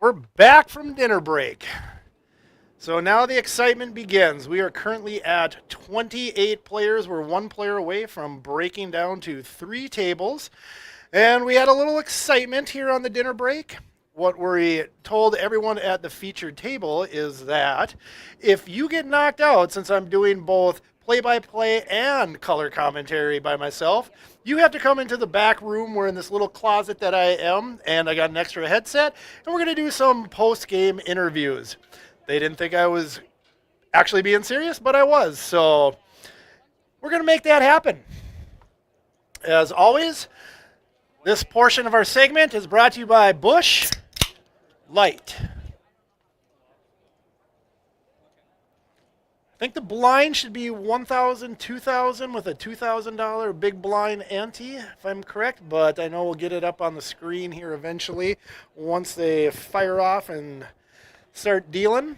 We're back from dinner break. So now the excitement begins. We are currently at 28 players. We're one player away from breaking down to 3 tables. And we had a little excitement here on the dinner break. What we told everyone at the featured table is that if you get knocked out, since I'm doing both play-by-play and color commentary by myself, you have to come into the back room. We're in this little closet that I am, and I got an extra headset, and we're going to do some post-game interviews. They didn't think I was actually being serious, but I was. So we're going to make that happen. As always, this portion of our segment is brought to you by Busch Light. I think the blind should be $1,000, $2,000 with a $2,000 big blind ante, if I'm correct. But I know we'll get it up on the screen here eventually once they fire off and start dealing,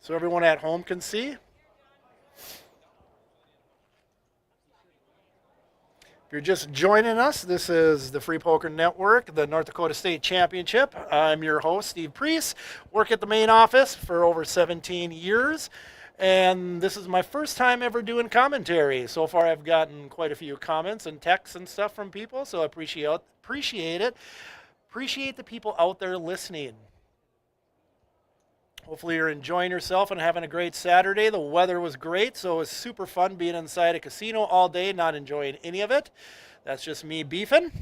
so everyone at home can see. If you're just joining us, this is the Free Poker Network, the North Dakota State Championship. I'm your host, Steve Priest. Work at the main office for over 17 years. And this is my first time ever doing commentary. So far, I've gotten quite a few comments and texts and stuff from people, so I appreciate it. Appreciate the people out there listening. Hopefully you're enjoying yourself and having a great Saturday. The weather was great, so it was super fun being inside a casino all day, not enjoying any of it. That's just me beefing.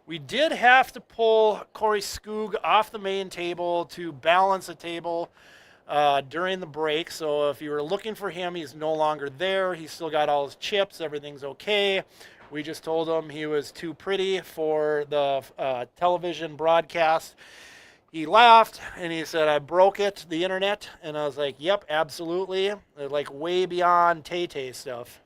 We did have to pull Corey Skoog off the main table to balance the table during the break. So if you were looking for him, he's no longer there. He's still got all his chips. Everything's okay. We just told him he was too pretty for the television broadcast. He laughed and he said, "I broke it, the internet." And I was like, "Yep, absolutely." Like way beyond Tay-Tay stuff.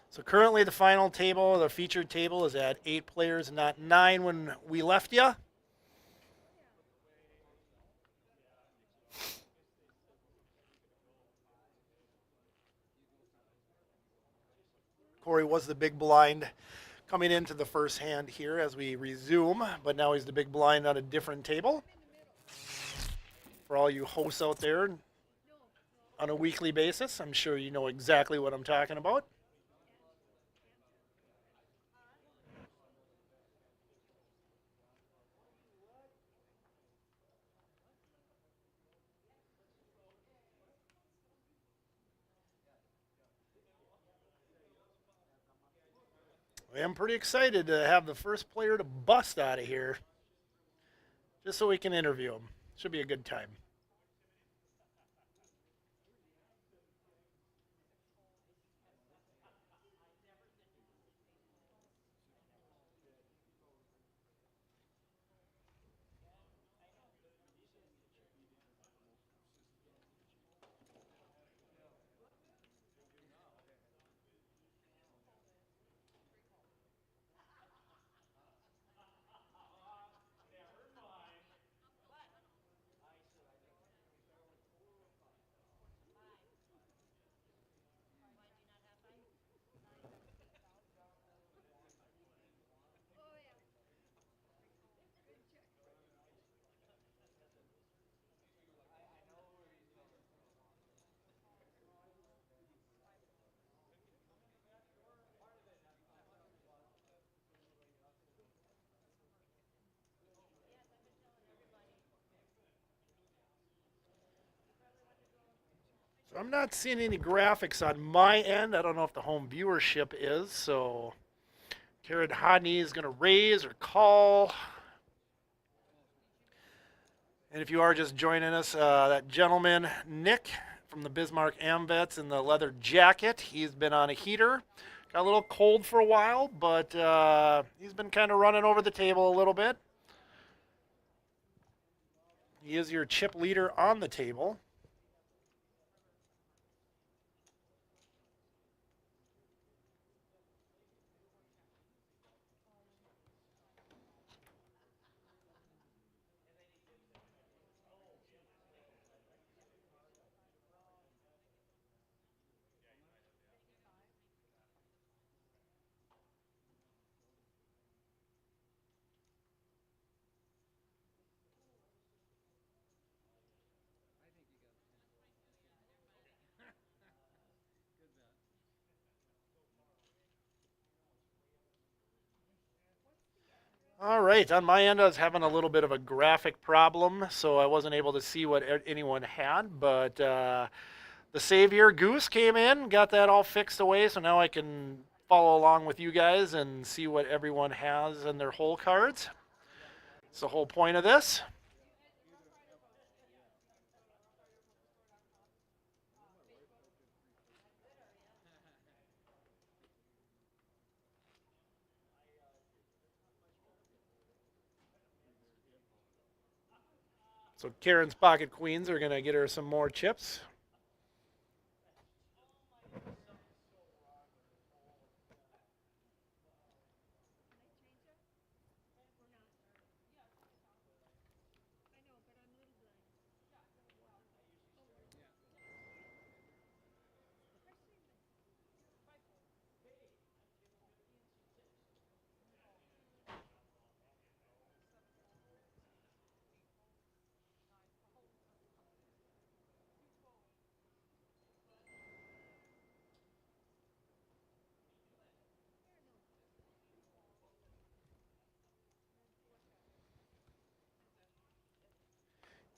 So currently the final table, the featured table, is at 8 players, not 9 when we left you. Corey was the big blind coming into the first hand here as we resume, but now he's the big blind on a different table. For all you hosts out there on a weekly basis, I'm sure you know exactly what I'm talking about. I'm pretty excited to have the first player to bust out of here, just so we can interview him. Should be a good time. So I'm not seeing any graphics on my end. I don't know if the home viewership is. So Jared Hodney is going to raise or call. And if you are just joining us, that gentleman, Nick, from the Bismarck Amvets in the leather jacket, he's been on a heater. Got a little cold for a while, but he's been kind of running over the table a little bit. He is your chip leader on the table. All right, on my end, I was having a little bit of a graphic problem, so I wasn't able to see what anyone had. But the Savior Goose came in, got that all fixed away, so now I can follow along with you guys and see what everyone has in their hole cards. It's the whole point of this. So Karen's Pocket Queens are going to get her some more chips.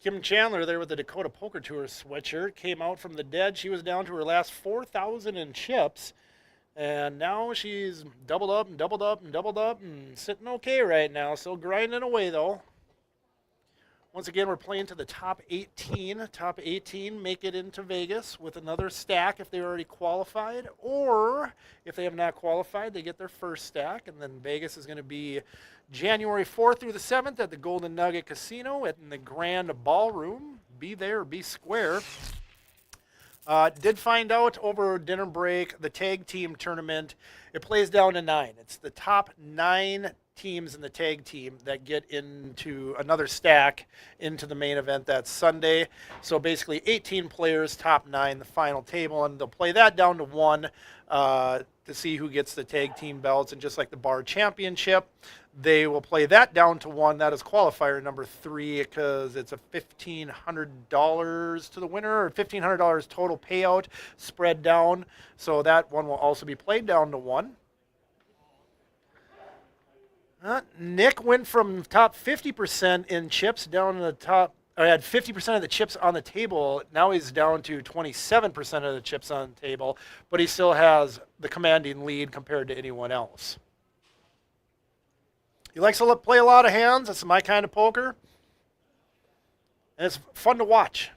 Kim Chandler there with the Dakota Poker Tour sweatshirt came out from the dead. She was down to her last 4,000 in chips. And now she's doubled up and doubled up and doubled up and sitting okay right now. Still grinding away though. Once again, we're playing to the top 18. Top 18 make it into Vegas with another stack if they already qualified, or if they have not qualified, they get their first stack. And then Vegas is going to be January 4th through the 7th at the Golden Nugget Casino in the Grand Ballroom. Be there, be square. Did find out over dinner break the tag team tournament. It plays down to 9. It's the top 9 teams in the tag team that get into another stack into the main event that Sunday. So basically 18 players, top 9, the final table, and they'll play that down to 1 to see who gets the tag team belts. And just like the bar championship, they will play that down to 1. That is qualifier number 3 because it's a $1,500 to the winner, or $1,500 total payout spread down. So that one will also be played down to 1. Nick went from top 50% in chips down to the top. I had 50% of the chips on the table. Now he's down to 27% of the chips on the table, but he still has the commanding lead compared to anyone else. He likes to play a lot of hands. That's my kind of poker. And it's fun to watch.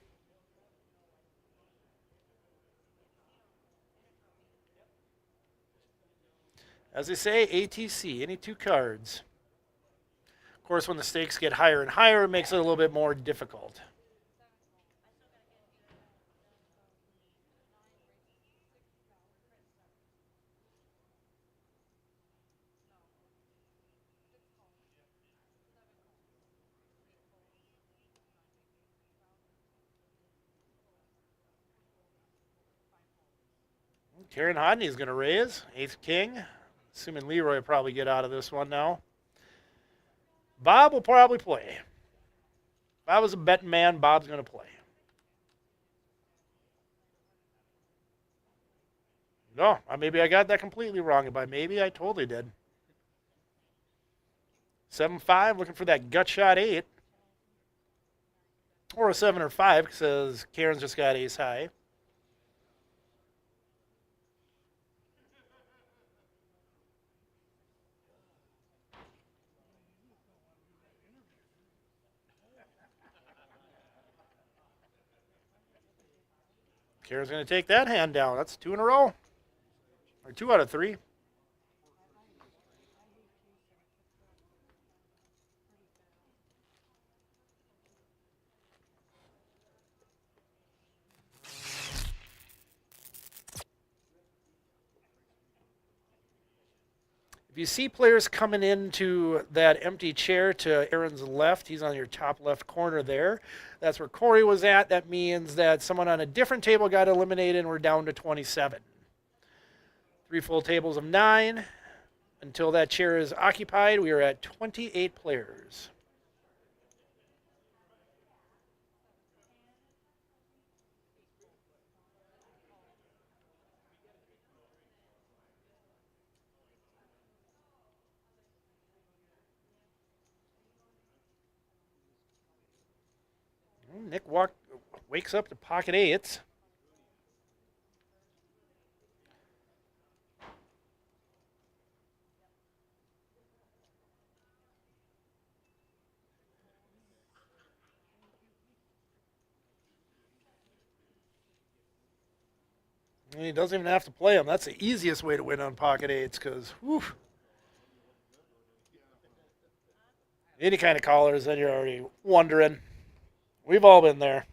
As they say, ATC, any 2 cards. Of course, when the stakes get higher and higher, it makes it a little bit more difficult. Karen Hodney is going to raise. 8th king. Assuming Leroy will probably get out of this one now. Bob will probably play. Bob is a betting man. Bob's going to play. No, maybe I got that completely wrong. By maybe, I totally did. 7-5, looking for that gut shot 8. Or a 7 or 5, because Karen's just got ace high. Karen's going to take that hand down. That's 2 in a row. Or 2 out of 3. If you see players coming into that empty chair to Aaron's left, he's on your top left corner there. That's where Corey was at. That means that someone on a different table got eliminated and we're down to 27. 3 full tables of 9. Until that chair is occupied, we are at 28 players. Nick wakes up to pocket eights. And he doesn't even have to play them. That's the easiest way to win on pocket eights because, any kind of callers, then you're already wondering. We've all been there.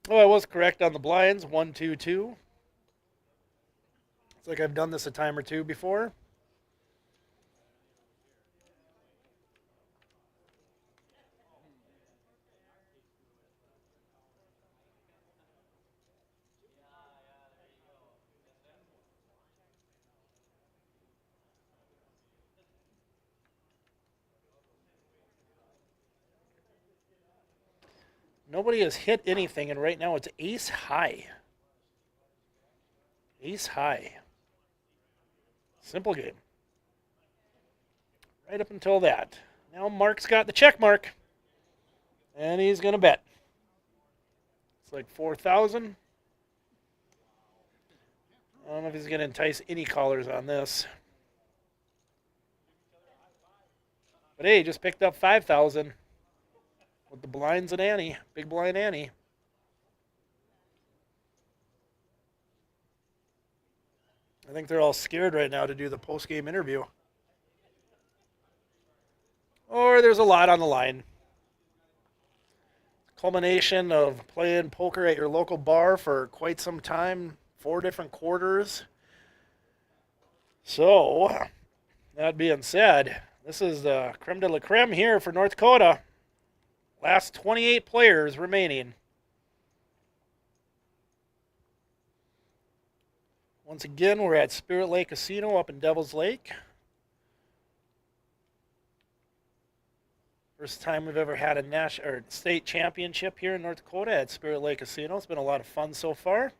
Oh, I was correct on the blinds. 1-2-2. It's like I've done this a time or two before. Nobody has hit anything, and right now it's ace high. Ace high. Simple game. Right up until that. Now Mark's got the check mark. And he's going to bet. It's like 4,000. I don't know if he's going to entice any callers on this. But hey, he just picked up 5,000 with the blinds and Annie. Big blind Annie. I think they're all scared right now to do the post-game interview. Or there's a lot on the line. Culmination of playing poker at your local bar for quite some time. 4 different quarters. So, that being said, this is the creme de la creme here for North Dakota. Last 28 players remaining. Once again, we're at Spirit Lake Casino up in Devil's Lake. First time we've ever had a national or state championship here in North Dakota at Spirit Lake Casino. It's been a lot of fun so far.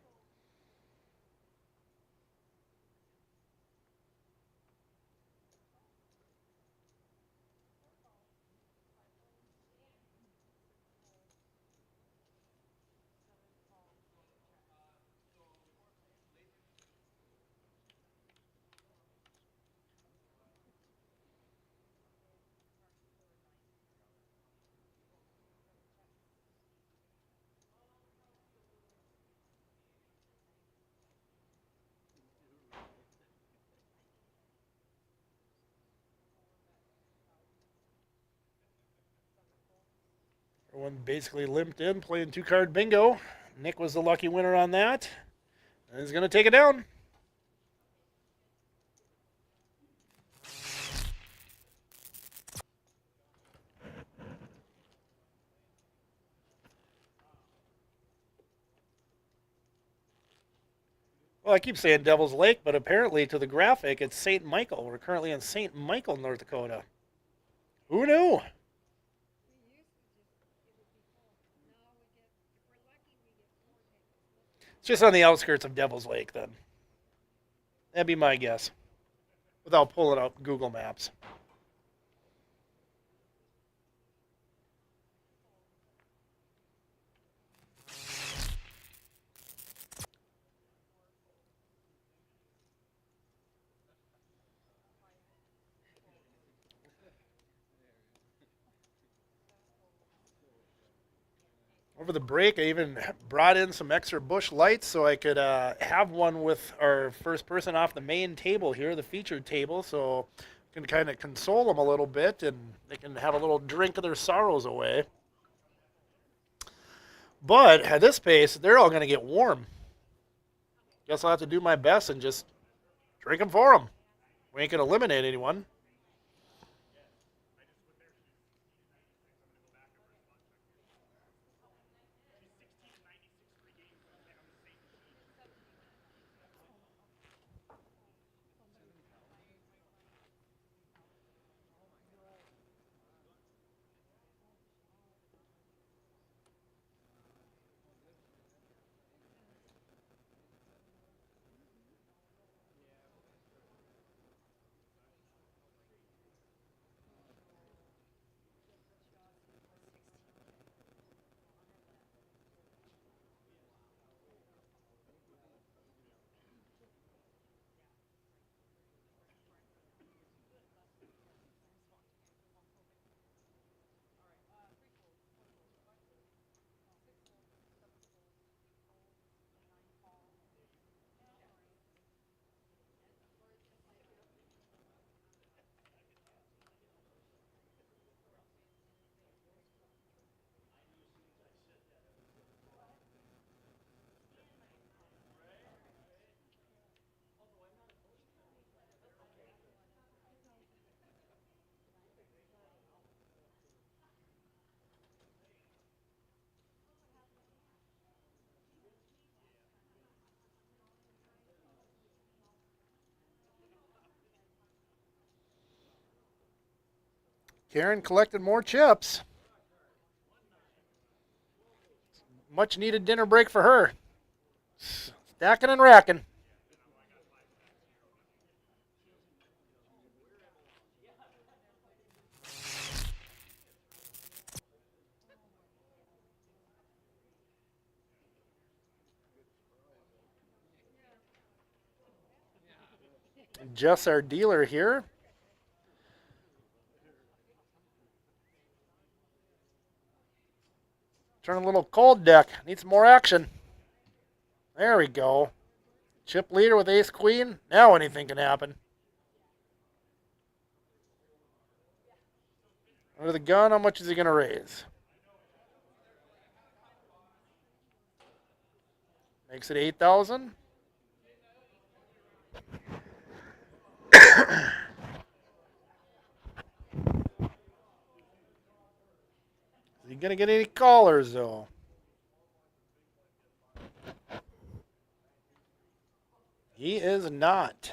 Everyone basically limped in playing 2-card bingo. Nick was the lucky winner on that. And he's going to take it down. Well, I keep saying Devil's Lake, but apparently to the graphic, it's St. Michael. We're currently in St. Michael, North Dakota. Who knew? It's just on the outskirts of Devil's Lake, then. That'd be my guess. Without pulling up Google Maps. Over the break, I even brought in some extra bush lights so I could have one with our first person off the main table here, the featured table, so I can kind of console them a little bit and they can have a little drink of their sorrows away. But at this pace, they're all going to get warm. Guess I'll have to do my best and just Drink them for them. We ain't going to eliminate anyone. Karen collected more chips. Much needed dinner break for her. Stacking and racking. Jess, our dealer here. Turn a little cold deck. Needs more action. There we go. Chip leader with ace queen. Now anything can happen. Under the gun, how much is he going to raise? Makes it 8,000. Is he going to get any callers, though? He is not.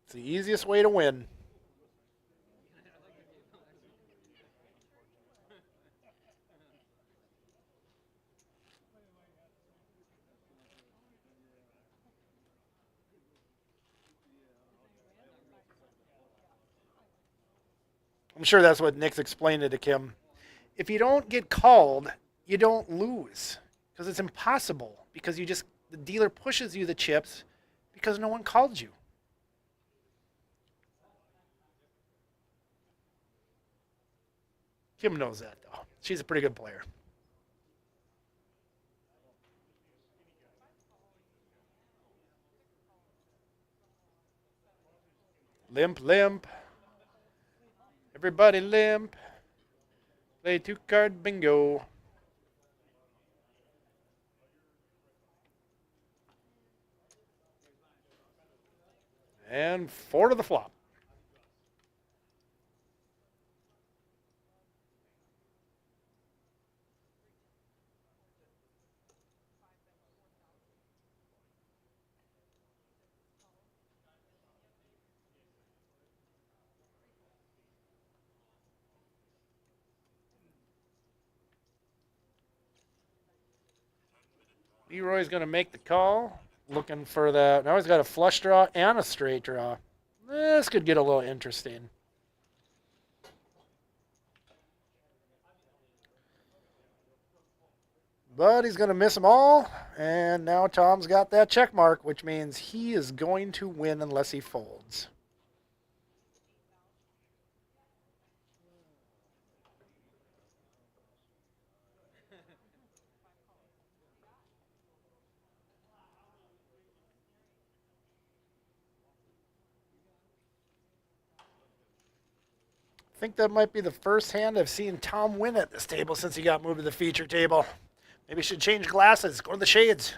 It's the easiest way to win. I'm sure that's what Nick's explained it to Kim. If you don't get called, you don't lose. Because it's impossible. Because the dealer pushes you the chips because no one called you. Kim knows that, though. She's a pretty good player. Limp, limp. Everybody limp. Play 2-card bingo. And 4 to the flop. Leroy's going to make the call. Looking for that. Now he's got a flush draw and a straight draw. This could get a little interesting. But he's going to miss them all. And now Tom's got that check mark, which means he is going to win unless he folds. I think that might be the first hand I've seen Tom win at this table since he got moved to the feature table. Maybe he should change glasses, go to the shades.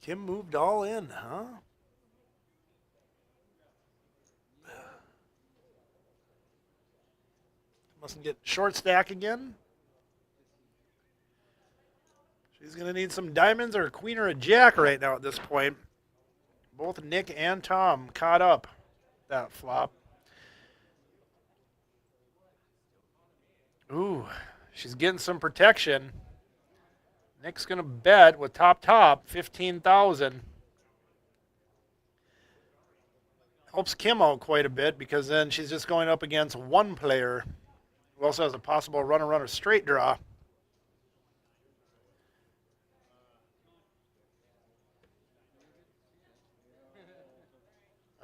Kim moved all in, huh? Mustn't get short stack again. She's going to need some diamonds or a queen or a jack right now at this point. Both Nick and Tom caught up that flop. Ooh, she's getting some protection. Nick's going to bet with top, 15,000. Helps Kim out quite a bit because then she's just going up against one player who also has a possible runner straight draw.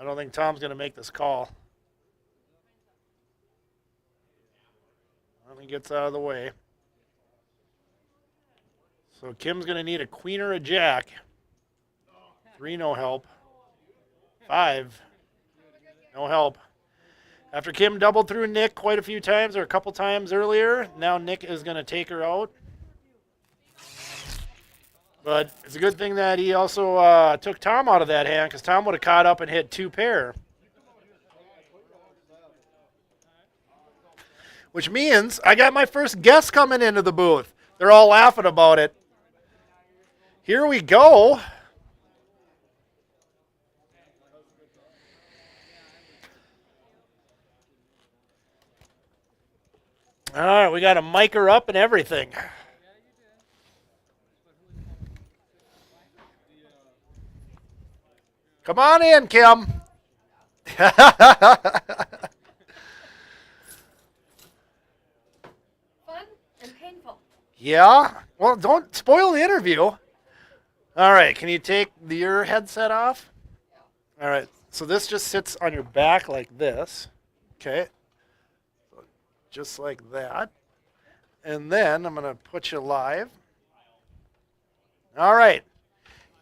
I don't think Tom's going to make this call. He gets out of the way. So Kim's going to need a queen or a jack. 3, no help. 5, no help. After Kim doubled through Nick quite a few times, or a couple times earlier, now Nick is going to take her out. But it's a good thing that he also took Tom out of that hand, because Tom would have caught up and hit 2 pair. Which means I got my first guest coming into the booth. They're all laughing about it. Here we go. All right, we got a mic her up and everything. Come on in, Kim. Yeah? Well, don't spoil the interview. All right, can you take your headset off? All right, so this just sits on your back like this. Okay. Just like that. And then I'm going to put you live. All right.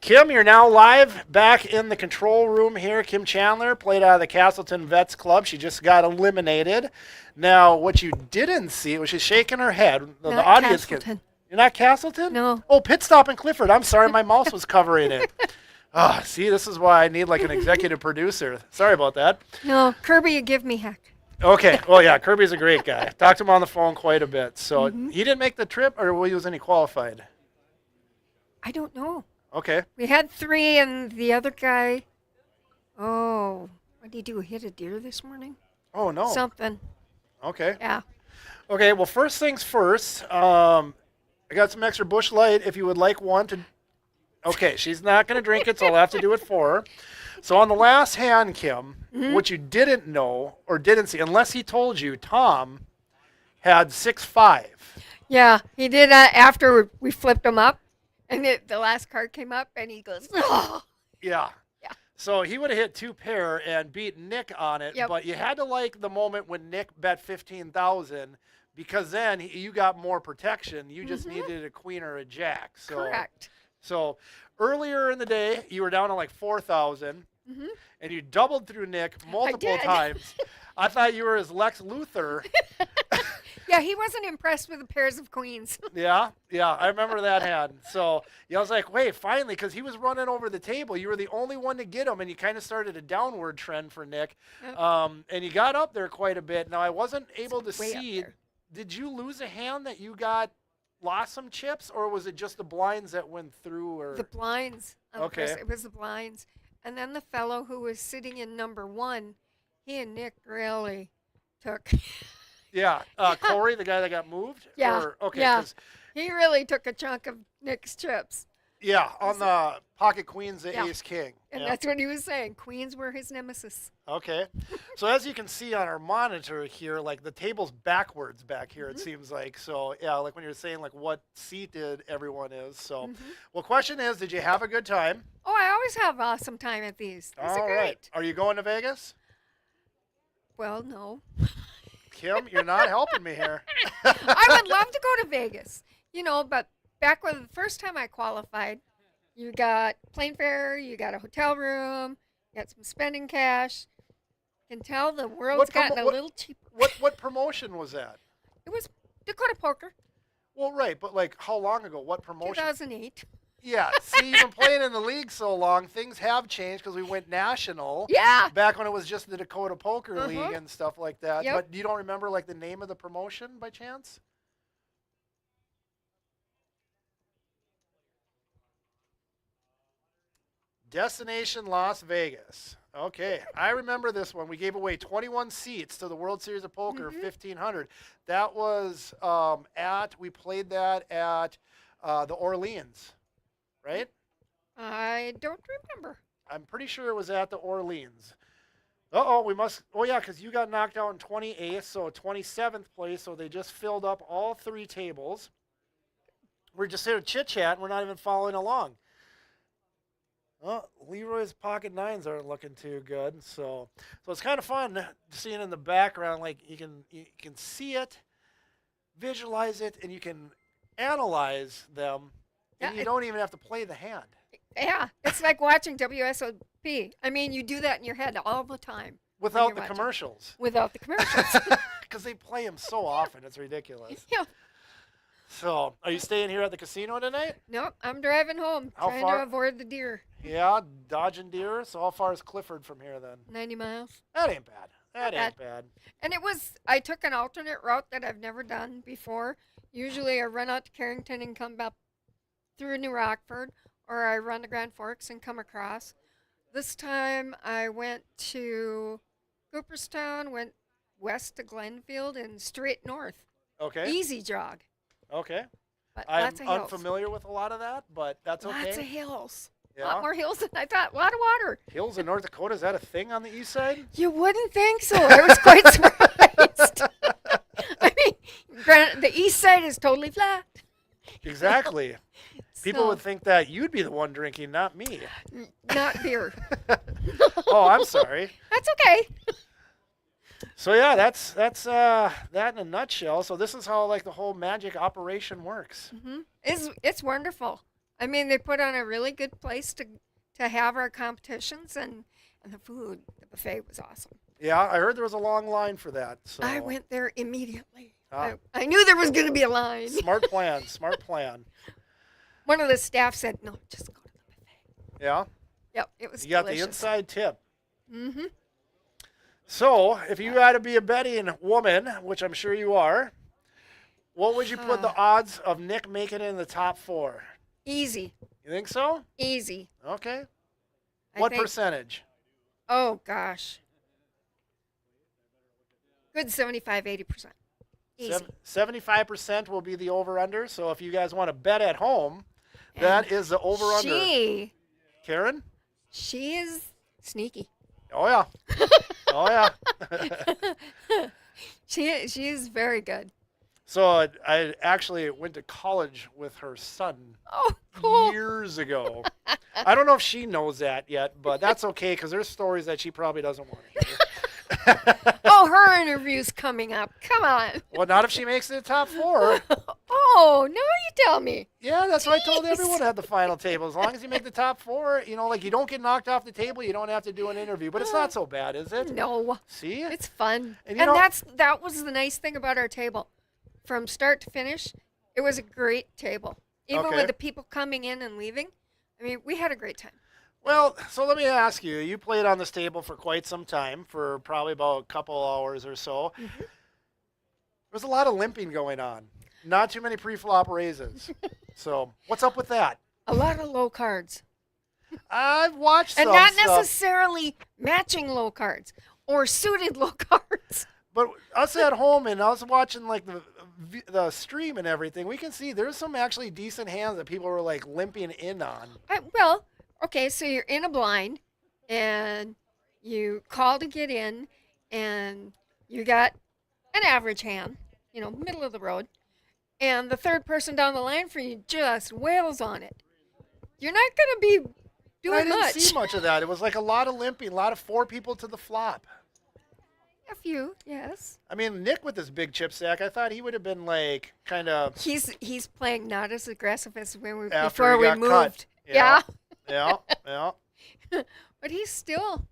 Kim, you're now live back in the control room here. Kim Chandler played out of the Castleton Vets Club. She just got eliminated. Now, what you didn't see was she's shaking her head. The audience Castleton. You're not Castleton? No. Oh, Pit Stop in Clifford. I'm sorry, my mouse was covering it. Oh, see, this is why I need like an executive producer. Sorry about that. No, Kirby, you give me heck. Okay. Well, yeah, Kirby's a great guy. Talked to him on the phone quite a bit. So he didn't make the trip, or was any qualified? I don't know. Okay. We had 3, and the other guy, what did he do? Hit a deer this morning? Oh, no. Something. Okay. Yeah. Okay, well, first things first, I got some extra Busch Light if you would like one to... Okay, she's not going to drink it, so I'll have to do it for her. So on the last hand, Kim, what you didn't know or didn't see, unless he told you, Tom had 6-5. Yeah, he did after we flipped him up, and the last card came up, and he goes, oh. Yeah. Yeah. So he would have hit 2 pair and beat Nick on it, but you had to like the moment when Nick bet 15,000 because then you got more protection. You just needed a queen or a jack. So, Correct. So earlier in the day, you were down to like 4,000, and you doubled through Nick multiple times. I thought you were his Lex Luthor. Yeah, he wasn't impressed with the pairs of queens. Yeah, I remember that hand. So I was like, wait, finally, because he was running over the table. You were the only one to get him, and you kind of started a downward trend for Nick. Yep. And you got up there quite a bit. Now, I wasn't able to Way up see. there. Did you lose a hand that you lost some chips, or was it just the blinds that went through? Or The blinds. Okay. It was the blinds. And then the fellow who was sitting in number 1, he and Nick really took... Yeah, Corey, the guy that got moved? Yeah, Okay, yeah. He really took a chunk of Nick's chips. Yeah, on the pocket queens, the ace king. And Yeah. that's what he was saying. Queens were his nemesis. Okay. So as you can see on our monitor here, like the table's backwards back here, it seems like. So, yeah, like when you're saying like what seated everyone is. So, well, question is, did you have a good time? Oh, I always have awesome time at these. These are All great. right. Are you going to Vegas? Well, no. Kim, you're not helping me here. I would love to go to Vegas, but back when the first time I qualified, you got plane fare, you got a hotel room, you got some spending cash. You can tell the world's gotten a little cheaper. What promotion was that? It was Dakota Poker, Well, right, but like how long ago? What promotion? 2008. Yeah, see, you've been playing in the league so long, things have changed because we went national. Yeah. Back when it was just the Dakota Poker Uh-huh. League and stuff like that. Yep. But you don't remember like the name of the promotion by chance? Destination Las Vegas. Okay, I remember this one. We gave away 21 seats to the World Series of Poker, 1,500. That was we played that at the Orleans, right? I don't remember. I'm pretty sure it was at the Orleans. Uh-oh, we must, oh yeah, because you got knocked out in 28th, so 27th place, so they just filled up all 3 tables. We're just here to chit-chat, and we're not even following along. Well, Leroy's pocket nines aren't looking too good, so it's kind of fun seeing in the background. Like you can see it, visualize it, and you can analyze them, and Yeah, you don't even have to play the hand Yeah, it's like watching WSOP. I mean, you do that in your head all the time. without you're the watching. commercials, Without the commercials. because they play them so often. It's ridiculous. Yeah. So, are you staying here at the casino tonight? Nope, I'm driving home, How trying far? to avoid the deer. Yeah, dodging deer. So, how far is Clifford from here then? 90 miles. That ain't bad. That Not ain't bad. And I took an alternate route that I've never done before. Usually I run out to Carrington and come up through New Rockford, or I run to Grand Forks and come across. This time I went to Cooperstown, went west to Glenfield, and straight north. Okay. Easy jog, Okay. but I'm lots of hills. unfamiliar with a lot of that, but that's okay. Lots of hills. A Yeah. lot more hills than I thought. A lot of water. Hills in North Dakota, is that a thing on the east side? You wouldn't think so. I was quite surprised. I mean, granted, the east side is totally flat. Exactly. People So, would think that you'd be the one drinking, not me. not beer. Oh, I'm sorry. That's okay. So yeah, that's that in a nutshell. So this is how like the whole magic operation works. It's wonderful. I mean, they put on a really good place to have our competitions, and the food, the buffet was awesome. Yeah, I heard there was a long line for that. So I went there immediately. Ah. I knew there was going to be a line. Smart plan, smart plan. One of the staff said, "No, just go to the buffet." Yeah, Yep, it was you got delicious. the inside tip. Mm-hmm. So if you had to be a betting woman, which I'm sure you are, what would you put the odds of Nick making it in the top 4? Easy, You think so? easy. Okay. I What think- percentage? Oh gosh, good 75-80%. Easy. 75% will be the over-under. So if you guys want to bet at home, that is the over-under. Karen? She is sneaky. Oh, yeah. Oh, yeah. She is very good. So I actually went to college with her son Oh, cool. years ago. I don't know if she knows that yet, but that's okay because there's stories that she probably doesn't want to hear. Oh, her interview's coming up. Come on. Well, not if she makes it to the top 4. Oh, now you tell me. Yeah, that's what I told Jeez. everyone at the final table. As long as you make the top 4, like you don't get knocked off the table, you don't have to do an interview. But it's not so bad, is it? No, See? it's fun. And And, you know- that was the nice thing about our table. From start to finish, it was a great table. Even Okay. with the people coming in and leaving, I mean, we had a great time. Well, so let me ask you. You played on this table for quite some time, for probably about a couple hours or so. Mm-hmm. There was a lot of limping going on. Not too many pre-flop raises. So what's up with that? A lot of low cards. I've watched And some not stuff, necessarily matching low cards or suited low cards. but us at home and us watching like the stream and everything, we can see there's some actually decent hands that people were like limping in on. Well, okay, so you're in a blind and you call to get in and you got an average hand, middle of the road, and the third person down the line for you just wails on it. You're not going to be I doing didn't much. see much of that. It was like a lot of limping, a lot of 4 people to the flop. A few, yes. I mean, Nick with his big chip stack, I thought he would have been like kind of He's playing not as aggressive as when we After before he we got moved. cut. Yeah. yeah. But he's still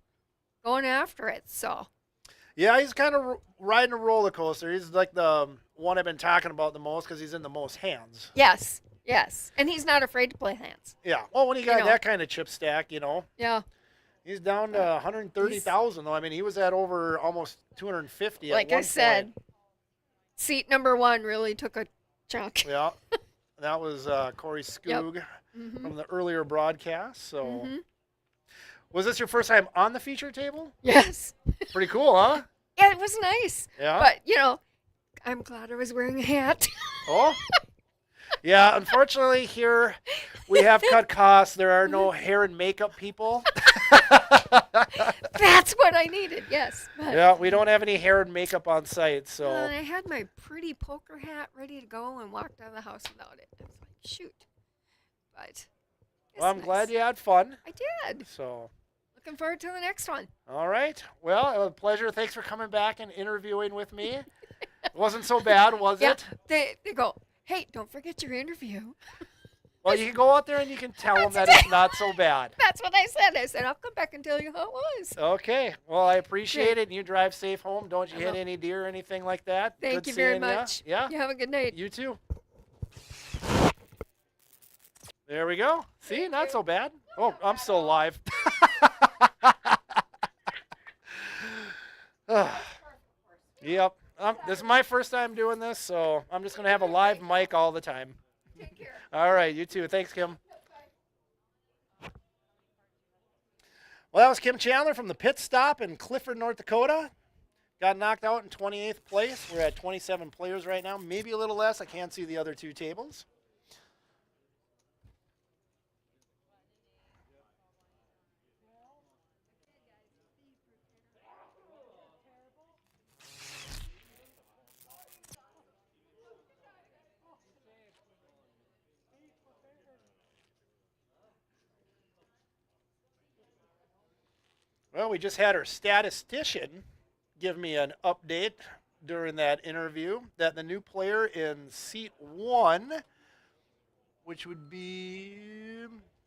going after it, so. Yeah, he's kind of riding a roller coaster. He's like the one I've been talking about the most because he's in the most hands. Yes. Yes, and he's not afraid to play hands. Yeah. Well, when you You got know. that kind of chip stack, Yeah. he's down to But he's 130,000 though. I mean, he was at over almost 250 at like I one point. said, seat number one really took a chunk. Yeah. That was Corey Yep. Skoog Mhm. from the earlier broadcast. So, Mhm. was this your first time on the feature table? Yes. Pretty cool, huh? Yeah, it was nice. Yeah. But I'm glad I was wearing a hat. Oh, yeah. Unfortunately, here we have cut costs. There are no hair and makeup people. That's what I needed. Yes. But Yeah, we don't have any hair and makeup on site, so I had my pretty poker hat ready to go and walked out of the house without it. I was like, shoot. But it's well, I'm nice. glad you had fun. I did. So, Looking forward to the next one. all right. Well, it was a pleasure. Thanks for coming back and interviewing with me. It wasn't so bad, was Yeah. it? They go, hey, don't forget your interview. Well, you can go out there and you can tell them that That's it's not so bad. That's what I said. I said, I'll come back and tell you how it was. Okay. Well, I appreciate Great. it. And you drive safe home. Don't you I hit will. any deer or anything like that. Thank Good you very seeing ya. much. Yeah. You have a good night. You too. There we go. See, not so bad. Oh, I'm still alive. Yep. This is my first time doing this, so I'm just going to have a live mic all the time. Take care. All right, you too. Thanks, Kim. Well, that was Kim Chandler from the pit stop in Clifford, North Dakota. Got knocked out in 28th place. We're at 27 players right now, maybe a little less. I can't see the other two tables. Well, we just had our statistician give me an update during that interview that the new player in seat 1, which would be,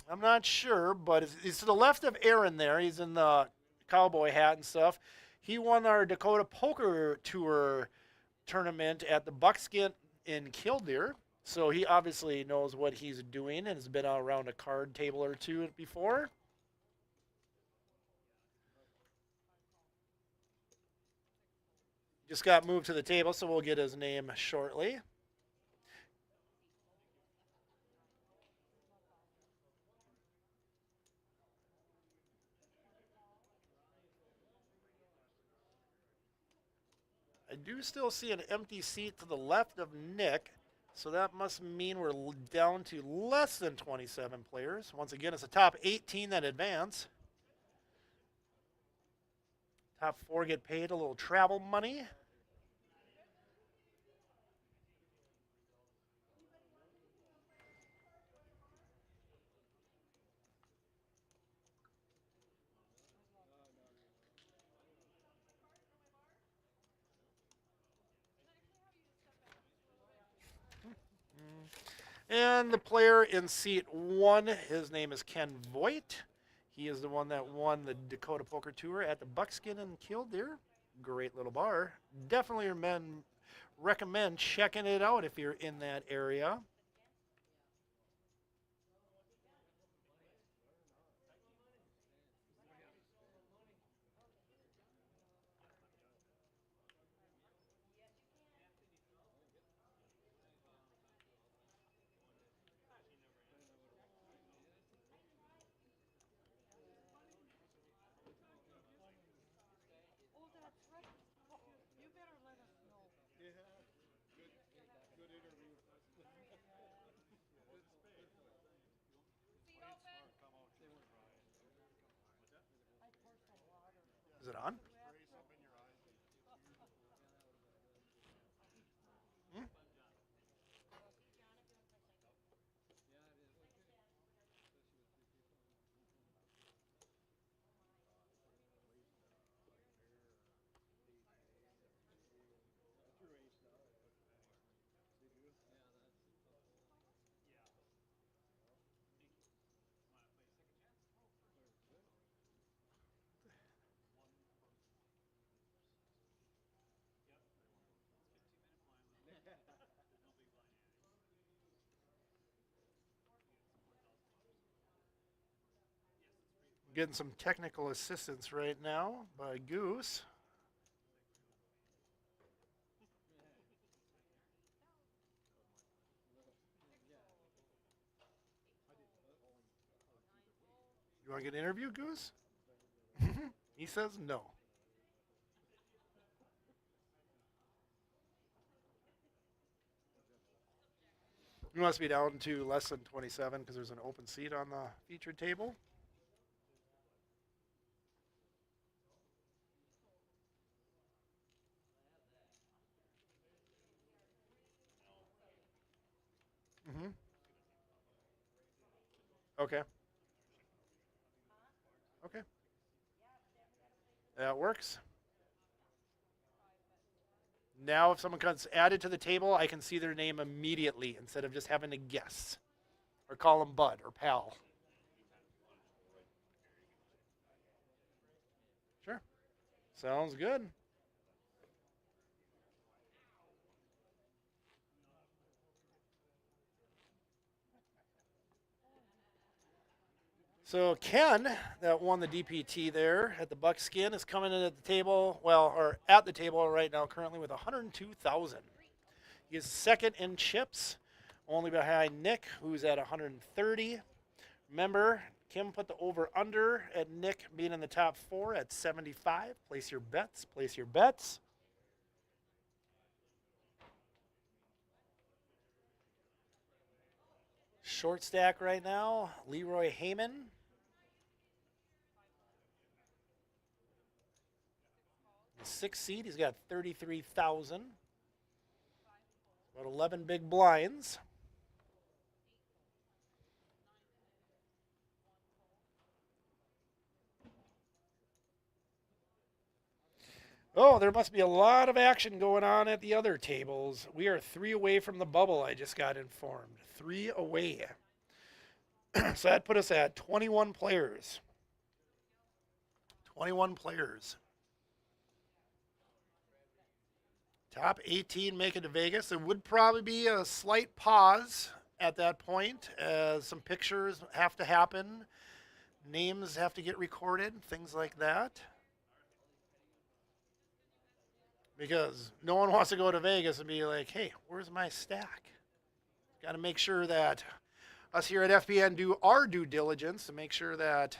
I'm not sure, but he's to the left of Aaron there. He's in the cowboy hat and stuff. He won our Dakota Poker Tour tournament at the Buckskin in Killdeer. So he obviously knows what he's doing and has been around a card table or two before. Just got moved to the table, so we'll get his name shortly. I do still see an empty seat to the left of Nick, so that must mean we're down to less than 27 players. Once again, it's the top 18 that advance. Top 4 get paid a little travel money. And the player in seat 1, his name is Ken Voigt. He is the one that won the Dakota Poker Tour at the Buckskin in Killdeer. Great little bar. Definitely recommend checking it out if you're in that area. Is it on? Hmm? Getting some technical assistance right now by Goose. You want to get an interview, Goose? He says no. You must be down to less than 27 because there's an open seat on the featured table. Mm-hmm. Okay. Okay. That works. Now, if someone comes added to the table, I can see their name immediately instead of just having to guess or call them Bud or Pal. Sure. Sounds good. So Ken, that won the DPT there at the Buckskin, is coming in at the table, well, or at the table right now, currently with 102,000. He is second in chips, only behind Nick, who's at 130. Remember, Kim put the over under at Nick being in the top four at 75. Place your bets. Place your bets. Short stack right now, Leroy Heyman. The sixth seed, he's got 33,000. About 11 big blinds. Oh, there must be a lot of action going on at the other tables. We are 3 away from the bubble, I just got informed. 3 away. So that put us at 21 players. 21 players. Top 18 make it to Vegas. There would probably be a slight pause at that point as some pictures have to happen, names have to get recorded, things like that. Because no one wants to go to Vegas and be like, hey, where's my stack? Got to make sure that us here at FPN do our due diligence to make sure that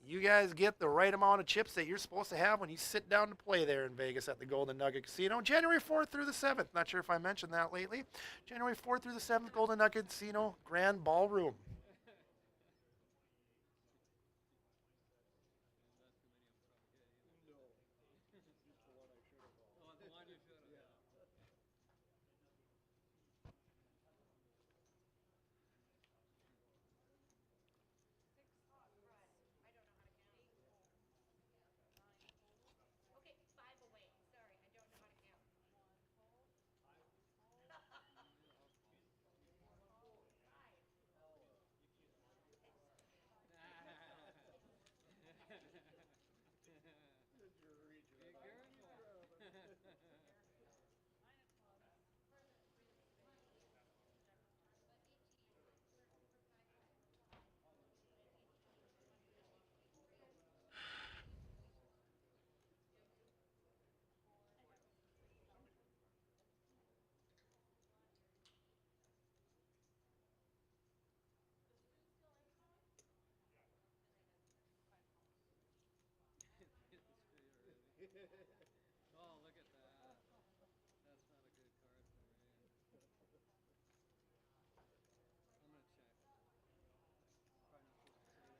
you guys get the right amount of chips that you're supposed to have when you sit down to play there in Vegas at the Golden Nugget Casino. January 4th through the 7th. Not sure if I mentioned that lately. January 4th through the 7th, Golden Nugget Casino, Grand Ballroom.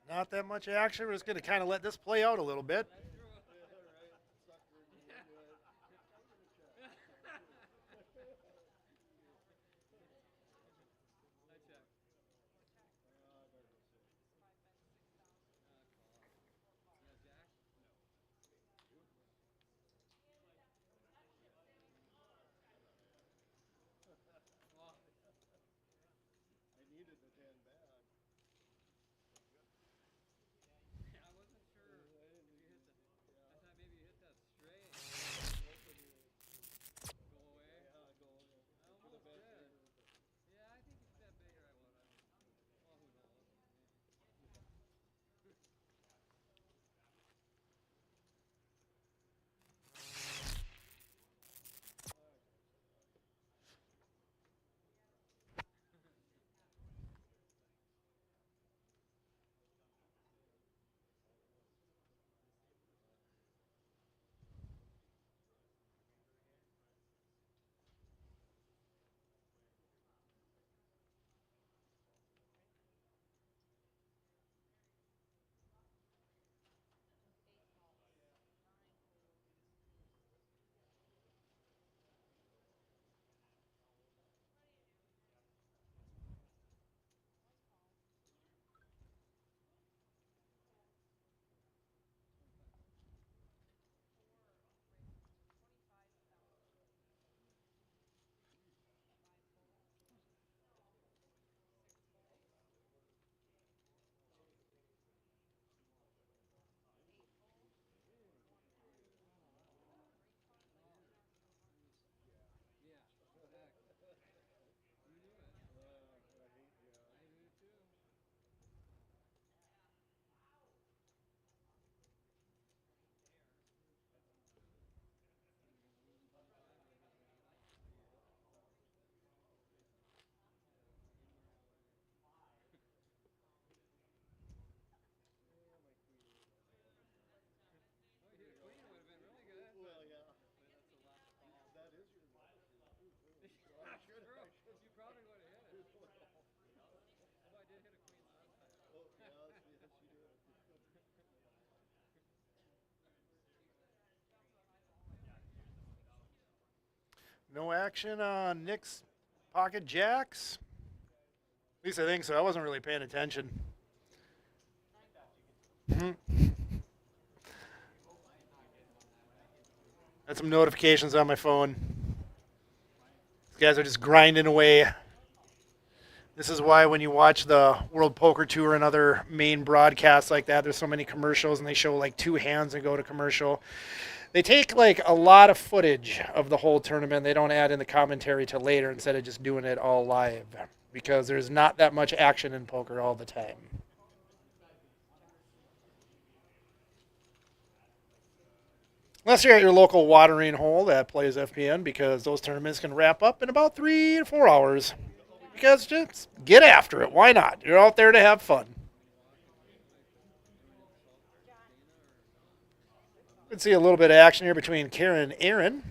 Not that much action. We're just going to kind of let this play out a little bit. No action on Nick's pocket jacks. At least I think so. I wasn't really paying attention. Had some notifications on my phone. These guys are just grinding away. This is why when you watch the World Poker Tour and other main broadcasts like that, there's so many commercials and they show like two hands and go to commercial. They take like a lot of footage of the whole tournament. They don't add in the commentary till later instead of just doing it all live because there's not that much action in poker all the time. Unless you're at your local watering hole that plays FPN, because those tournaments can wrap up in about 3 to 4 hours. Because just get after it. Why not? You're out there to have fun. You can see a little bit of action here between Karen and Aaron.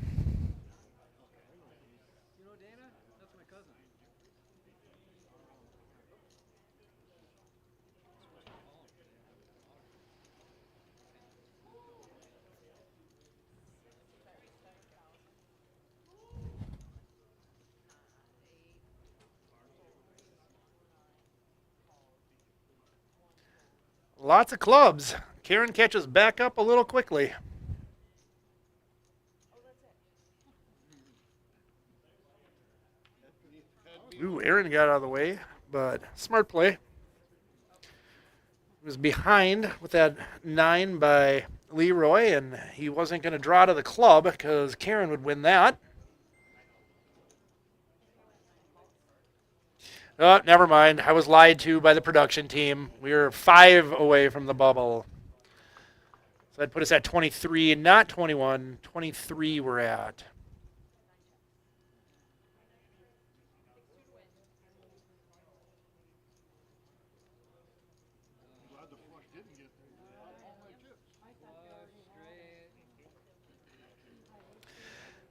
Lots of clubs. Karen catches back up a little quickly. Ooh, Aaron got out of the way, but smart play. He was behind with that 9 by Leroy, and he wasn't going to draw to the club because Karen would win that. Oh, never mind. I was lied to by the production team. We were 5 away from the bubble. So that'd put us at 23, not 21. 23 we're at.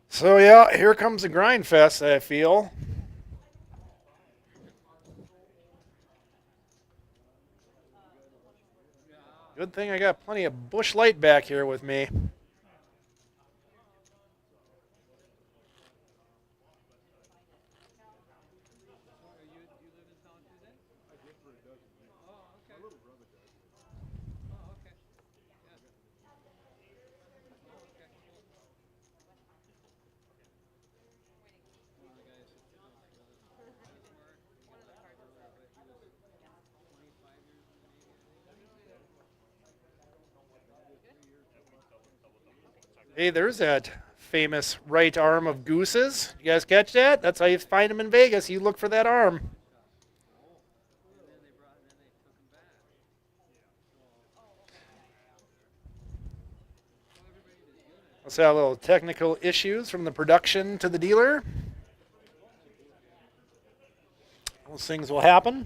So, yeah, here comes the grind fest, I feel. Good thing I got plenty of bush light back here with me. Hey, there's that famous right arm of Goose's. You guys catch that? That's how you find them in Vegas. You look for that arm. Let's have a little technical issues from the production to the dealer. Those things will happen.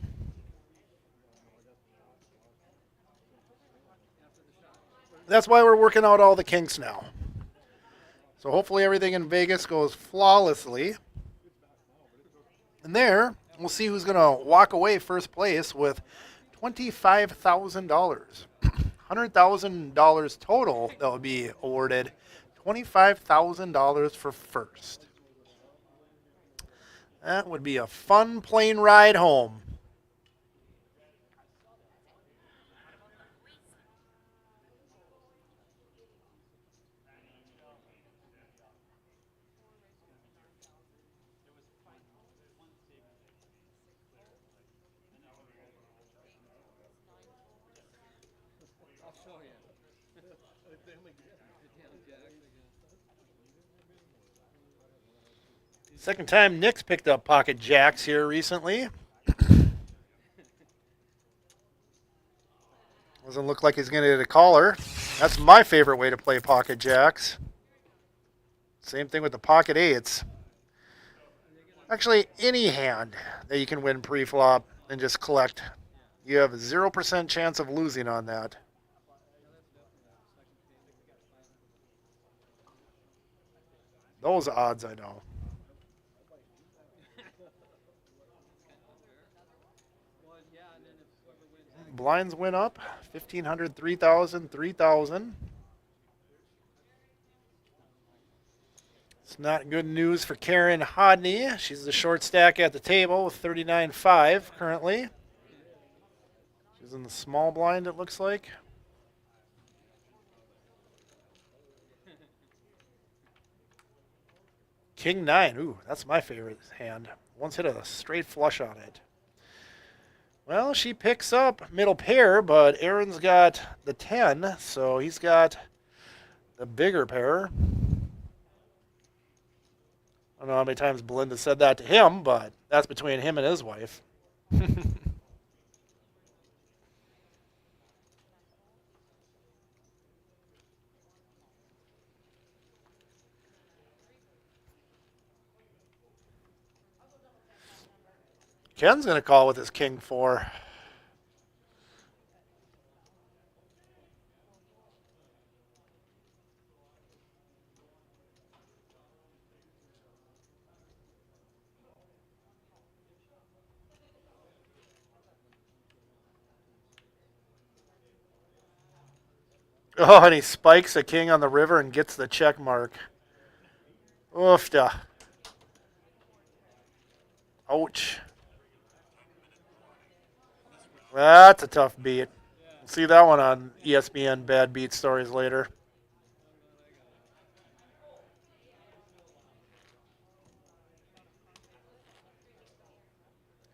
That's why we're working out all the kinks now. So hopefully everything in Vegas goes flawlessly. And there, we'll see who's going to walk away first place with $25,000. $100,000 total that will be awarded. $25,000 for first. That would be a fun plane ride home. Second time Nick's picked up pocket jacks here recently. Doesn't look like he's going to get a caller. That's my favorite way to play pocket jacks. Same thing with the pocket eights. Actually, any hand that you can win pre-flop and just collect, you have a 0% chance of losing on that. Those odds, I know. Blinds went up, 1,500, 3,000, 3,000. It's not good news for Karen Hodney. She's the short stack at the table with 39.5 currently. She's in the small blind, it looks like. King 9. Ooh, that's my favorite hand. Once hit a straight flush on it. Well, she picks up middle pair, but Aaron's got the 10, so he's got the bigger pair. I don't know how many times Belinda said that to him, but that's between him and his wife. Ken's going to call with his king 4. Oh, and he spikes a king on the river and gets the check mark. Oofda. Ouch. That's a tough beat. We'll see that one on ESPN Bad Beat Stories later.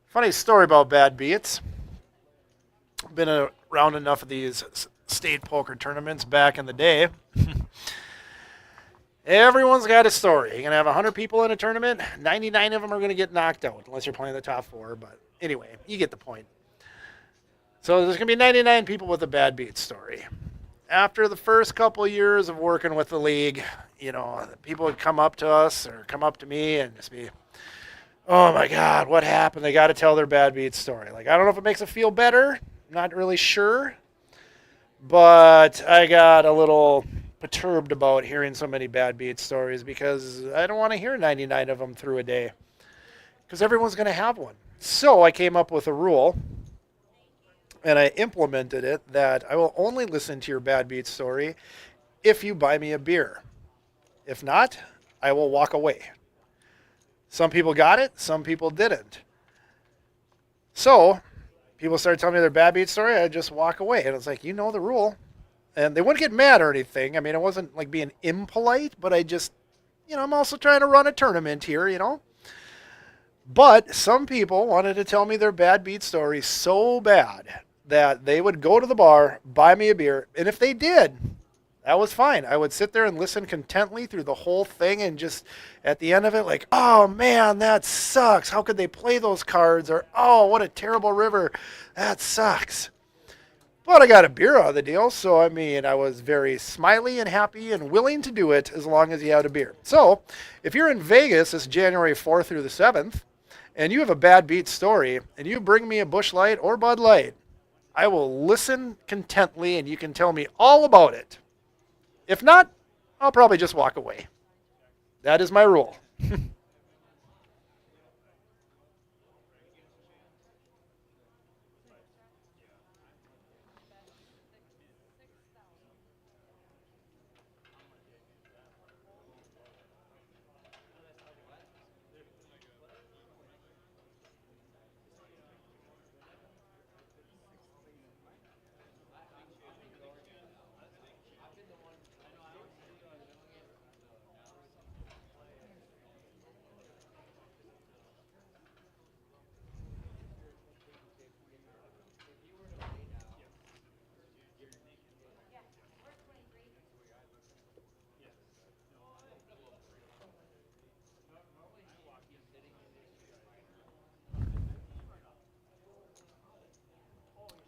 Funny story about bad beats. Been around enough of these state poker tournaments back in the day. Everyone's got a story. You're going to have 100 people in a tournament. 99 of them are going to get knocked out, unless you're playing the top 4. But anyway, you get the point. So there's going to be 99 people with a bad beat story. After the first couple of years of working with the league, you know, people would come up to us or come up to me and just be, oh my God, what happened? They got to tell their bad beat story. Like, I don't know if it makes it feel better. I'm not really sure. But I got a little perturbed about hearing so many bad beat stories because I don't want to hear 99 of them through a day because everyone's going to have one. So I came up with a rule and I implemented it that I will only listen to your bad beat story if you buy me a beer. If not, I will walk away. Some people got it, some people didn't. So people started telling me their bad beat story, I'd just walk away. And it's like, you know the rule. And they wouldn't get mad or anything. I mean, it wasn't like being impolite, but I just, you know, I'm also trying to run a tournament here, you know. But some people wanted to tell me their bad beat story so bad that they would go to the bar, buy me a beer, and if they did, that was fine. I would sit there and listen contently through the whole thing and just at the end of it, like, oh man, that sucks. How could they play those cards? Or, oh, what a terrible river. That sucks. But I got a beer out of the deal, so I mean, I was very smiley and happy and willing to do it as long as you had a beer. So if you're in Vegas this January 4th through the 7th, and you have a bad beat story, and you bring me a Busch Light or Bud Light, I will listen contently, and you can tell me all about it. If not, I'll probably just walk away. That is my rule.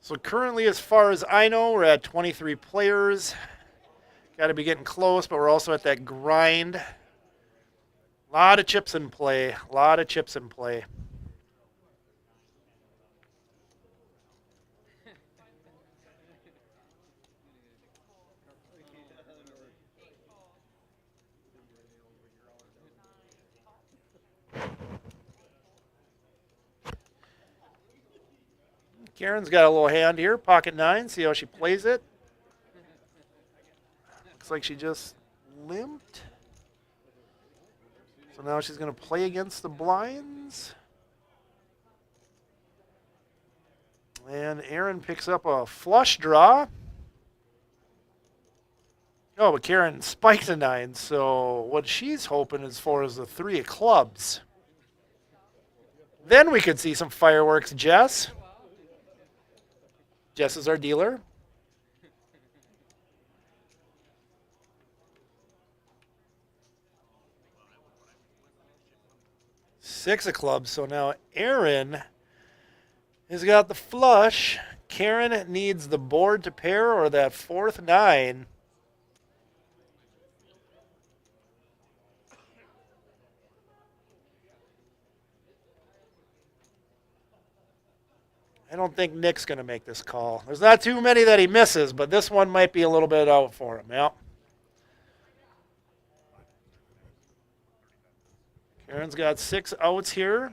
So currently, as far as I know, we're at 23 players. Got to be getting close, but we're also at that grind. A lot of chips in play. A lot of chips in play. Karen's got a little hand here, pocket 9. See how she plays it. Looks like she just limped. So now she's going to play against the blinds. And Aaron picks up a flush draw. Oh, but Karen spikes a 9, so what she's hoping is for is the 3 of clubs. Then we could see some fireworks, Jess. Jess is our dealer. Six of clubs, so now Aaron has got the flush. Karen needs the board to pair or that 4th 9. I don't think Nick's going to make this call. There's not too many that he misses, but this one might be a little bit out for him. Yeah. Karen's got 6 outs here.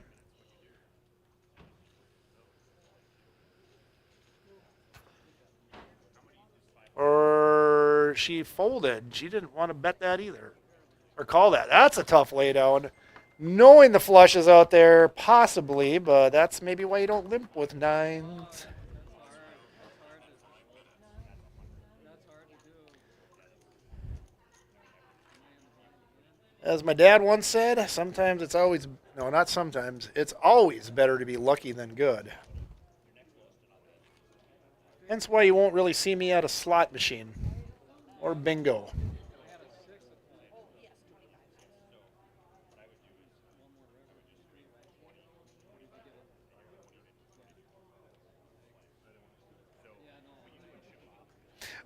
Or she folded. She didn't want to bet that either. Or call that. That's a tough laydown. Knowing the flush is out there, possibly, but that's maybe why you don't limp with 9s. As my dad once said, sometimes it's always, no, not sometimes, it's always better to be lucky than good. Hence why you won't really see me at a slot machine or bingo.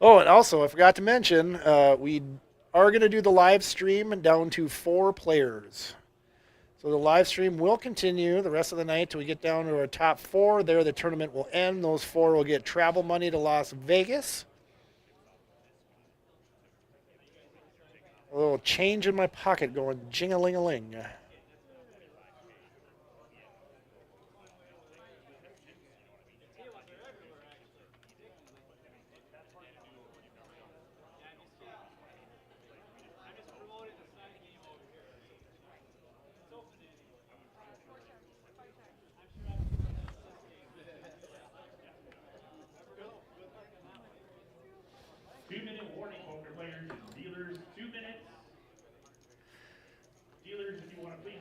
Oh, and also, I forgot to mention, we are going to do the live stream down to 4 players. So the live stream will continue the rest of the night till we get down to our top 4. There, the tournament will end. Those 4 will get travel money to Las Vegas. A little change in my pocket going jing-a-ling-a-ling.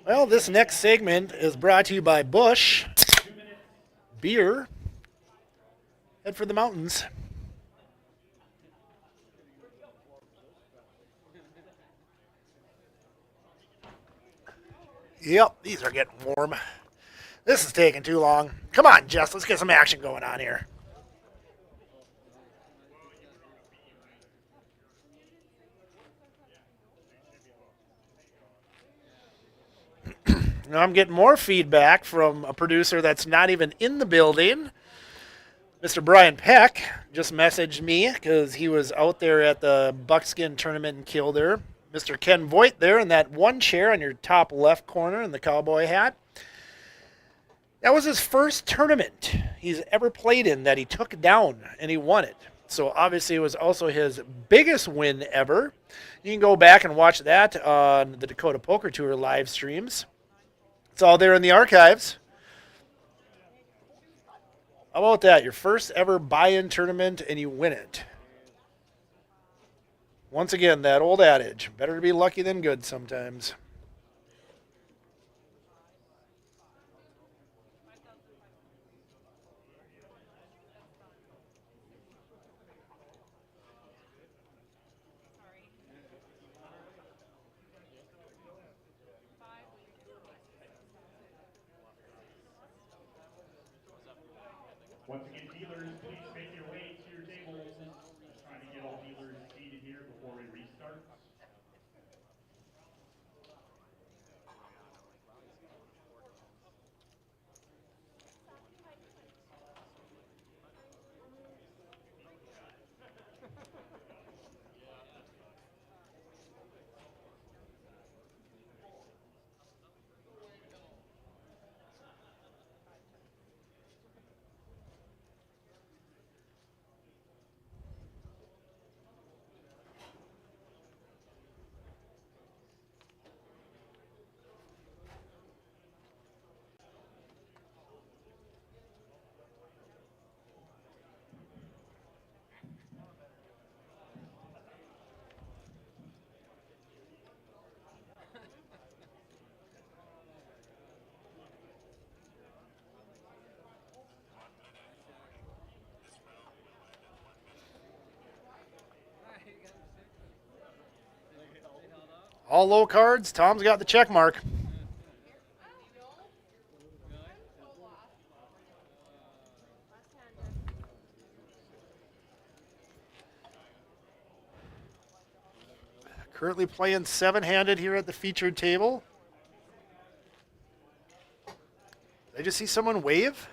Well, this next segment is brought to you by Busch Beer. Head for the mountains. Yep, these are getting warm. This is taking too long. Come on, Jess, let's get some action going on here. Now I'm getting more feedback from a producer that's not even in the building. Mr. Brian Peck just messaged me because he was out there at the buckskin tournament in Kildare. Mr. Ken Voigt there in that one chair on your top left corner in the cowboy hat. That was his first tournament he's ever played in that he took down, and he won it. So obviously it was also his biggest win ever. You can go back and watch that on the Dakota Poker Tour live streams. It's all there in the archives. How about that? Your first ever buy-in tournament, and you win it. Once again, that old adage, better to be lucky than good sometimes. Once again, dealers, please make your way to your tables. Just trying to get all dealers seated here before we restart. All low cards. Tom's got the check mark. Currently playing 7-handed here at the featured table. Did I just see someone wave?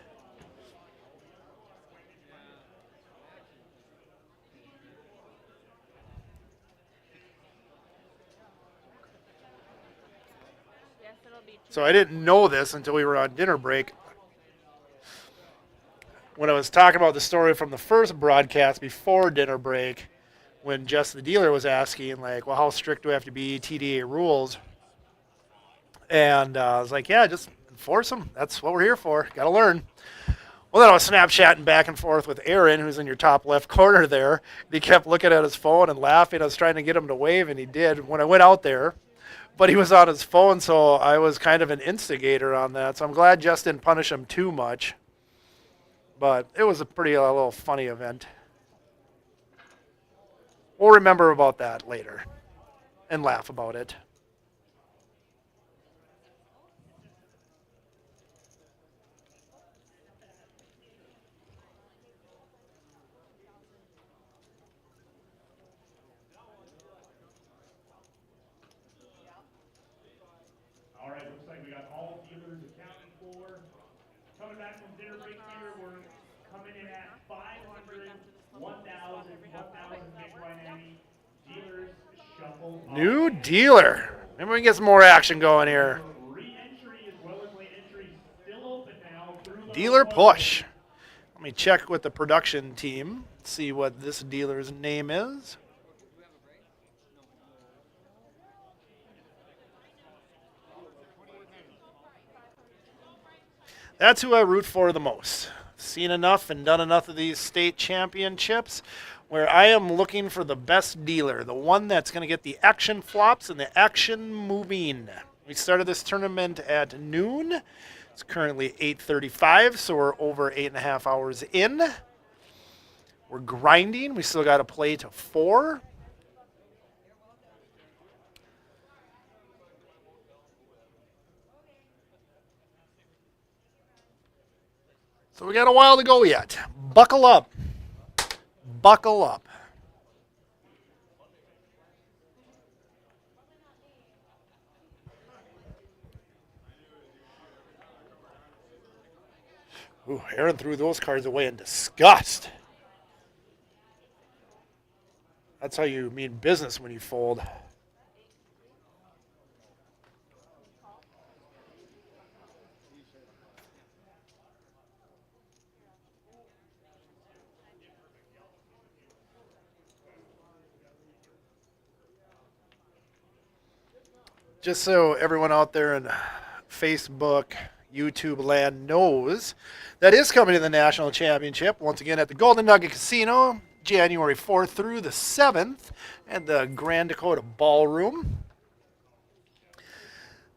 So I didn't know this until we were on dinner break. When I was talking about the story from the first broadcast before dinner break, when Jess the dealer was asking, like, well, how strict do we have to be, TDA rules? And I was like, yeah, just enforce them. That's what we're here for. Got to learn. Well, then I was Snapchatting back and forth with Aaron, who's in your top left corner there. He kept looking at his phone and laughing. I was trying to get him to wave, and he did when I went out there. But he was on his phone, so I was kind of an instigator on that. So I'm glad Jess didn't punish him too much. But it was a pretty little funny event. We'll remember about that later and laugh about it. All right, looks like we got all dealers accounted for. Coming back from dinner break here, we're coming in at 500, 1,000, 1,000 Bitcoin. Dealers shuffle. New dealer. Maybe we can get some more action going here. Re-entry as well as late entry still open now. Dealer push. Let me check with the production team, see what this dealer's name is. That's who I root for the most. Seen enough and done enough of these state championships where I am looking for the best dealer, the one that's going to get the action flops and the action moving. We started this tournament at noon. It's currently 8:35, so we're over 8.5 hours in. We're grinding. We still got to play to 4. So we got a while to go yet. Buckle up. Buckle up. Ooh, Aaron threw those cards away in disgust. That's how you mean business when you fold. Just so everyone out there in Facebook, YouTube land knows, that is coming to the National Championship, once again at the Golden Nugget Casino, January 4th through the 7th, at the Grand Dakota Ballroom.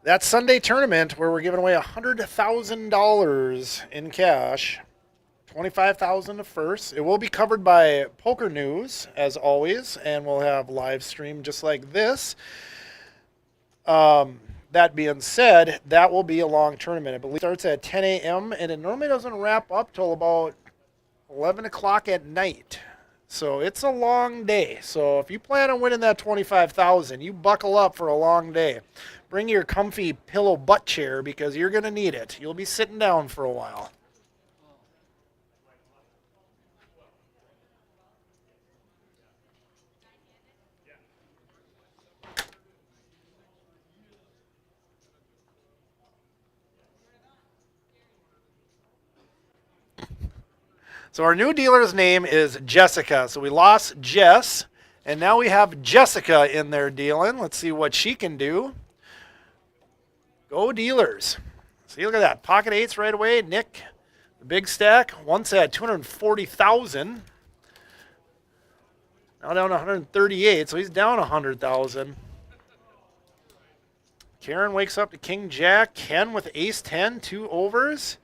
That Sunday tournament where we're giving away $100,000 in cash, $25,000 to first. It will be covered by Poker News, as always, and we'll have live stream just like this. That being said, that will be a long tournament. I believe it starts at 10 a.m. and it normally doesn't wrap up till about 11 o'clock at night. So it's a long day. So if you plan on winning that $25,000, you buckle up for a long day. Bring your comfy pillow butt chair because you're going to need it. You'll be sitting down for a while. So our new dealer's name is Jessica. So we lost Jess, and now we have Jessica in there dealing. Let's see what she can do. Go dealers. See, look at that. Pocket eights right away. Nick, the big stack, once had 240,000. Now down to 138, so he's down 100,000. Karen wakes up to King Jack. Ken with ace 10, 2 overs.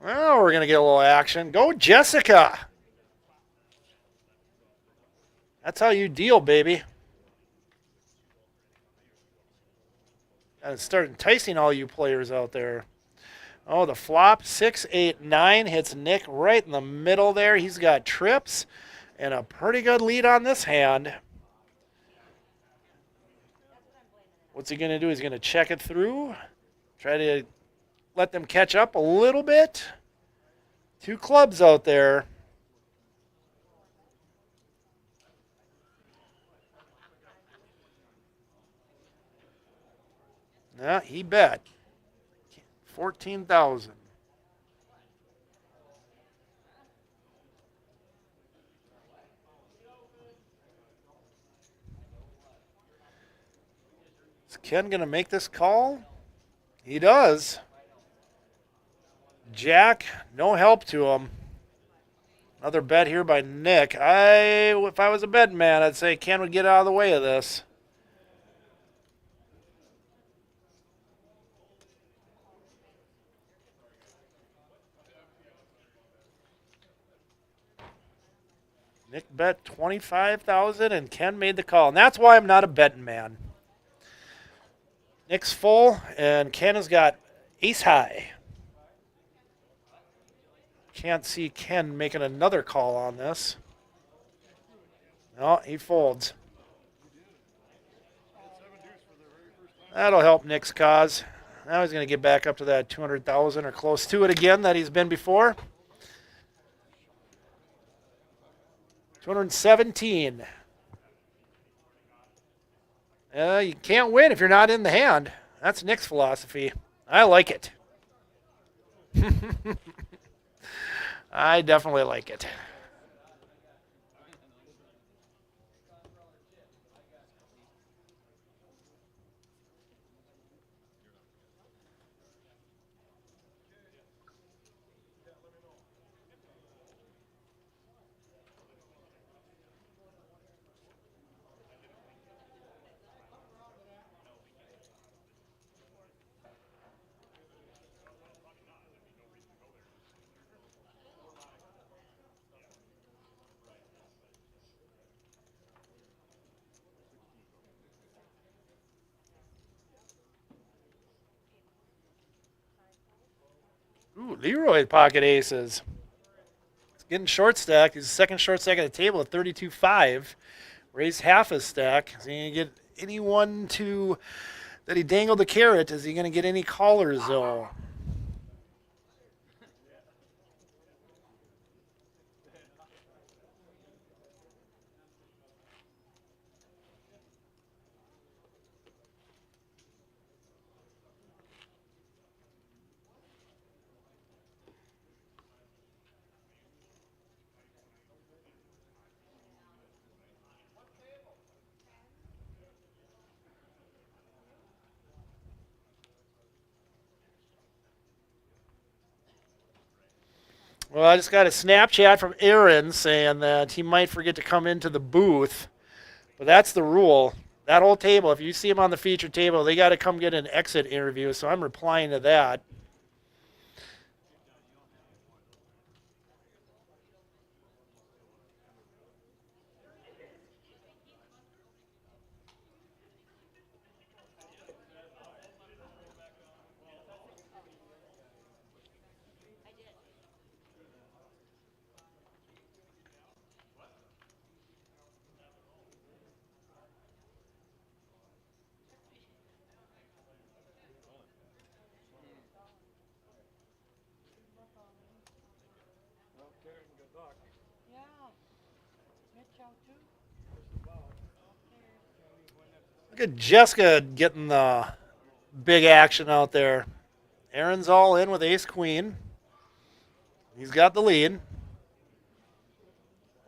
Well, we're going to get a little action. Go, Jessica. That's how you deal, baby. Gotta start enticing all you players out there. Oh, the flop, 6, 8, 9 hits Nick right in the middle there. He's got trips and a pretty good lead on this hand. What's he going to do? He's going to check it through. Try to let them catch up a little bit. 2 clubs out there. Yeah, he bet. 14,000. Is Ken going to make this call? He does. Jack, no help to him. Another bet here by Nick. If I was a betting man, I'd say Ken would get out of the way of this. Nick bet 25,000 and Ken made the call. And that's why I'm not a betting man. Nick's full and Ken has got ace high. Can't see Ken making another call on this. No, he folds. That'll help Nick's cause. Now he's going to get back up to that 200,000 or close to it again that he's been before. 217. You can't win if you're not in the hand. That's Nick's philosophy. I like it. I definitely like it. Ooh, Leroy pocket aces. He's getting short stacked. He's the second short stack at the table at 32.5. Raised half his stack. Is he going to get anyone to that he dangled the carrot? Is he going to get any callers though? Well, I just got a Snapchat from Aaron saying that he might forget to come into the booth. But that's the rule. That whole table, if you see him on the feature table, they got to come get an exit interview. So I'm replying to that. Look at Jessica getting the big action out there. Aaron's all in with ace queen. He's got the lead.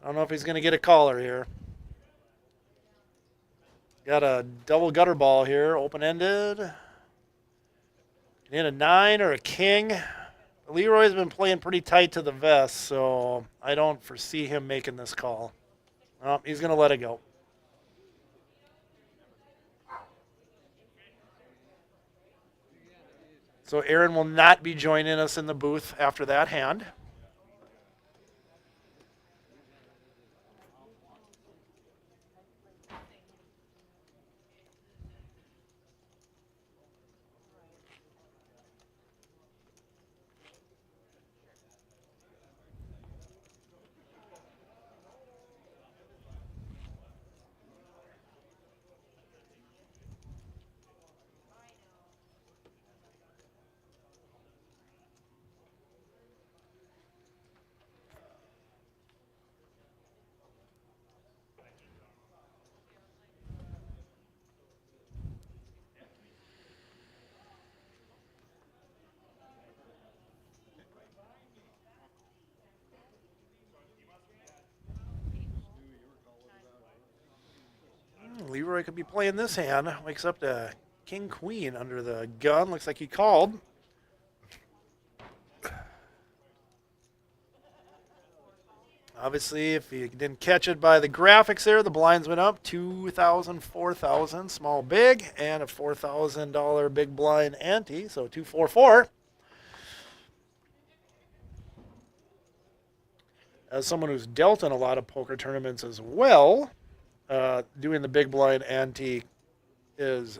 I don't know if he's going to get a caller here. Got a double gutter ball here, open-ended. In a 9 or a king. Leroy's been playing pretty tight to the vest, so I don't foresee him making this call. Oh, he's going to let it go. So Aaron will not be joining us in the booth after that hand. Leroy could be playing this hand. Wakes up to King Queen under the gun. Looks like he called. Obviously, if you didn't catch it by the graphics there, the blinds went up 2,000, 4,000, small big, and a $4,000 big blind ante, so 244. As someone who's dealt in a lot of poker tournaments as well, doing the big blind ante is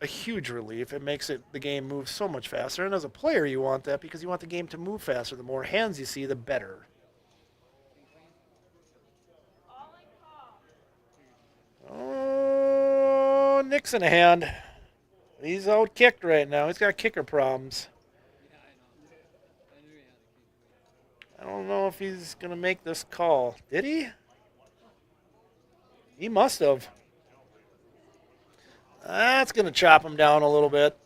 a huge relief. It makes the game move so much faster, and as a player, you want that because you want the game to move faster. The more hands you see, the better. Oh, Nick's in a hand. He's out kicked right now. He's got kicker problems. I don't know if he's going to make this call. Did he? He must have. That's going to chop him down a little bit.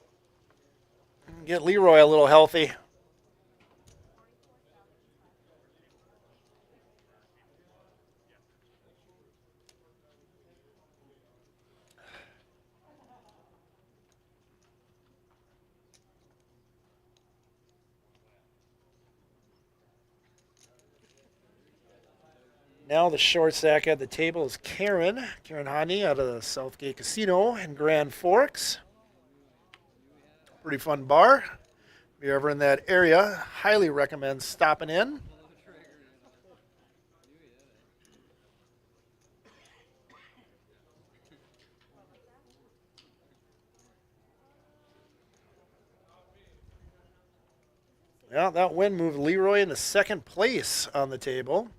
Get Leroy a little healthy. Now the short stack at the table is Karen Hani out of the Southgate Casino in Grand Forks. Pretty fun bar. If you're ever in that area, highly recommend stopping in. Yeah, that win moved Leroy into second place on the table.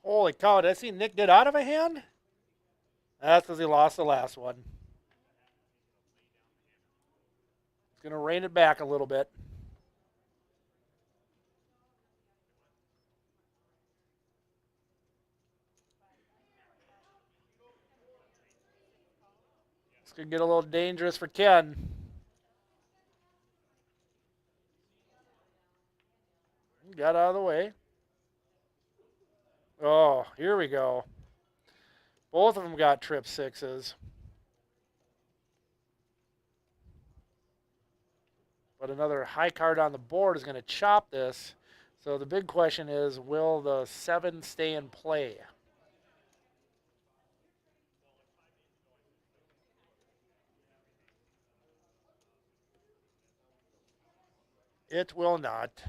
Holy cow, did I see Nick get out of a hand? That's because he lost the last one. He's going to rein it back a little bit. This could get a little dangerous for Ken. Got out of the way. Oh, here we go. Both of them got trip sixes. But another high card on the board is going to chop this. So the big question is, will the 7 stay in play? It will not.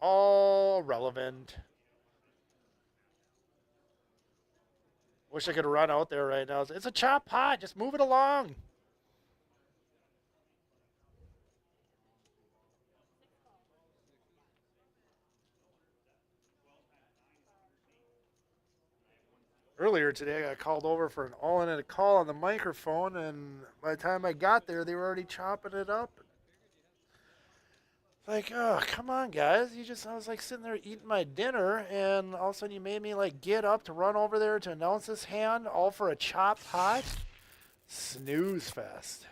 All relevant. Wish I could run out there right now. It's a chop pot. Just move it along. Earlier today, I got called over for an all-in call on the microphone, and by the time I got there, they were already chopping it up. Like, oh, come on, guys. I was like sitting there eating my dinner, and all of a sudden you made me like get up to run over there to announce this hand, all for a chopped pot. Snooze fest.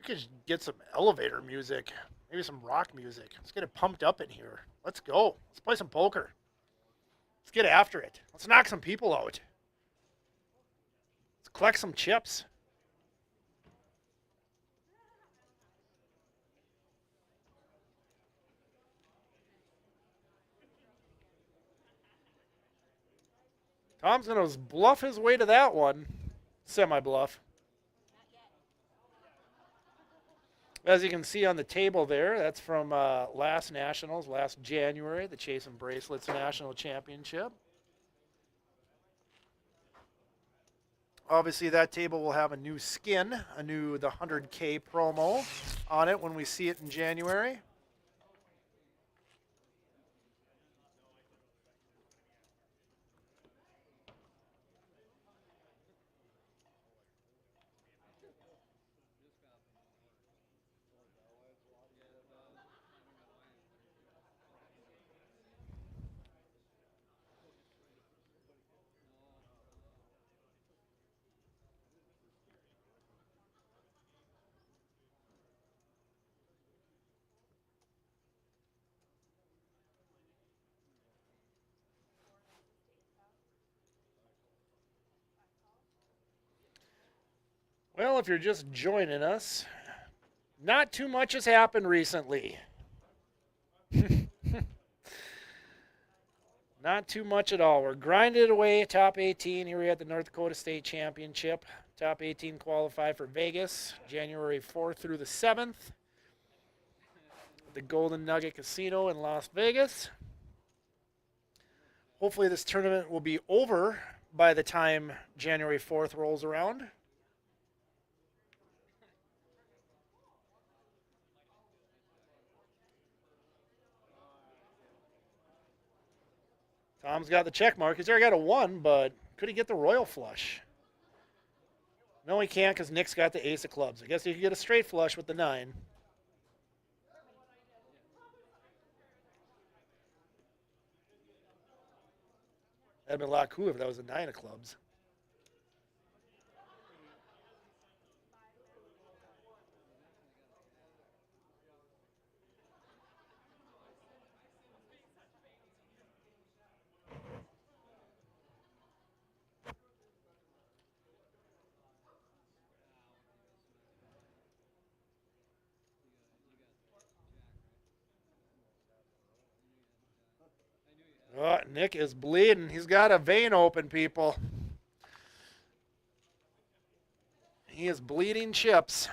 could get some elevator music, maybe some rock music. Let's get it pumped up in here. Let's go. Let's play some poker. Let's get after it. Let's knock some people out. Let's collect some chips. Tom's going to bluff his way to that one. Semi-bluff. As you can see on the table there, that's from last Nationals, last January, the Chase and Bracelets National Championship. Obviously, that table will have a new skin, the 100K promo on it when we see it in January. Well, if you're just joining us, not too much has happened recently. Not too much at all. We're grinding it away. Top 18 here at the North Dakota State Championship. Top 18 qualify for Vegas, January 4th through the 7th. The Golden Nugget Casino in Las Vegas. Hopefully this tournament will be over by the time January 4th rolls around. Tom's got the check mark. He's already got a 1, but could he get the royal flush? No, he can't because Nick's got the ace of clubs. I guess he could get a straight flush with the 9. That'd been a lot cooler if that was a 9 of clubs. Oh, Nick is bleeding. He's got a vein open, people. He is bleeding chips.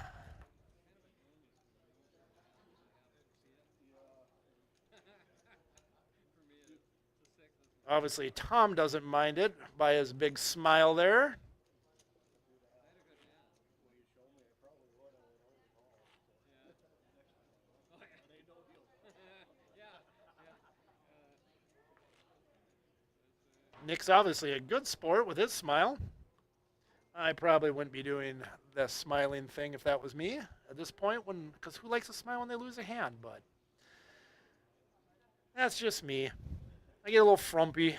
Obviously, Tom doesn't mind it by his big smile there. Nick's obviously a good sport with his smile. I probably wouldn't be doing the smiling thing if that was me at this point, because who likes to smile when they lose a hand? But that's just me. I get a little frumpy.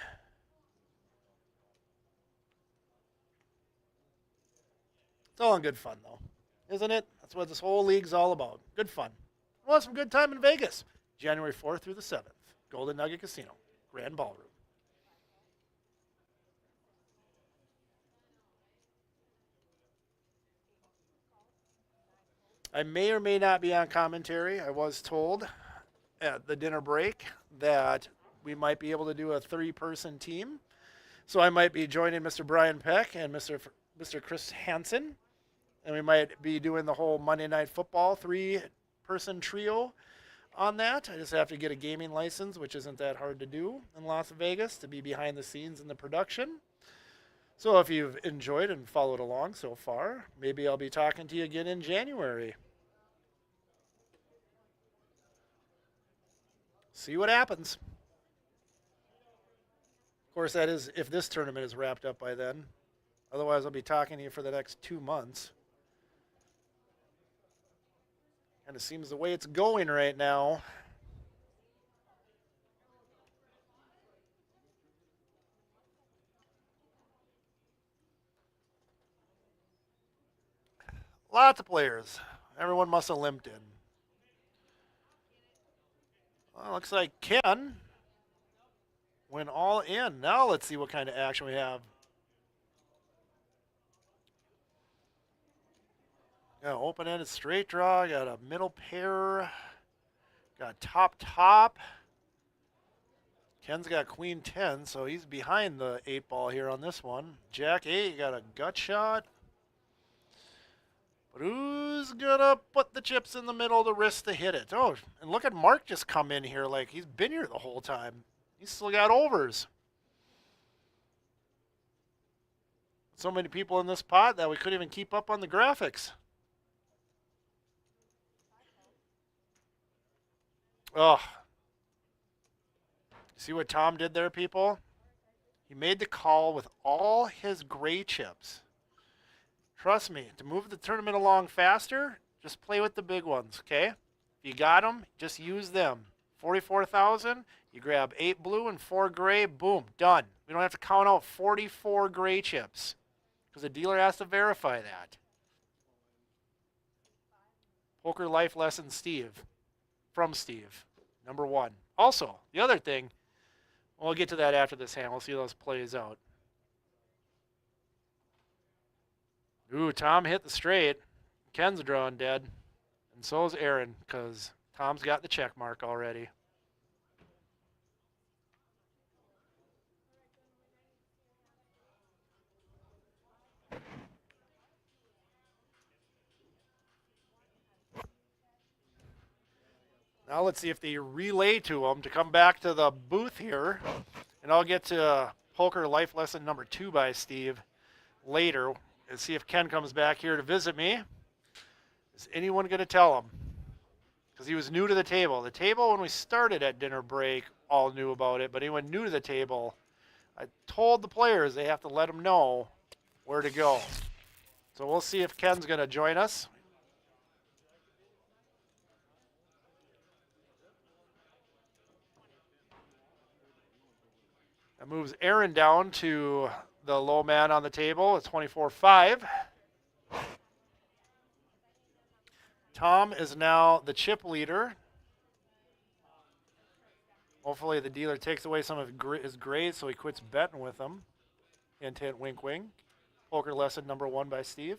It's all in good fun, though, isn't it? That's what this whole league's all about. Good fun. We'll have some good time in Vegas, January 4th through the 7th. Golden Nugget Casino, Grand Ballroom. I may or may not be on commentary. I was told at the dinner break that we might be able to do a 3-person team. So I might be joining Mr. Brian Peck and Mr. Chris Hansen. And we might be doing the whole Monday Night Football 3-person trio on that. I just have to get a gaming license, which isn't that hard to do in Las Vegas, to be behind the scenes in the production. So if you've enjoyed and followed along so far, maybe I'll be talking to you again in January. See what happens. Of course, that is if this tournament is wrapped up by then. Otherwise, I'll be talking to you for the next 2 months. And it seems the way it's going right now. Lots of players. Everyone must have limped in. Well, looks like Ken went all in. Now let's see what kind of action we have. Got an open-ended straight draw. Got a middle pair. Got top. Ken's got queen 10, so he's behind the 8 ball here on this one. Jack 8, got a gut shot. But who's gonna put the chips in the middle to risk to hit it? Oh, and look at Mark just come in here like he's been here the whole time. He's still got overs. So many people in this pot that we couldn't even keep up on the graphics. Oh. See what Tom did there, people? He made the call with all his gray chips. Trust me, to move the tournament along faster, just play with the big ones, okay? If you got them, just use them. 44,000, you grab 8 blue and 4 gray, boom, done. We don't have to count out 44 gray chips because the dealer has to verify that. Poker Life Lesson Steve, from Steve, number 1. Also, the other thing, we'll get to that after this hand. We'll see how this plays out. Ooh, Tom hit the straight. Ken's drawing dead. And so is Aaron, because Tom's got the check mark already. Now let's see if they relay to him to come back to the booth here. And I'll get to Poker Life Lesson number 2 by Steve later and see if Ken comes back here to visit me. Is anyone going to tell him? Because he was new to the table. The table, when we started at dinner break, all knew about it. But anyone new to the table, I told the players they have to let them know where to go. So we'll see if Ken's going to join us. That moves Aaron down to the low man on the table at 24-5. Tom is now the chip leader. Hopefully the dealer takes away some of his grades so he quits betting with them. Hint, hint, wink, wink. Poker lesson number 1 by Steve.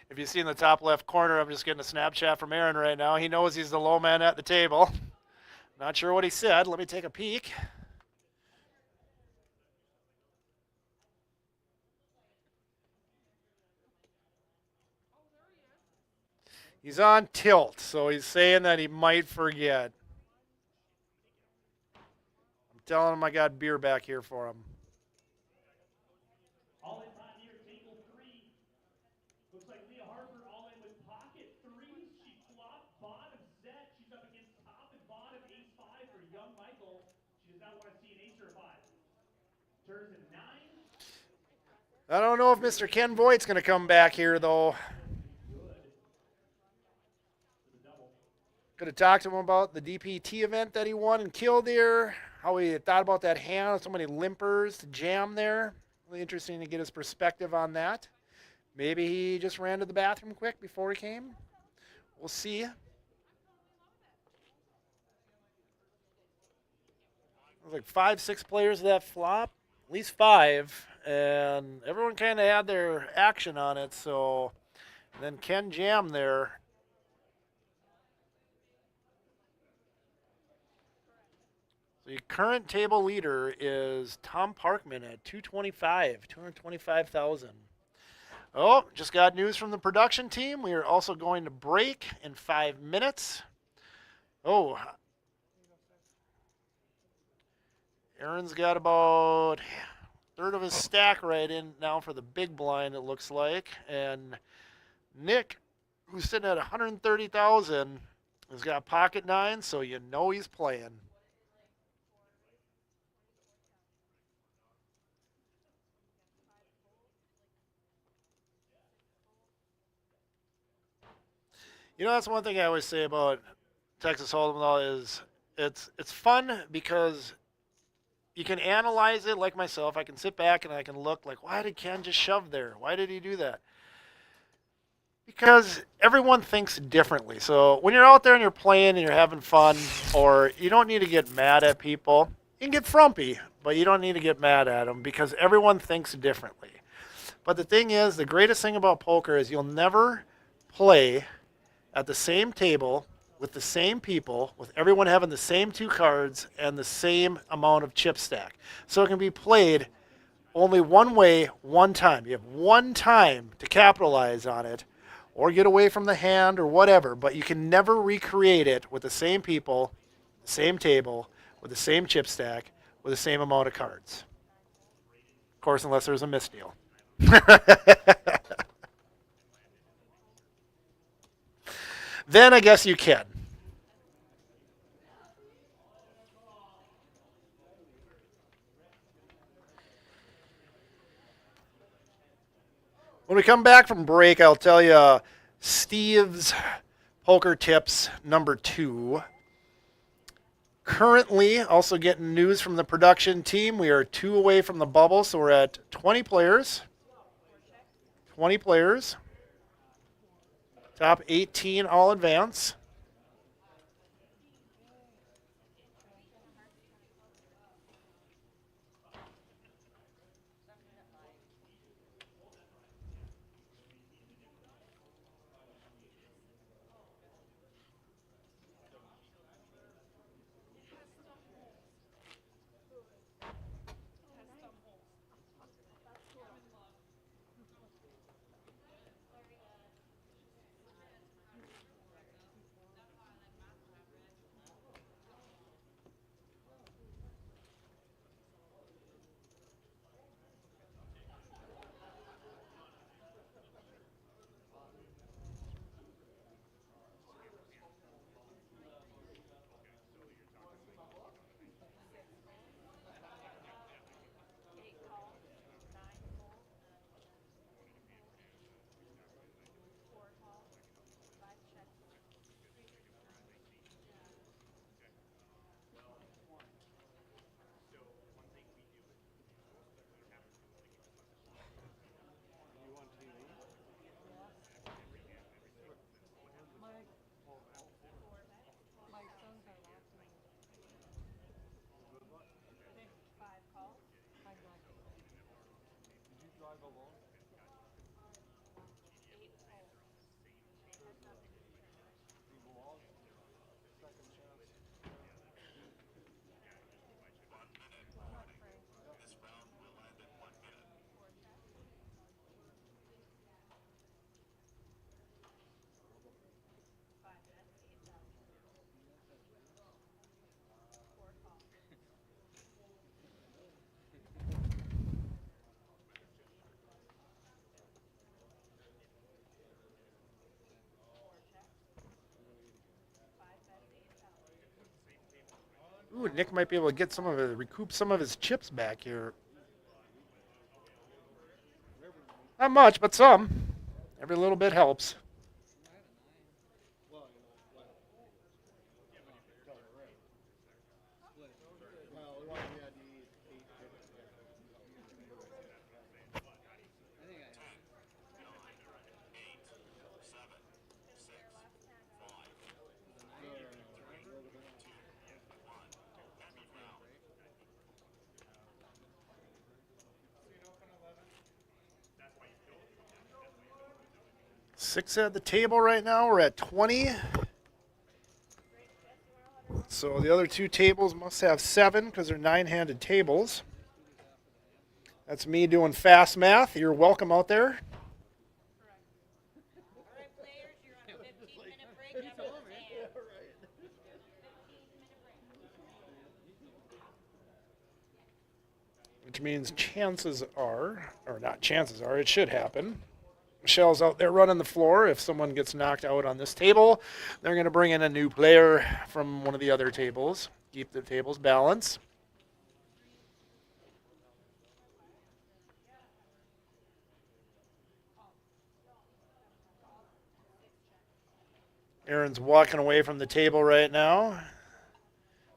If you see in the top left corner, I'm just getting a Snapchat from Aaron right now. He knows he's the low man at the table. Not sure what he said. Let me take a peek. He's on tilt, so he's saying that he might forget. I'm telling him I got beer back here for him. All in time here, table 3. Looks like Leah Harper all in with pocket 3s. She flopped bottom set. She's up against top and bottom ace-5 for young Michael. She does not want to see an ace or a 5. Turns a 9. I don't know if Mr. Ken Voigt's going to come back here, though. Could have talked to him about the DPT event that he won in Killdeer, how he thought about that hand, so many limpers to jam there. Really interesting to get his perspective on that. Maybe he just ran to the bathroom quick before he came. We'll see. It was like 5, 6 players that flop, at least 5, and everyone kind of had their action on it. So and then Ken jammed there. The current table leader is Tom Parkman at 225,000. Oh, just got news from the production team. We are also going to break in 5 minutes. Oh, Aaron's got about a third of his stack right in now for the big blind, it looks like. And Nick who's sitting at 130,000 has got pocket nine, so you know he's playing. You know, that's one thing I always say about Texas Hold'em though is it's fun because you can analyze it like myself. I can sit back and I can look like, why did Ken just shove there? Why did he do that? Because everyone thinks differently. So when you're out there and you're playing and you're having fun, or you don't need to get mad at people. You can get frumpy, but you don't need to get mad at them because everyone thinks differently. But the thing is, the greatest thing about poker is you'll never play at the same table with the same people, with everyone having the same two cards and the same amount of chip stack. So it can be played only one way, one time. You have one time to capitalize on it or get away from the hand or whatever, but you can never recreate it with the same people, the same table, with the same chip stack, with the same amount of cards. Of course, unless there's a misdeal. Then I guess you can. When we come back from break, I'll tell you Steve's poker tips number 2. Currently, also getting news from the production team. We are 2 away from the bubble, so we're at 20 players. 20 players. Top 18 all advance. Ooh, Nick might be able to get some of it, recoup some of his chips back here. Not much, but some. Every little bit helps. Six at the table right now. We're at 20. So the other 2 tables must have 7 because they're 9-handed tables. That's me doing fast math. You're welcome out there. Which means chances are, or not chances are, it should happen. Michelle's out there running the floor. If someone gets knocked out on this table, they're going to bring in a new player from one of the other tables. Keep the tables balanced. Aaron's walking away from the table right now,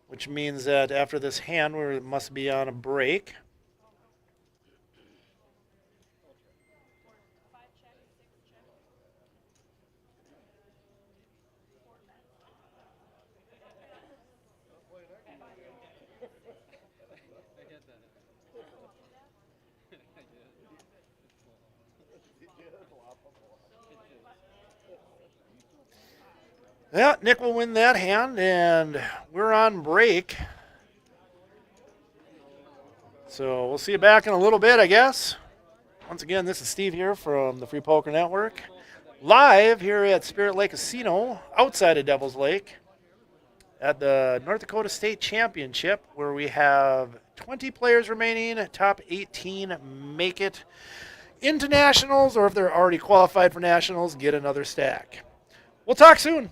which means that after this hand, we must be on a break. Yeah, Nick will win that hand, and we're on break. So we'll see you back in a little bit, I guess. Once again, this is Steve here from the Free Poker Network, live here at Spirit Lake Casino outside of Devil's Lake at the North Dakota State Championship, where we have 20 players remaining. Top 18 make it into nationals, or if they're already qualified for nationals, get another stack. We'll talk soon.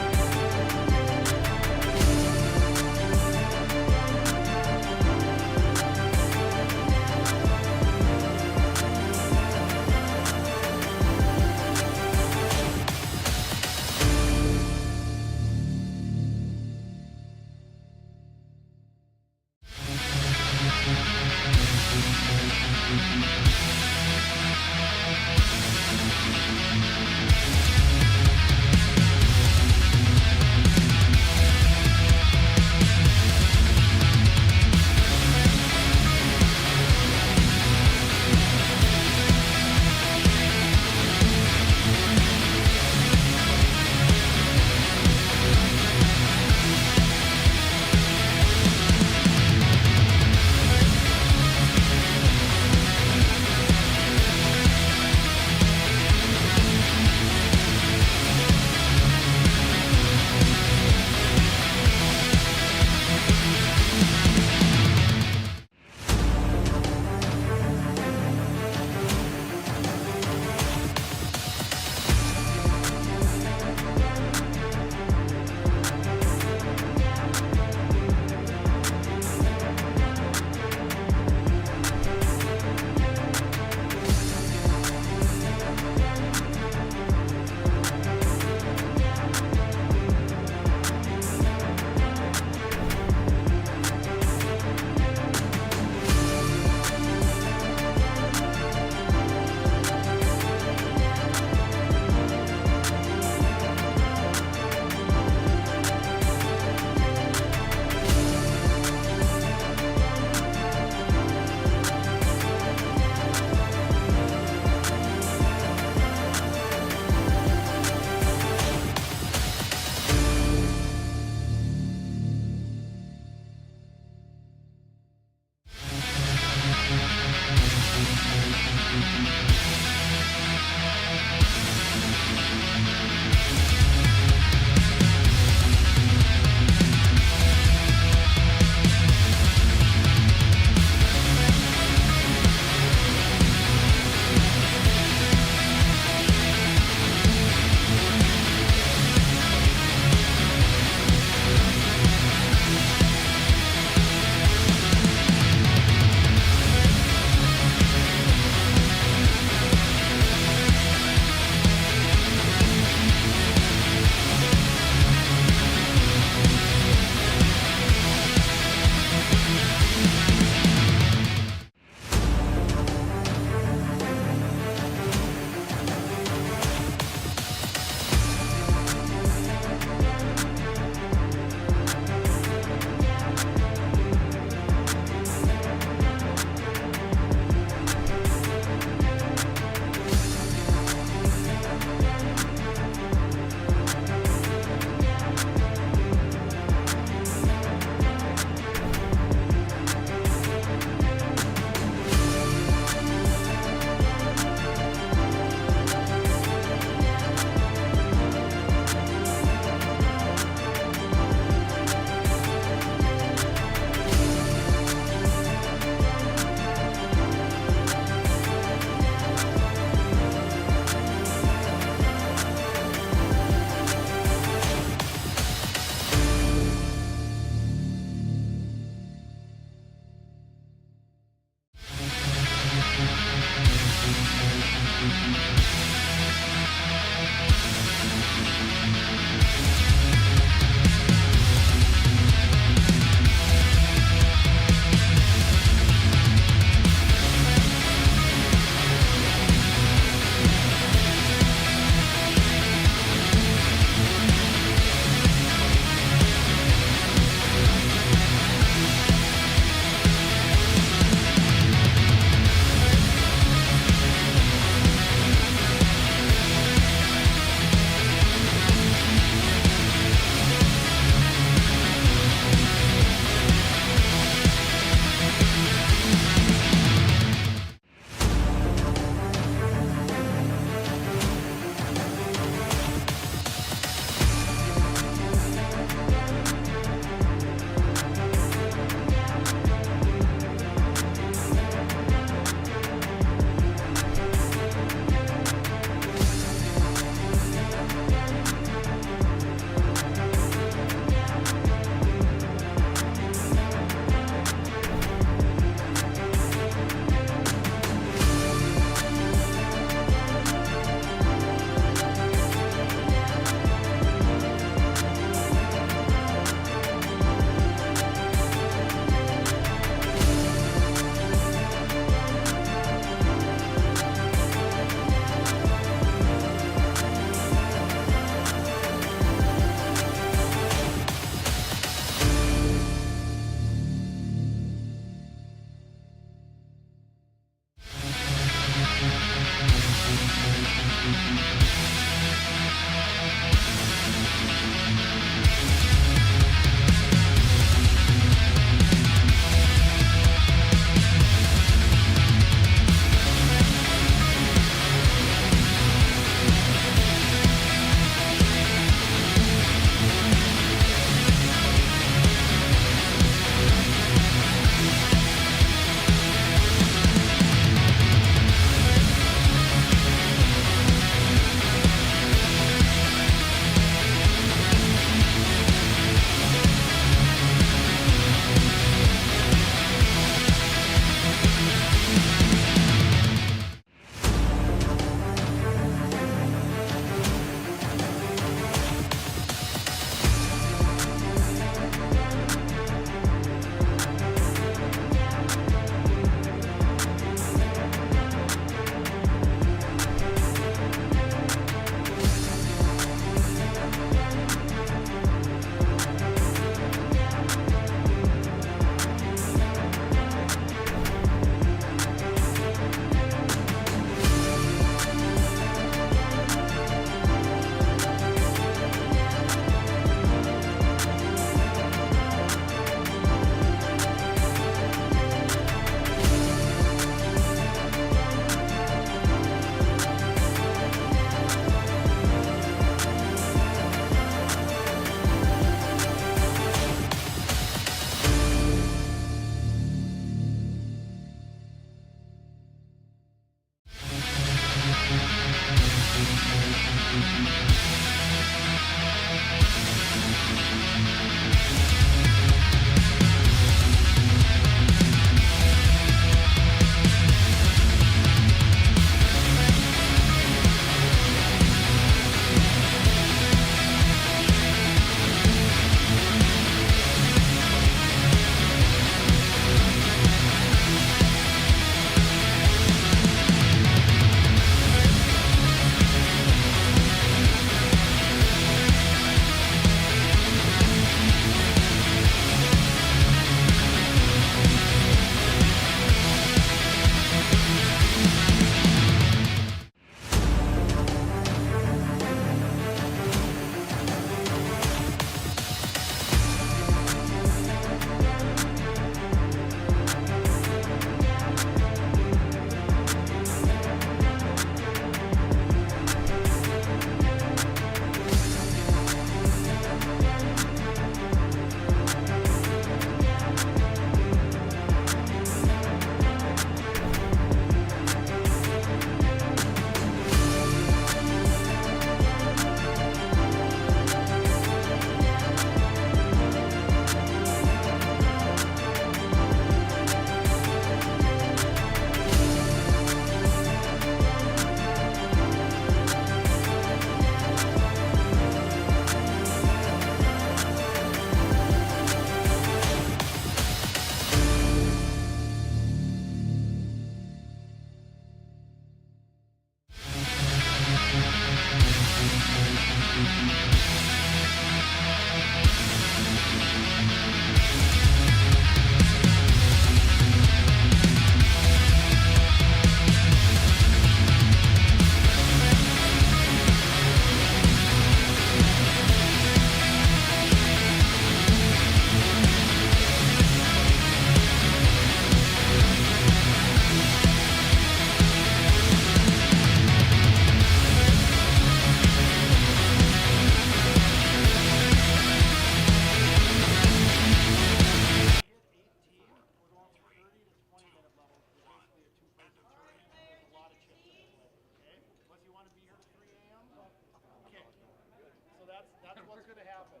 That's what's going to happen.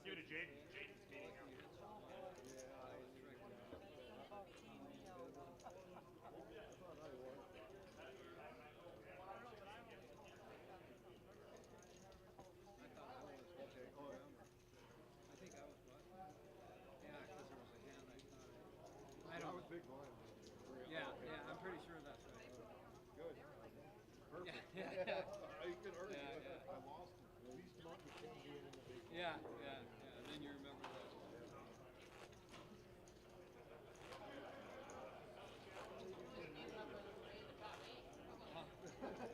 Give it to Jaden. Jaden's speeding up. Yeah, I'm pretty sure that's right. Good. Perfect. Yeah. You could already. Yeah. I lost at least a month with him being in the big. Yeah. And then you remember that.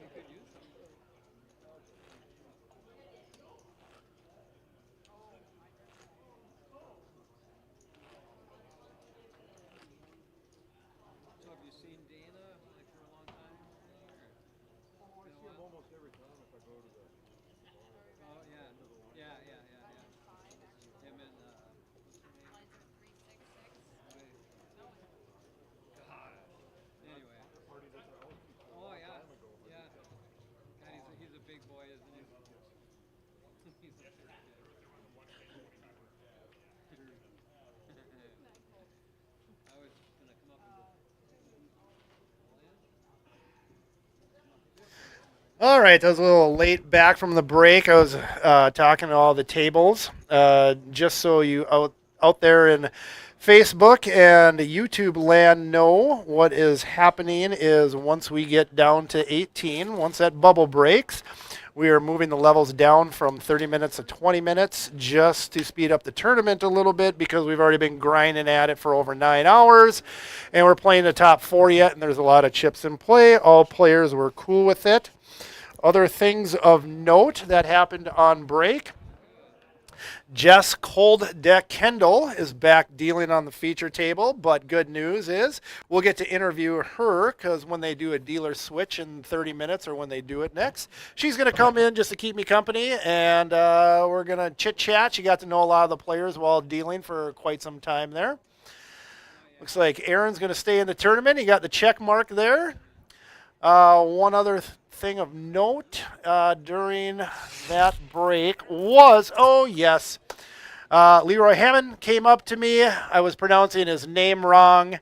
You could use some. So have you seen Dana like for a long time? I see him almost every time if I go to the. Oh yeah. Yeah. Him and what's her name? God. Anyway. Parties at the house before Oh a long yeah. time ago. But Yeah. God, he's a big boy, isn't he? He's a big kid. I was gonna come up and go. All right, that was a little late back from the break. I was talking to all the tables. Just so you out there in Facebook and YouTube land know what is happening is once we get down to 18, once that bubble breaks, we are moving the levels down from 30 minutes to 20 minutes just to speed up the tournament a little bit because we've already been grinding at it for over 9 hours and we're playing the top 4 yet and there's a lot of chips in play. All players were cool with it. Other things of note that happened on break. Jess Cold Deck Kendall is back dealing on the feature table, but good news is we'll get to interview her because when they do a dealer switch in 30 minutes or when they do it next, she's going to come in just to keep me company and we're going to chit chat. She got to know a lot of the players while dealing for quite some time there. Looks like Aaron's going to stay in the tournament. He got the check mark there. One other thing of note during that break was, oh yes, Leroy Hammond came up to me. I was pronouncing his name wrong.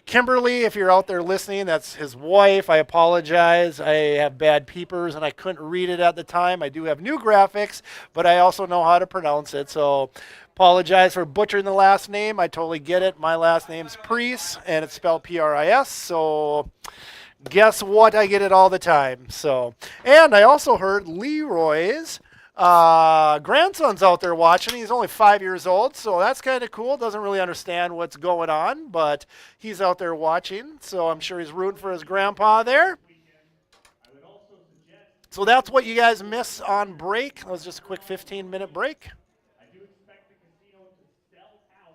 Kimberly, if you're out there listening, that's his wife. I apologize. I have bad peepers and I couldn't read it at the time. I do have new graphics, but I also know how to pronounce it. So apologize for butchering the last name. I totally get it. My last name's Priest and it's spelled P-R-I-S. So guess what? I get it all the time. So, and I also heard Leroy's grandson's out there watching. He's only 5 years old, so that's kind of cool. Doesn't really understand what's going on, but he's out there watching. So I'm sure he's rooting for his grandpa there. So that's what you guys miss on break. That was just a quick 15-minute break. I do expect the casino to sell out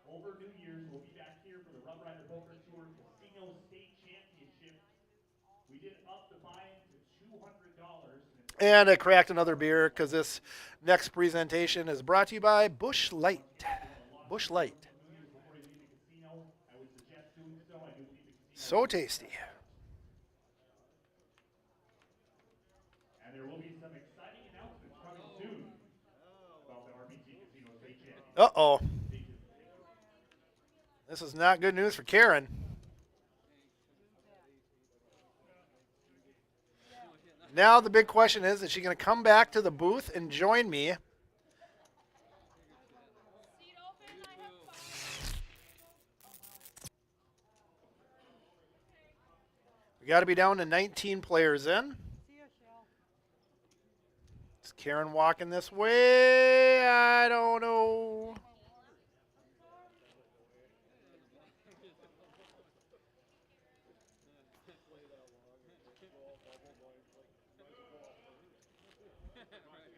over New Year's. We'll be back here for the Rough Rider Poker Tour Casino State Championship. We did up the buy-in to $200. And I cracked another beer because this next presentation is brought to you by Busch Light. Busch Light. Before you leave the casino, I would suggest doing so. I do believe the casino. So tasty. And there will be some exciting announcements coming soon about the RBT Casino State Championship. Uh-oh. This is not good news for Karen. Now the big question is she going to come back to the booth and join me? We got to be down to 19 players in. Is Karen walking this way? I don't know.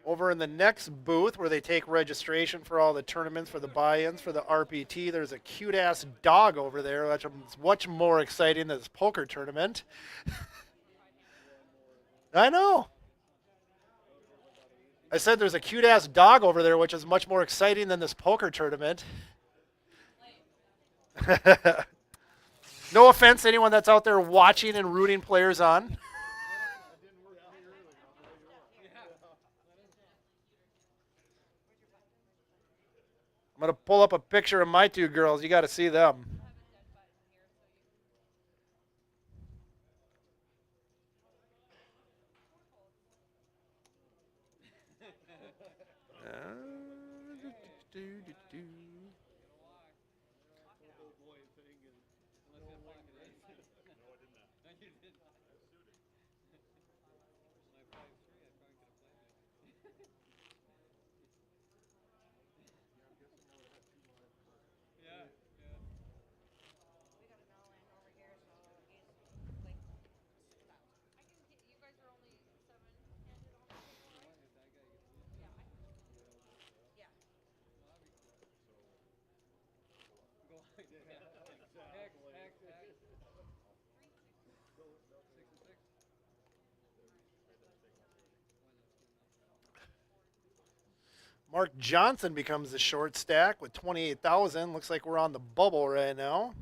Over in the next booth where they take registration for all the tournaments for the buy-ins for the RPT, there's a cute-ass dog over there, which is much more exciting than this poker tournament. I know. I said there's a cute-ass dog over there, which is much more exciting than this poker tournament. No offense to anyone that's out there watching and rooting players on. I'm going to pull up a picture of my two girls. You got to see them. Mark Johnson becomes the short stack with 28,000. Looks like we're on the bubble right now.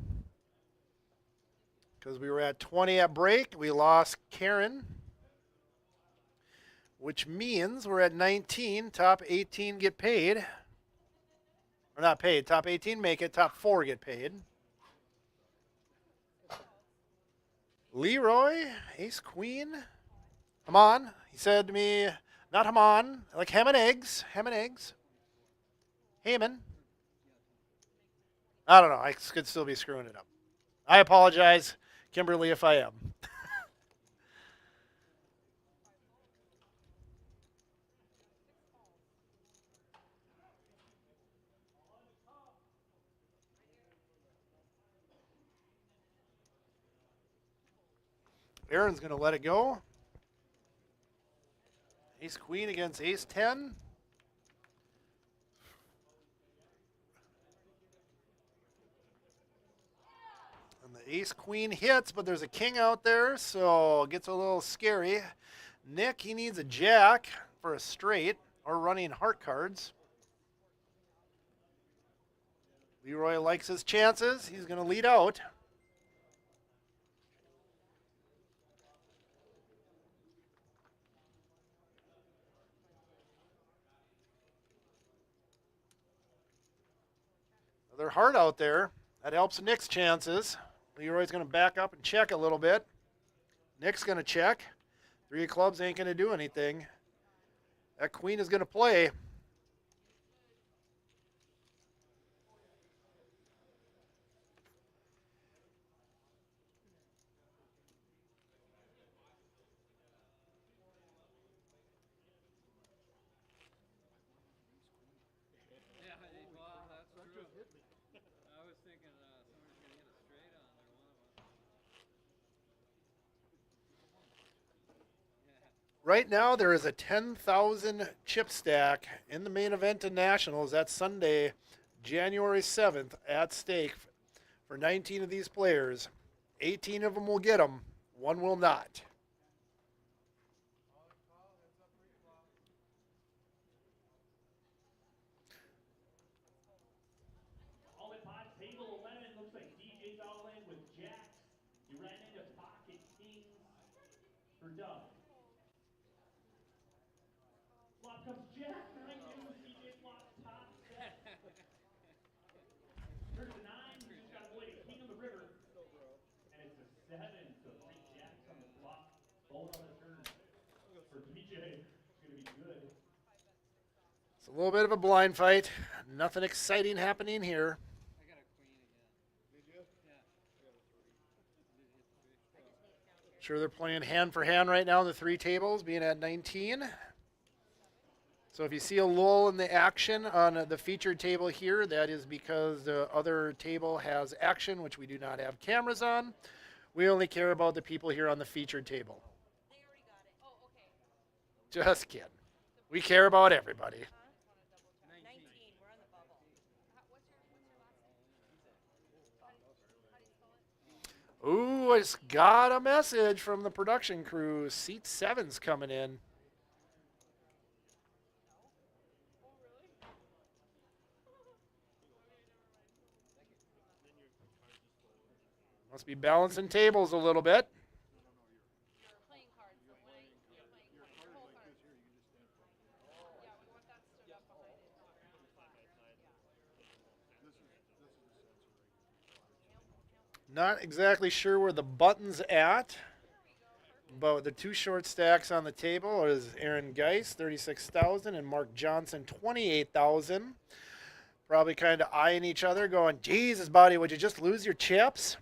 Because we were at 20 at break. We lost Karen. Which means we're at 19. Top 18 get paid. Or not paid. Top 18 make it. Top 4 get paid. Leroy, ace queen. Haman. He said to me, not Haman, like ham and eggs. Ham and eggs. Haman. I don't know. I could still be screwing it up. I apologize, Kimberly, if I am. Aaron's going to let it go. Ace queen against ace 10. And the ace queen hits, but there's a king out there, so it gets a little scary. Nick, he needs a jack for a straight or running heart cards. Leroy likes his chances. He's going to lead out. Another heart out there. That helps Nick's chances. Leroy's going to back up and check a little bit. Nick's going to check. 3 of clubs ain't going to do anything. That queen is going to play. Right now, there is a 10,000 chip stack in the main event in Nationals. That's Sunday, January 7th at stake for 19 of these players. 18 of them will get them. 1 will not. All in pot, table 11. Looks like DJ's all in with jacks. He ran into pocket kings for Doug. Flop comes jack, 9 deuce, DJ flops top set. Turns to 9, we just got to avoid a king on the river. And it's a 7, so 3 jacks on the flop, both on the turn. For DJ, it's going to be good. It's a little bit of a blind fight. Nothing exciting happening here. I got a queen again. Did you? Yeah. Sure, they're playing hand for hand right now in the 3 tables, being at 19. So if you see a lull in the action on the featured table here, that is because the other table has action, which we do not have cameras on. We only care about the people here on the featured table. They already got it. Oh, okay. Just kidding. We care about everybody. 19. We're on the bubble. What's your last name? Ooh, I just got a message from the production crew. Seat 7's coming in. Must be balancing tables a little bit. Playing cards. So when I get my whole card. Yeah, we want that stood up behind it. Not exactly sure where the button's at, but the two short stacks on the table is Aaron Geis, 36,000, and Mark Johnson, 28,000. Probably kind of eyeing each other, going, Jesus, buddy, would you just lose your chips?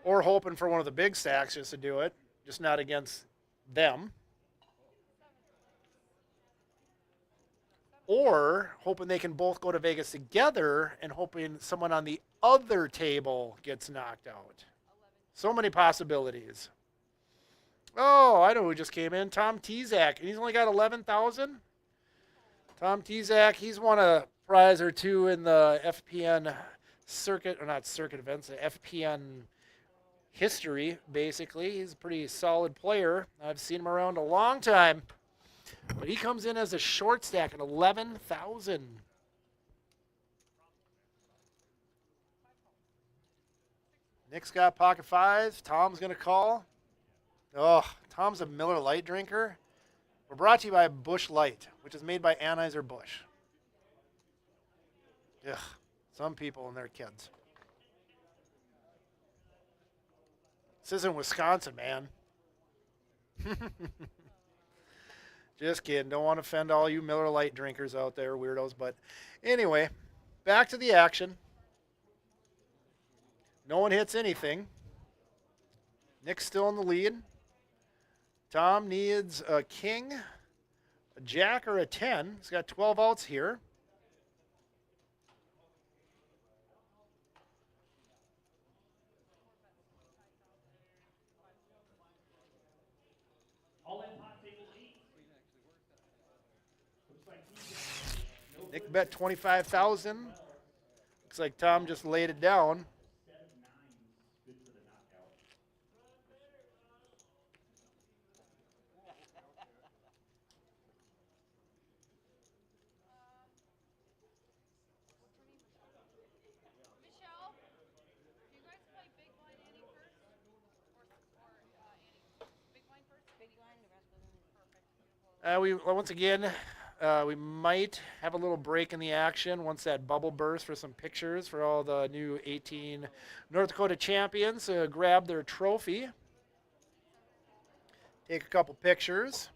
Or hoping for one of the big stacks just to do it, just not against them. Or hoping they can both go to Vegas together and hoping someone on the other table gets knocked out. So many possibilities. Oh, I know who just came in. Tom Tezak. And he's only got 11,000. Tom Tezak, he's won a prize or two in the FPN circuit, or not circuit events, the FPN history, basically. He's a pretty solid player. I've seen him around a long time. But he comes in as a short stack at 11,000. Nick's got pocket fives. Tom's going to call. Oh, Tom's a Miller Lite drinker. We're brought to you by Busch Light, which is made by Anheuser-Busch. Ugh, some people and their kids. This isn't Wisconsin, man. Just kidding. Don't want to offend all you Miller Lite drinkers out there, weirdos. But anyway, back to the action. No one hits anything. Nick's still in the lead. Tom needs a king, a jack, or a 10. He's got 12 outs here. All in pot table 8. Looks like no Nick bet 25,000. Looks like Tom just laid it down. 7 9s. Good for the knockout. Michelle, do you guys play big blind Annie first? Or Annie? Big blind first? Big blind, the rest of them. Perfect. Once again, we might have a little break in the action once that bubble bursts for some pictures for all the new 18 North Dakota champions grab their trophy. Take a couple pictures.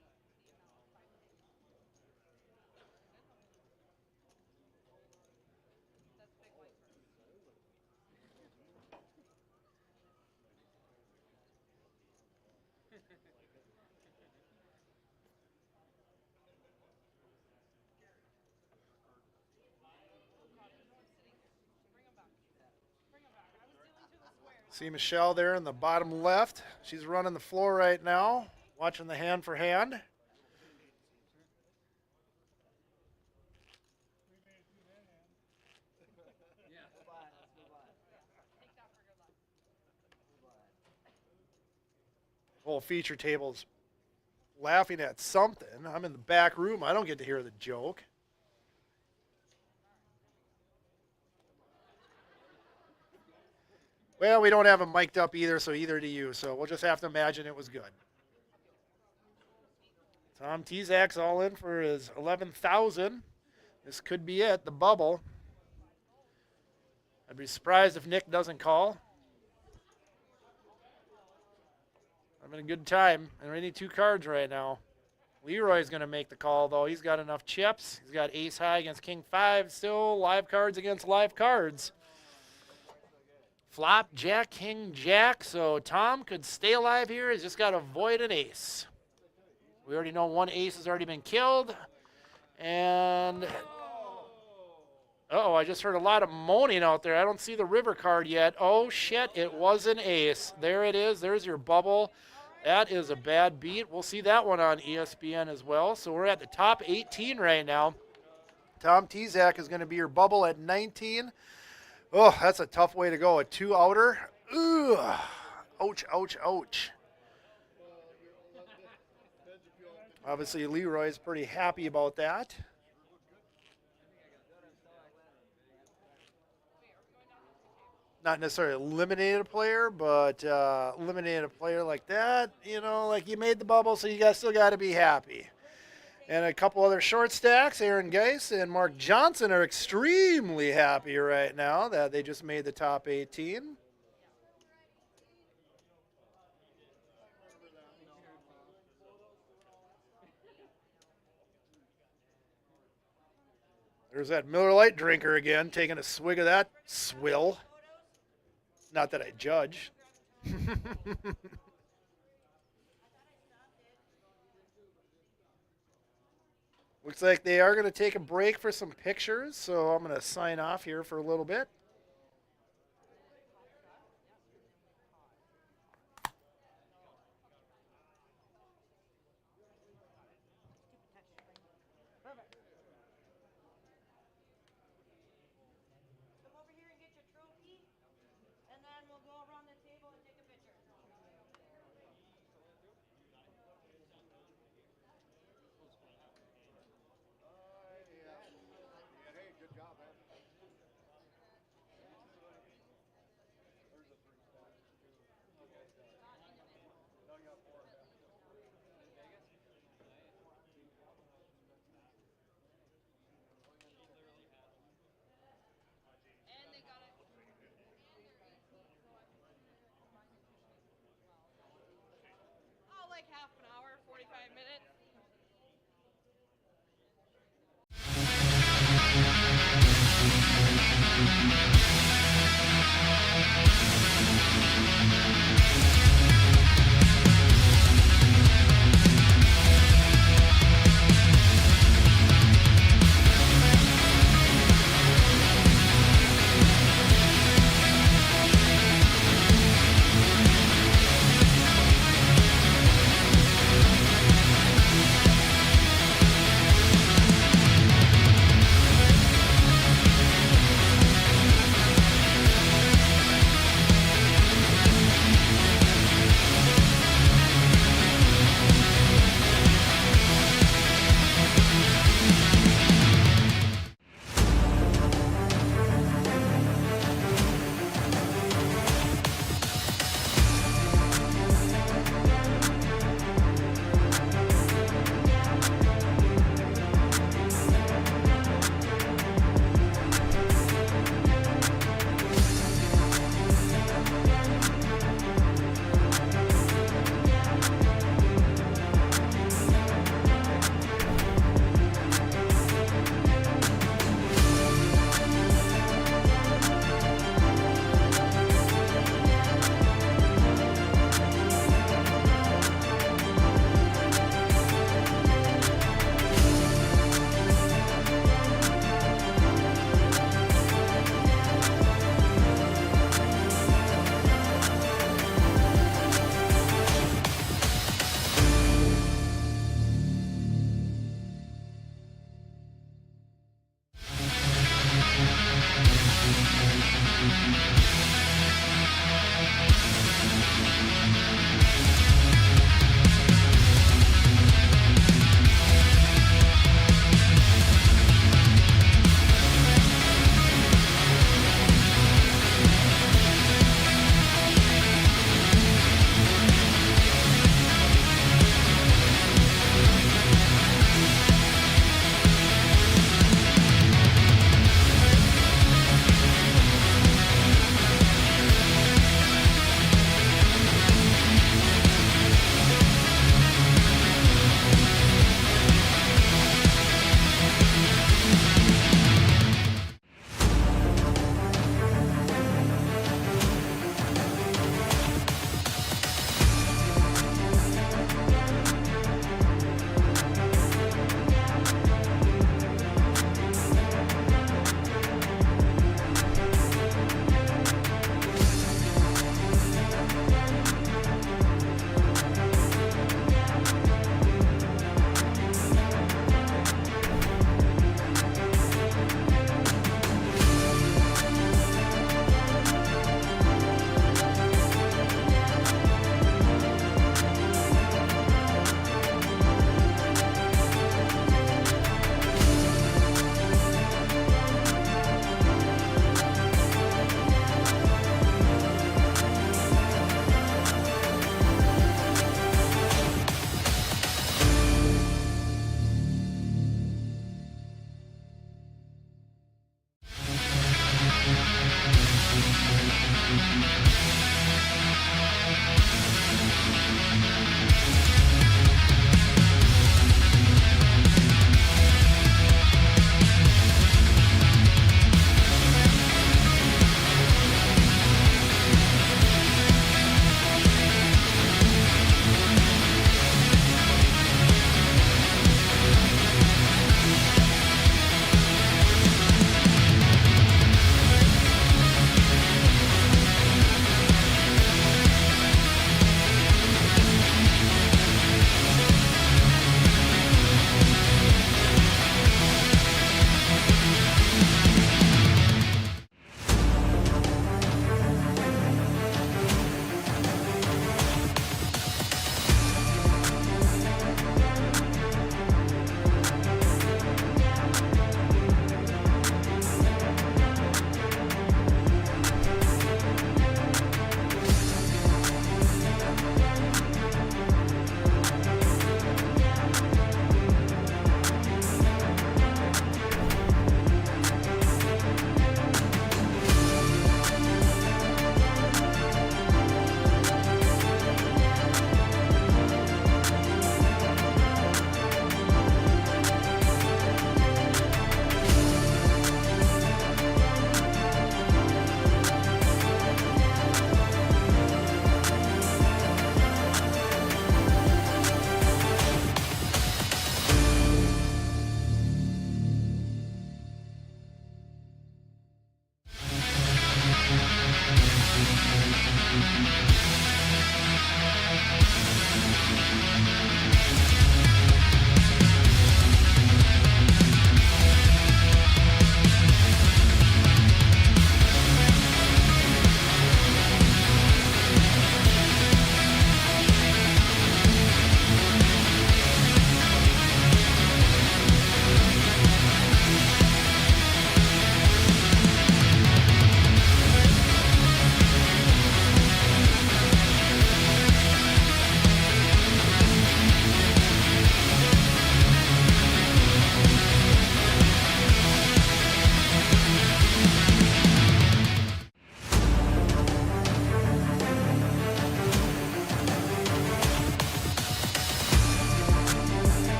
See Michelle there in the bottom left. She's running the floor right now, watching the hand for hand. Whole feature table's laughing at something. I'm in the back room. I don't get to hear the joke. Well, we don't have them mic'd up either, so either do you. So we'll just have to imagine it was good. Tom Tezak's all in for his 11,000. This could be it, the bubble. I'd be surprised if Nick doesn't call. Having a good time. And we need 2 cards right now. Leroy's going to make the call, though. He's got enough chips. He's got ace high against king 5. Still live cards against live cards. Flop, jack, king, jack. So Tom could stay alive here. He's just got to avoid an ace. We already know one ace has already been killed. And uh-oh, I just heard a lot of moaning out there. I don't see the river card yet. Oh, shit, it was an ace. There it is. There's your bubble. That is a bad beat. We'll see that one on ESPN as well. So we're at the top 18 right now. Tom Tezak is going to be your bubble at 19. Oh, that's a tough way to go. A 2-outer. Ugh. Ouch, ouch, ouch. Obviously, Leroy's pretty happy about that. not necessarily eliminated a player, but eliminated a player like that, you know, like you made the bubble, so you guys still got to be happy. And a couple other short stacks, Aaron Geis and Mark Johnson are extremely happy right now that they just made the top 18. There's that Miller Lite drinker again, taking a swig of that swill. Not that I judge. Looks like they are going to take a break for some pictures, so I'm going to sign off here for a little bit. Come over here and get your trophy, and then we'll go around the table and take a picture. Yeah, hey, good job, man.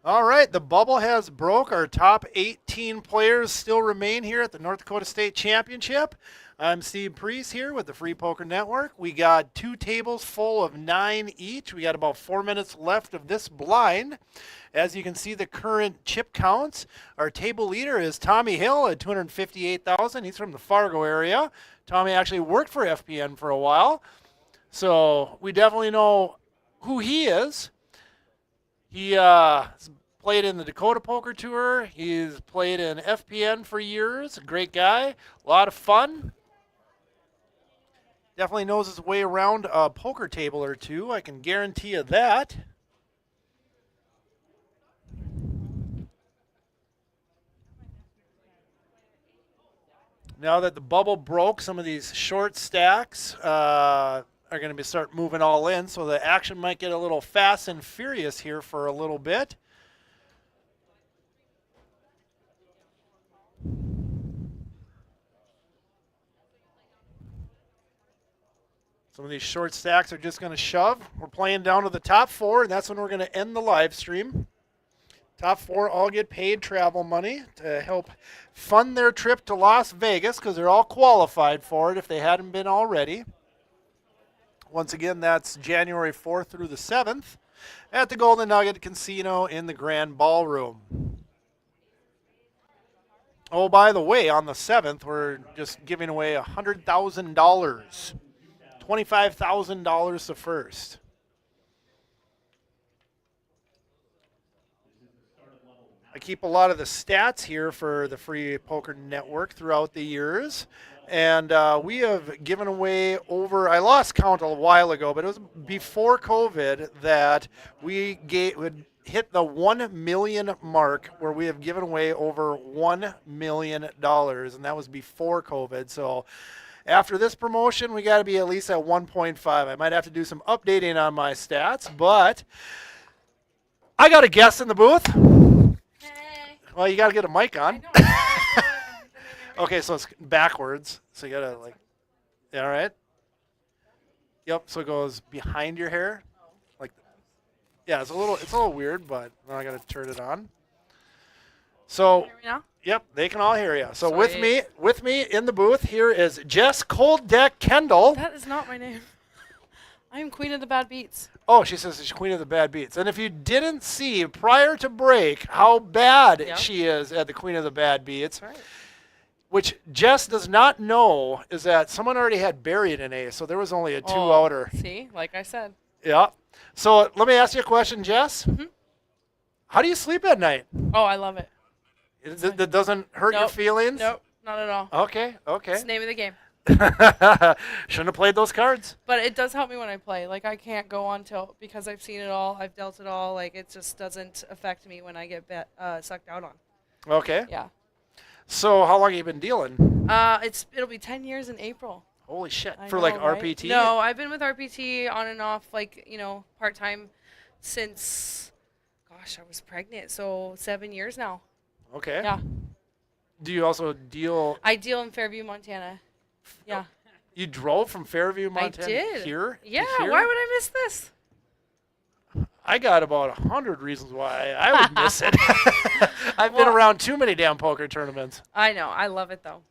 All right, the bubble has broke. Our top 18 players still remain here at the North Dakota State Championship. I'm Steve Priest here with the Free Poker Network. We got 2 tables full of 9 each. We got about 4 minutes left of this blind. As you can see, the current chip counts. Our table leader is Tommy Hill at 258,000. He's from the Fargo area. Tommy actually worked for FPN for a while, so we definitely know who he is. He played in the Dakota Poker Tour. He's played in FPN for years. Great guy. A lot of fun. Definitely knows his way around a poker table or two. I can guarantee you that. Now that the bubble broke, some of these short stacks are going to start moving all in, so the action might get a little fast and furious here for a little bit. Some of these short stacks are just going to shove. We're playing down to the top 4, and that's when we're going to end the live stream. Top 4 all get paid travel money to help fund their trip to Las Vegas because they're all qualified for it if they hadn't been already. Once again, that's January 4th through the 7th at the Golden Nugget Casino in the Grand Ballroom. Oh, by the way, on the 7th, we're just giving away $100,000. $25,000 to first. I keep a lot of the stats here for the Free Poker Network throughout the years. And we have given away over, I lost count a while ago, but it was before COVID that we would hit the 1 million mark where we have given away over $1 million. And that was before COVID. So after this promotion, we got to be at least at 1.5. I might have to do some updating on my stats, but I got a guest in the booth. Hey. Well, you got to get a mic on. Okay, so it's backwards. So you got to all right. Yep, so it goes behind your hair. Yeah, it's a little weird, but now I got to turn it on. So, Hear me now? yep, they can all hear you. So Sweet. with me in the booth here is Jess Cold Deck Kendall. That is not my name. I am Queen of the Bad Beats. Oh, she says she's Queen of the Bad Beats. And if you didn't see prior to break how bad Yep. she is at the Queen of the Bad Beats, That's right. which Jess does not know is that someone already had buried an ace, so there was only a 2-outer. See, like I said. Yeah. So let me ask you a question, Jess. Mhm. How do you sleep at night? Oh, I love it. That doesn't hurt your Nope. feelings? Nope, not at all. Okay, okay. It's the name of the game. Shouldn't have played those cards. But it does help me when I play. Like, I can't go on tilt because I've seen it all. I've dealt it all. Like, it just doesn't affect me when I get sucked out on. Okay. Yeah. So how long have you been dealing? It'll be 10 years in April. Holy shit. I For know, like right? RPT? No, I've been with RPT on and off, part-time since, gosh, I was pregnant. So 7 years now. Okay. Yeah. Do you also deal? I deal in Fairview, Montana. Yeah. You drove from Fairview, Montana I did. here? to Yeah, here? why would I miss this? I got about 100 reasons why I would miss it. I've been Well- around too many damn poker tournaments. I know. I love it, though.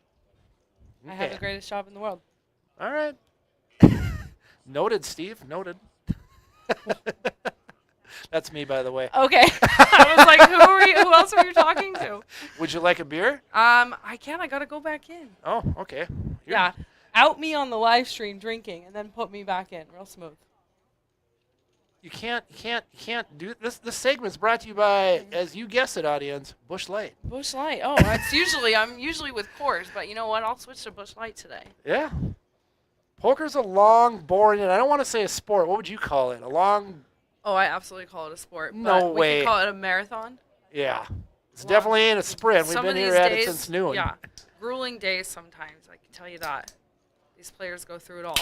I have Okay. the greatest job in the world. All right. Noted, Steve. Noted. That's me, by the way. Okay. I was like, who else are you talking to? Would you like a beer? I can't. I got to go back in. Oh, okay. You're- Yeah. Out me on the live stream drinking and then put me back in. Real smooth. You can't do this. This segment's brought to you by, as you guessed it, audience, Busch Light. Busch Light. Oh, I'm usually with Coors, but you know what? I'll switch to Busch Light today. Yeah. Poker's a long, boring, and I don't want to say a sport. What would you call it? A long, Oh, I absolutely call it a sport. No but way. We can call it a marathon. yeah. It's Long. definitely ain't a sprint. We've Some been of here these at days, it since noon. Yeah. Grueling days sometimes. I can tell you that. These players go through it all.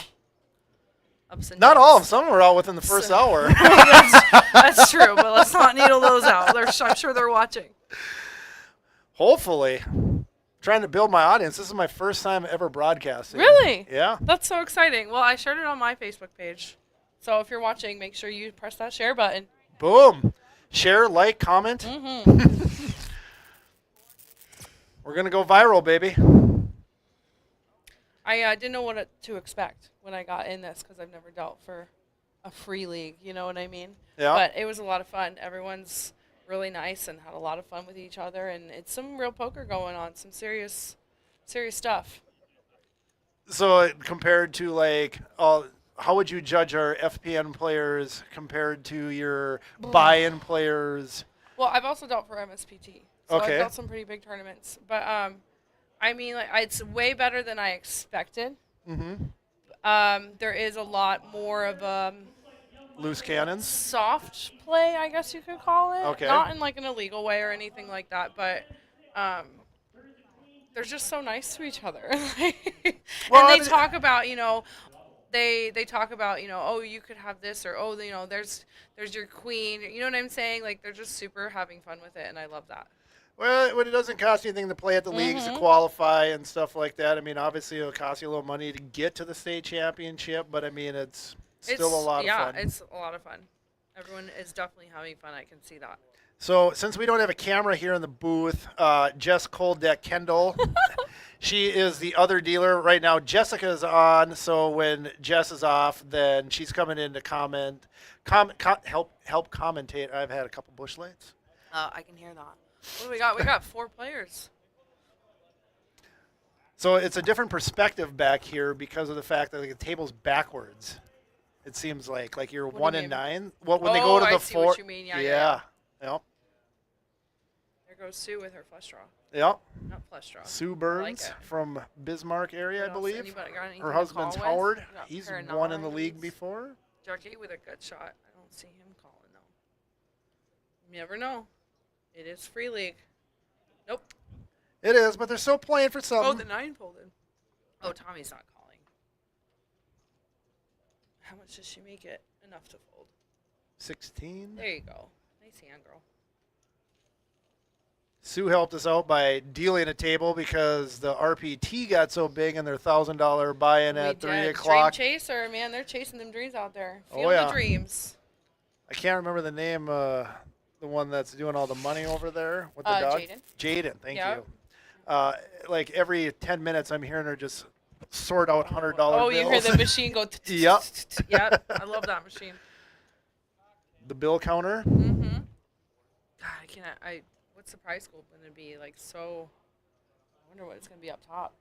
Ups and Not downs. all of them. Some were out within the first hour. That's true, but let's not needle those out. I'm sure they're watching. Hopefully. Trying to build my audience. This is my first time ever broadcasting. Really? Yeah. That's so exciting. Well, I shared it on my Facebook page. So if you're watching, make sure you press that share button. Boom. Share, like, comment. Mm-hmm. We're going to go viral, baby. I didn't know what to expect when I got in this because I've never dealt for a free league. You know what I mean? Yeah. But it was a lot of fun. Everyone's really nice and had a lot of fun with each other, and it's some real poker going on, some serious stuff. So compared to like, how would you judge our FPN players compared to your buy-in players? Well, I've also dealt for MSPT, so Okay. I've dealt some pretty big tournaments. But I mean, like, it's way better than I expected. Mm-hmm. There is a lot more of Loose cannons. soft play, I guess you could call it. Okay. Not in like an illegal way or anything like that, but they're just so nice to each other. Well, I and they mean- talk about, you know, they talk about, you know, oh, you could have this, or oh, you know, there's your queen. You know what I'm saying? Like, they're just super having fun with it, and I love that. Well, when it doesn't cost you anything to play at the leagues to qualify and stuff like that. I mean, obviously it'll cost you a little money to get to the state championship, but I mean, it's still a lot of fun. Yeah, it's a lot of fun. Everyone is definitely having fun. I can see that. So since we don't have a camera here in the booth, Jess Koldeck Kendall, she is the other dealer right now. Jessica is on, so when Jess is off, then she's coming in to help commentate. I've had a couple bush lights. I can hear that. What do we got? We got 4 players. So it's a different perspective back here because of the fact that the table's backwards. It seems like you're What do you 1 and mean? 9. Well, when they go to I the see 4, what you mean. Yeah. Yep. There goes Sue with her flush draw. Yep. Not flush draw. Sue I Burns like it. from Bismarck area, I What else? believe. Anybody got anything Her to husband's call with? Howard. We got He's pair of won in the nines. league before. Jackie with a good shot. I don't see him calling though. You never know. It is free league. Nope. It is, but they're still playing for something. Oh, the 9 folded. Oh, Tommy's not calling. How much does she make it? Enough to fold. 16. There you go. Nice hand, girl. Sue helped us out by dealing a table because the RPT got so big in their $1,000 buy-in We at 3 did. o'clock. Dream chaser, man. They're chasing them dreams out there. Oh, Feel yeah. the dreams. I can't remember the name, the one that's doing all the money over there with the dog. Jaden. Jaden, thank Yep. you. Like every 10 minutes, I'm hearing her just sort out $100 Oh, bills. you hear the machine go. Yep. Yep. I love that machine. The bill counter. Mm-hmm. God, I cannot. What's the price goal going to be? Like, so. I wonder what it's going to be up top.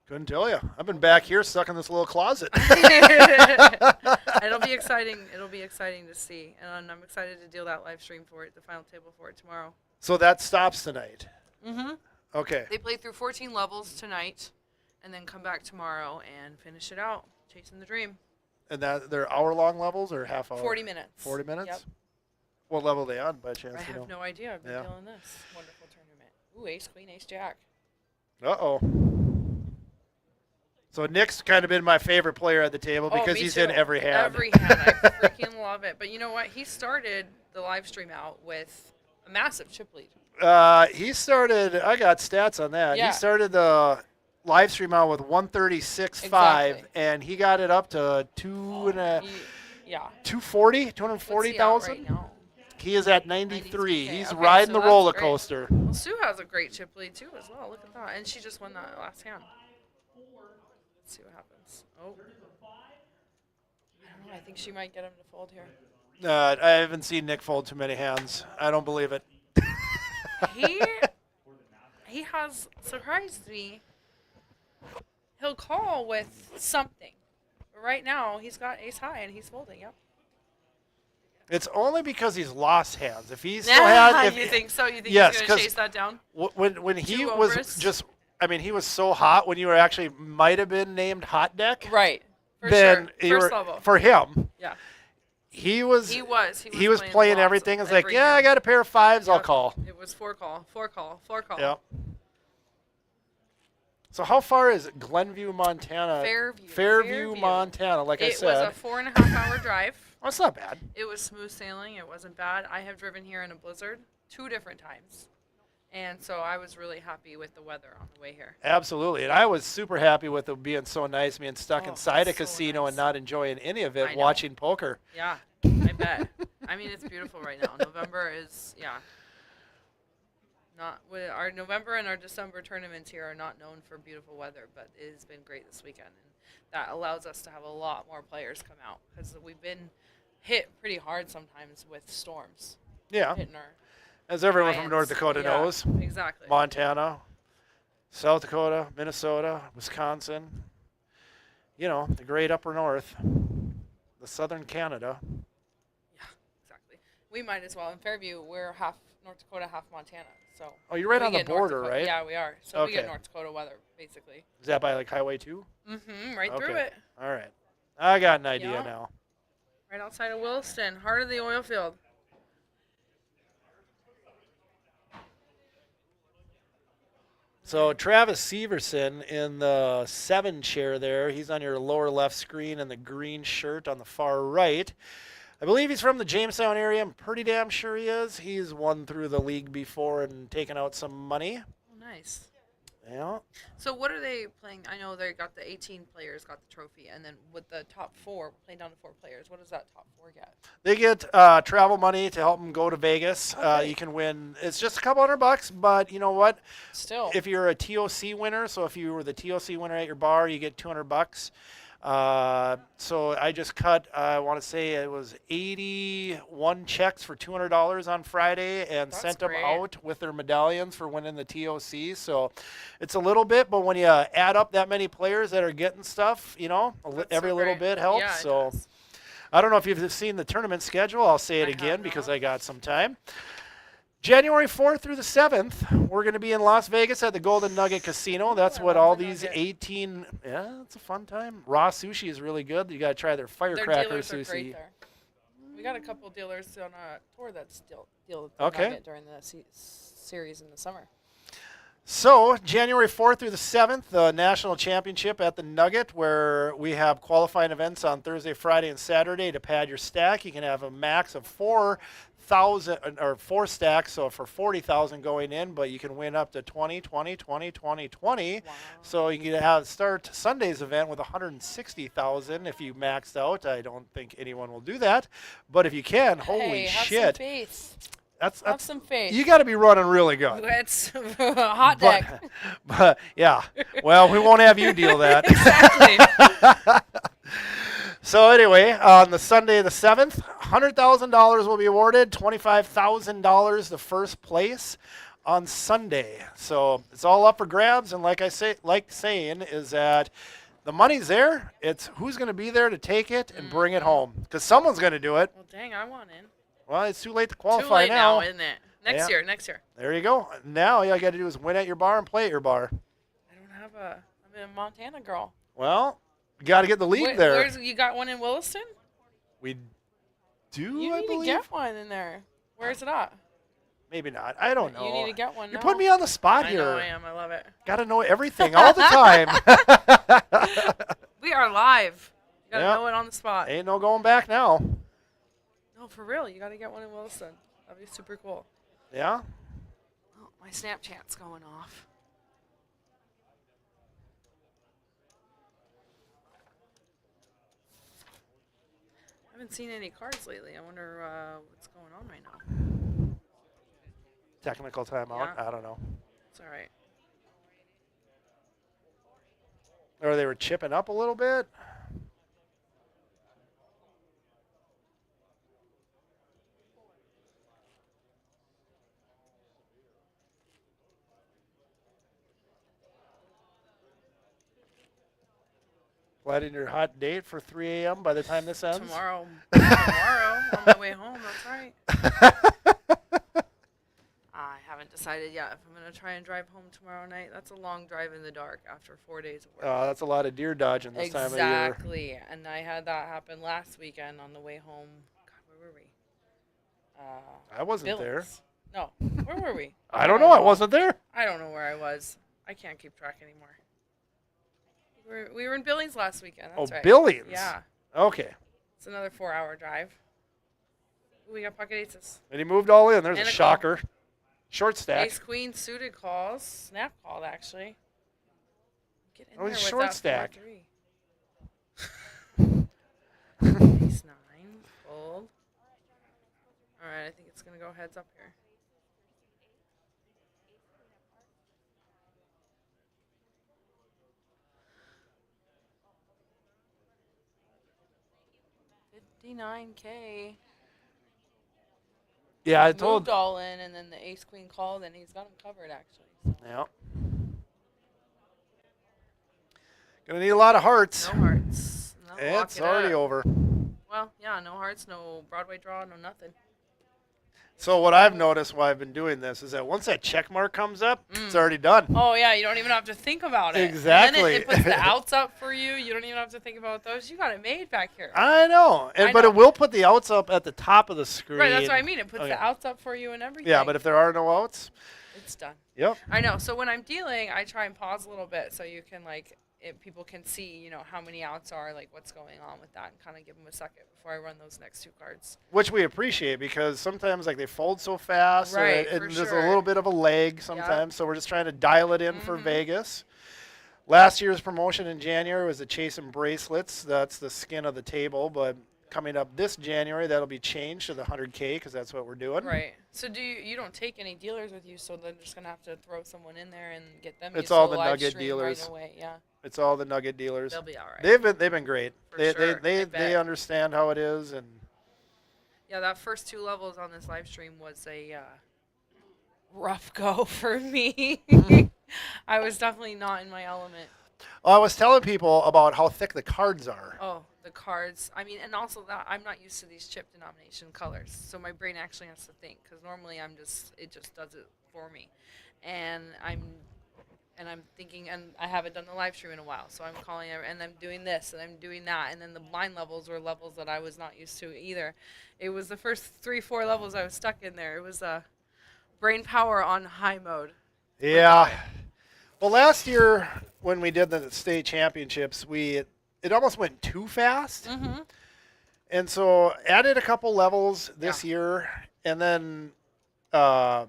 Couldn't tell you. I've been back here stuck in this little closet. It'll be exciting. It'll be exciting to see, and I'm excited to deal that live stream for it, the final table for it tomorrow. So that stops tonight. Mm-hmm. Okay. They play through 14 levels tonight, and then come back tomorrow and finish it out, chasing the dream. And that they're hour-long levels or half hour? 40 minutes. 40 minutes? Yep. What level are they on by chance? I you know? have no idea. I've been Yeah. dealing this wonderful tournament. Ooh, ace, queen, ace, jack. Uh-oh. So Nick's kind of been my favorite player at the table because me he's too. in every hand. Every hand. I freaking love it. But you know what? He started the live stream out with a massive chip lead. He started, I got stats on that. Yeah. He started the live stream out with 136.5, Exactly. and he got it up to 240, 240,000. Right now? He is at 93. 93K. He's Okay, riding so the that's roller great. coaster. Well, Sue has a great chip lead too as well. Look at that. And she just won that last hand. Let's see what happens. Oh. I don't know. I think she might get him to fold here. I haven't seen Nick fold too many hands. I don't believe it. He has surprised me. He'll call with something. But right now, he's got ace high and he's folding. Yep. It's only because he's lost hands. If he still had, You think so? You think Yes, he's going 'cause to chase that down? when he Two was overs? just, I mean, he was so hot when you were actually might have been named hot deck. Right. For Then sure. you First were- level. for him, Yeah. he was He was playing everything. It's like, yeah, I got a pair of fives. I'll Yep. call. It was four call. Yep. So how far is Glenview, Montana? Fairview. Montana. Like I It said, was a 4.5-hour drive. well, it's not bad. It was smooth sailing. It wasn't bad. I have driven here in a blizzard 2 different times. And so I was really happy with the weather on the way here. Absolutely, and I was super happy with it being so nice, being stuck Oh, inside a so casino nice. and not enjoying any of it, I know. watching poker. Yeah, I bet. I mean, it's beautiful right now. November is, yeah. Our November and our December tournaments here are not known for beautiful weather, but it has been great this weekend. And that allows us to have a lot more players come out because we've been hit pretty hard sometimes with storms. Yeah. Hitting our As everyone from North clients. Dakota Yeah, knows. Exactly. Montana, South Dakota, Minnesota, Wisconsin. You know, the great upper north, the southern Canada. Yeah, exactly. We might as well. In Fairview, we're half North Dakota, half Montana. So. Oh, you're right we on the get North border, Dakota- right? Yeah, we are. So we get Okay. North Dakota weather, basically. Is that by like Highway 2? Mm-hmm. Right through Okay. it. All right. I got an idea Yeah. now. Right outside of Williston, heart of the oil field. So Travis Severson in the 7 chair there. He's on your lower left screen in the green shirt on the far right. I believe he's from the Jamestown area. I'm pretty damn sure he is. He's won through the league before and taken out some money. Oh, nice. Yeah. So what are they playing? I know they got the 18 players got the trophy, and then with the top 4, playing down to 4 players, what does that top 4 get? They get travel money to help them go to Vegas. Okay. You can win. It's just a couple $100, but you know what? Still. If you're a TOC winner, so if you were the TOC winner at your bar, you get $200. So I just cut, I want to say it was 81 checks for $200 on Friday and That's sent them great. out with their medallions for winning the TOC. So it's a little bit, but when you add up that many players that are getting stuff, you know, That's every so little great. bit helps. Yeah, it So does. I don't know if you've seen the tournament schedule. I'll say it I have again because not. I got some time. January 4th through the 7th, we're going to be in Las Vegas at the Golden Nugget Casino. That's I what love all the these Nugget. 18. Yeah, it's a fun time. Raw sushi is really good. You got to try their Their firecracker dealers are sushi. great there. We got a couple dealers on a tour that's deal with the Okay. Nugget during the series in the summer. So, January 4th through the 7th, the national championship at the Nugget, where we have qualifying events on Thursday, Friday, and Saturday to pad your stack. You can have a max of 4,000 or 4 stacks, so for 40,000 going in, but you can win up to 20, 20, 20, 20, 20. Wow. So you can have start Sunday's event with 160,000 if you maxed out. I don't think anyone will do that, but if you can, holy Hey, have some shit, faith. that's Have some faith. you got to be running really good. It's a hot deck. But yeah, well, we won't have you deal that. Exactly. So anyway, on the Sunday the 7th, $100,000 will be awarded, $25,000 the first place on Sunday. So it's all up for grabs, and like saying is that the money's there. It's who's going to be there to take it and bring it home, because someone's going to do it. Well, dang, I want in. Well, it's too late to Too qualify late now. now, isn't it? Next Yeah. year, next year. There you go. Now all you got to do is win at your bar and play at your bar. I don't have a. I'm a Montana girl. Well, you got to get the league there. Where's you got one in Williston? We do, You I need believe. to get one in there. Where's it at? Maybe not. I don't know. You need to get one. You're now. putting me on the spot I here. know I am. I love it. Got to know everything all the time. We are live. You gotta Yep. know it on the spot. Ain't no going back now. No, for real. You gotta get one in Williston. That'd be super cool. Yeah? Oh, my Snapchat's going off. I haven't seen any cards lately. I wonder what's going on right now. Technical timeout. Yeah. I don't know. It's all right. Or they were chipping up a little bit. Planning your hot date for 3 a.m. by the time this ends? Tomorrow on my way home. That's right. I haven't decided yet if I'm gonna try and drive home tomorrow night. That's a long drive in the dark after 4 days of work. That's a lot of deer dodging this time of year. Exactly, and I had that happen last weekend on the way home. God, where were we? I wasn't there. Billings. No, where were we? I don't know. I wasn't there. I don't know where I was. I can't keep track anymore. We were in Billings last weekend. That's right. Billings? Yeah, Okay. it's another 4-hour drive. Ooh, we got pocket aces. And he moved all in. There's And a a call. shocker. Short stack. Ace queen suited calls. Snap called actually. Get in Oh, there he's with short that stack. 4-3. Ace 9 fold. All right, I think it's gonna go heads up here. $59K. Yeah, I Moved told. all in, and then the ace queen called, and he's got him covered actually. So. Yeah. Gonna need a lot of hearts. No hearts. No, lock It's it already up. over. Well, yeah, no hearts, no Broadway draw, no nothing. So what I've noticed while I've been doing this is that once that check mark comes up, it's already done. Oh yeah, you don't even have to think about it. Exactly. And then it puts the outs up for you. You don't even have to think about those. You got it made back here. I know, but it will put the outs up at the top of the screen. Right, that's what I mean. It puts the outs up for you and everything. Yeah, but if there are no outs, it's done. Yep. I know. So when I'm dealing, I try and pause a little bit so you can people can see, how many outs are, what's going on with that, and kind of give them a second before I run those next 2 cards. which we appreciate because sometimes they fold so fast, Right, and for there's sure. a little bit of a lag sometimes. So we're just trying to dial it in for Vegas. Last year's promotion in January was the Chasing Bracelets. That's the skin of the table, but coming up this January, that'll be changed to the 100K because that's what we're doing. Right. So you don't take any dealers with you, so they're just gonna have to throw someone in there and get them. It's used all to the live Nugget stream dealers. Right away. Yeah. It's all the Nugget dealers. They'll be all right. They've been great. For They sure, I they bet. understand how it is, and Yeah, that first 2 levels on this live stream was a rough go for me. I was definitely not in my element. I was telling people about how thick the cards are. Oh, the cards. I mean, and also that I'm not used to these chip denomination colors, so my brain actually has to think. Because normally it just does it for me, and I'm thinking, and I haven't done the live stream in a while, so I'm calling and I'm doing this and I'm doing that, and then the blind levels were levels that I was not used to either. It was the first 3-4 levels I was stuck in there. It was brain power on high mode. Yeah. Well, last year when we did the state championships, it almost went too fast. Mm-hmm. And so added a couple levels this year, and then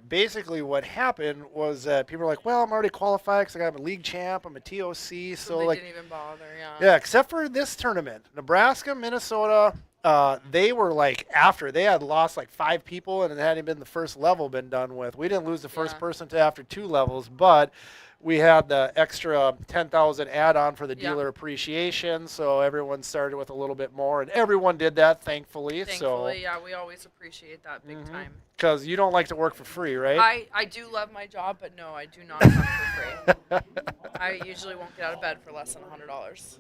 basically what happened was that people were like, well, I'm already qualified because I'm a league champ, I'm a TOC. So they didn't even bother, Yeah, except for this tournament. Nebraska, Minnesota, they were after. They had lost 5 people, and it hadn't been the first level been done with. We didn't lose the first person to after 2 levels, but we had the extra 10,000 add-on for the dealer appreciation, so everyone started with a little bit more, and everyone did that, thankfully. Thankfully, yeah, we always appreciate that big time. Because you don't like to work for free, right? I do love my job, but no, I do not come for free. I usually won't get out of bed for less than $100.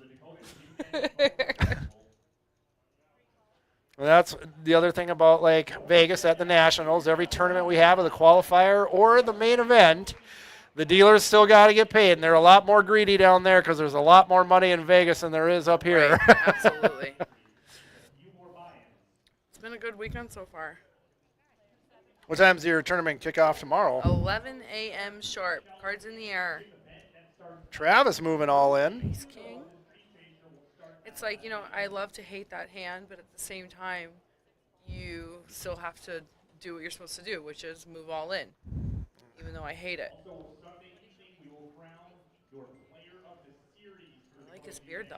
And that's the other thing about Vegas at the Nationals. Every tournament we have, of the qualifier or the main event, the dealers still got to get paid, and they're a lot more greedy down there because there's a lot more money in Vegas than there is up here. Right, absolutely. It's been a good weekend so far. What time's your tournament kick off tomorrow? 11 a.m. sharp. Cards in the air. Travis moving all in. Ace King. It's I love to hate that hand, but at the same time, you still have to do what you're supposed to do, which is move all in, even though I hate it. I like his beard, though.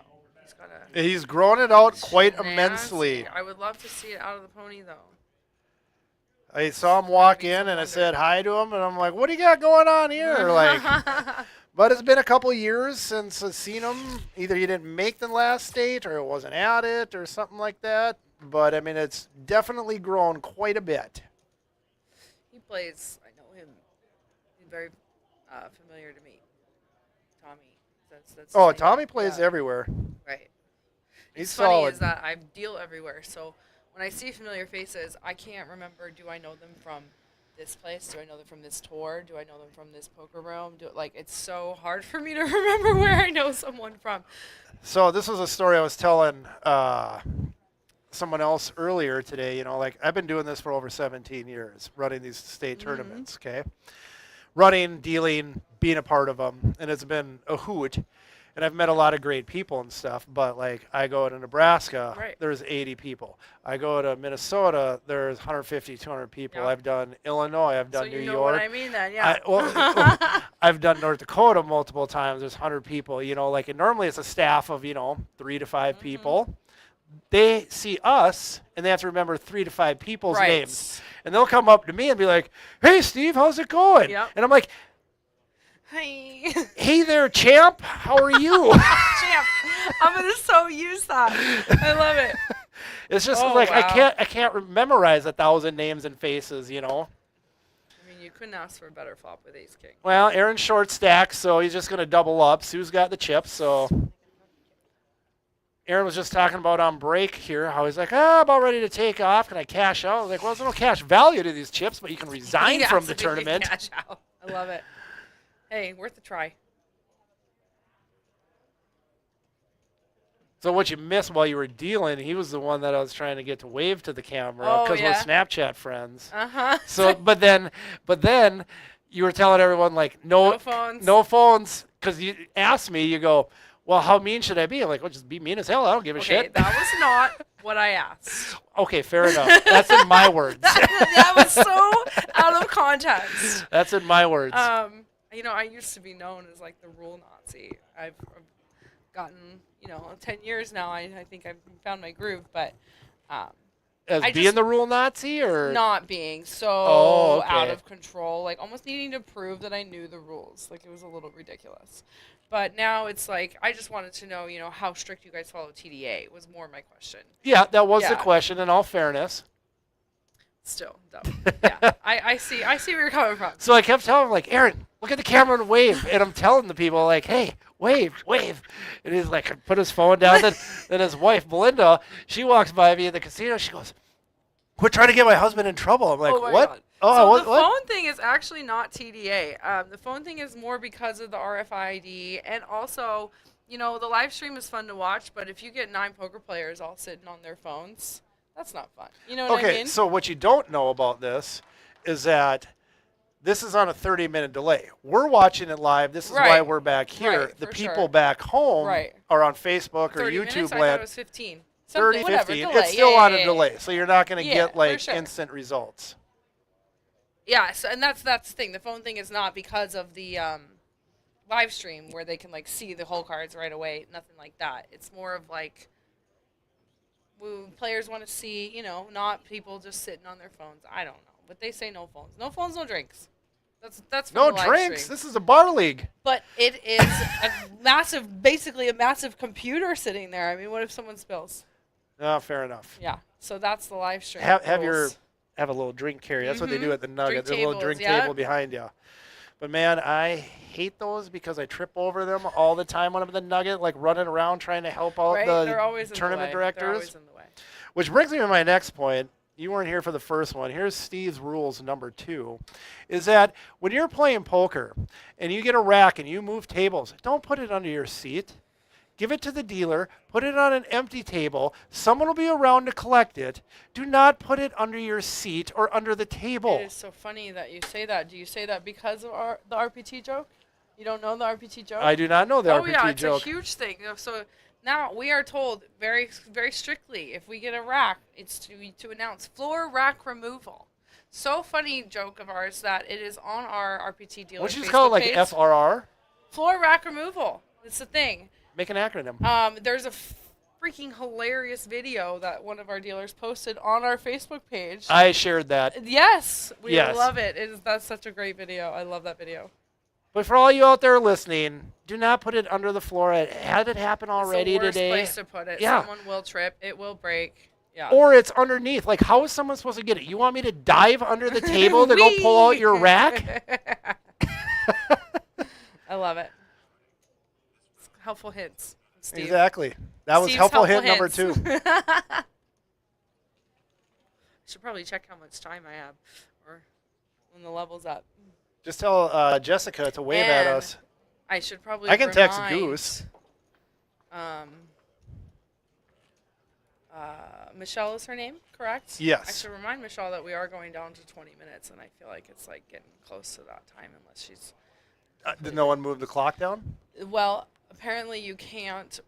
He's grown it out quite Nasty. immensely. I would love to see it out of the pony, though. I saw him walk in, and I said hi to him, and I'm like, what do you got going on here? But it's been a couple years since I've seen him. Either he didn't make the last state, or it wasn't at it, or something like that. But, I mean, it's definitely grown quite a bit. He plays, I know him. He's very familiar to me. Tommy. Tommy plays everywhere. Right. He's It's funny solid. is that I deal everywhere, so when I see familiar faces, I can't remember, do I know them from this place? Do I know them from this tour? Do I know them from this poker room? It's so hard for me to remember where I know someone from. So this was a story I was telling someone else earlier today. I've been doing this for over 17 years, running these state tournaments, okay? Running, dealing, being a part of them, and it's been a hoot. And I've met a lot of great people and stuff, but I go to Nebraska, there's 80 people. I go to Minnesota, there's 150, 200 people. Yep. I've done Illinois, I've done So New you know York. what I mean then, yeah. I've done North Dakota multiple times. There's 100 people, and normally it's a staff of, 3 to 5 people. they see us and they have to remember 3 to 5 people's Right. names. And they'll come up to me and be like, "Hey, Steve, how's it going?" Yep. And I'm like, Hi. "Hey there, champ. How are you?" Champ. I'm gonna so use that. I love it. It's just Oh, like wow. I can't memorize 1,000 names and faces, you know. I mean, you couldn't ask for a better flop with ace king. Well, Aaron's short stack, so he's just gonna double up. Sue's got the chips, so Aaron was just talking about on break here how he's like, about ready to take off. Can I cash out? I was like, well, there's no cash value to these chips, but you can resign Yeah, from so the you can tournament. cash out. I love it. Hey, worth a try. So what you missed while you were dealing, he was the one that I was trying to get to wave to the camera Oh, because yeah. we're Snapchat friends. Uh-huh. So, but then you were telling everyone like, No phones. no phones, because you asked me, you go, well, how mean should I be? I'm like, well, just be mean as hell. I don't give a Okay, shit. that was not what I asked. Okay, fair enough. That's in my words. That was so out of context. That's in my words. You know, I used to be known as like the rule Nazi. I've gotten, 10 years now. I think I've found my groove, but As I being just- the rule Nazi, or not being so Oh, okay. out of control, like almost needing to prove that I knew the rules. Like it was a little ridiculous. But now it's like I just wanted to know, how strict you guys follow TDA was more my question. yeah, that was the Yeah. question. In all fairness, Still, dumb. Yeah, I see where you're coming from. so I kept telling him like, Aaron, look at the camera and wave, and I'm telling the people like, hey, wave, and he's like, put his phone down. Then his wife Belinda, she walks by me in the casino. She goes, quit trying to get my husband in trouble. I'm like, Oh my what? God. Oh, So what? the what? phone thing is actually not TDA. The phone thing is more because of the RFID, and also, the live stream is fun to watch. But if you get 9 poker players all sitting on their phones, that's not fun. You know what I Okay, mean? so what you don't know about this is that this is on a 30-minute delay. We're watching it live. This is why Right. we're back here. Right, the for people sure. back home Right. are on Facebook or 30 YouTube minutes. I thought land. it was 15. 30, Something, whatever, 15. delay. It's still Yeah, on yeah, a yeah, delay, so you're not going to Yeah, get for like sure. instant results. Yeah, so, and that's the thing. The phone thing is not because of the live stream where they can like see the whole cards right away. Nothing like that. It's more of like players want to see, not people just sitting on their phones. I don't know, but they say no phones, no drinks. That's from No the live drinks. stream. This is a bar league. But it is basically a massive computer sitting there. I mean, what if someone spills? Oh, fair enough. Yeah. So that's the live stream. Have rules. a little drink carry. That's what they do at the Nugget. Drink There's a little tables, drink yeah. table behind you. But man, I hate those because I trip over them all the time when I'm at the Nugget, like running around trying to help out Right? the They're always in tournament the way. They're directors. always in the way. Which brings me to my next point. You weren't here for the first one. Here's Steve's rules number 2, is that when you're playing poker and you get a rack and you move tables, don't put it under your seat. Give it to the dealer. Put it on an empty table. Someone will be around to collect it. Do not put it under your seat or under the table. It is so funny that you say that. Do you say that because of the RPT joke? You don't know the RPT joke? I do not know the Oh RPT yeah, it's joke. a huge thing. So now we are told very, very strictly if we get a rack, it's to announce floor rack removal. So funny joke of ours that it is on our RPT dealer. Which is Facebook called like page. FRR. Floor rack removal. It's the thing. Make an acronym. There's a freaking hilarious video that one of our dealers posted on our Facebook page. I shared that. Yes, we Yes. love it. That's such a great video. I love that video. But for all you out there listening, do not put it under the floor. It had it happen already It's the worst today. place to put it. Yeah. Someone will trip. It will break. Yeah. Or it's underneath. Like, how is someone supposed to get it? You want me to dive under the table to go pull out your rack? I love it. It's helpful hints. Steve. Exactly. That was Steve's helpful hint number hints. 2. I should probably check how much time I have, or when the level's up. Just tell Jessica to wave at And us. I should probably. I can text remind, Goose. Michelle is her name, correct? Yes. I should remind Michelle that we are going down to 20 minutes, and I feel like it's like getting close to that time unless she's. Did no one move the clock down? Well, apparently you can't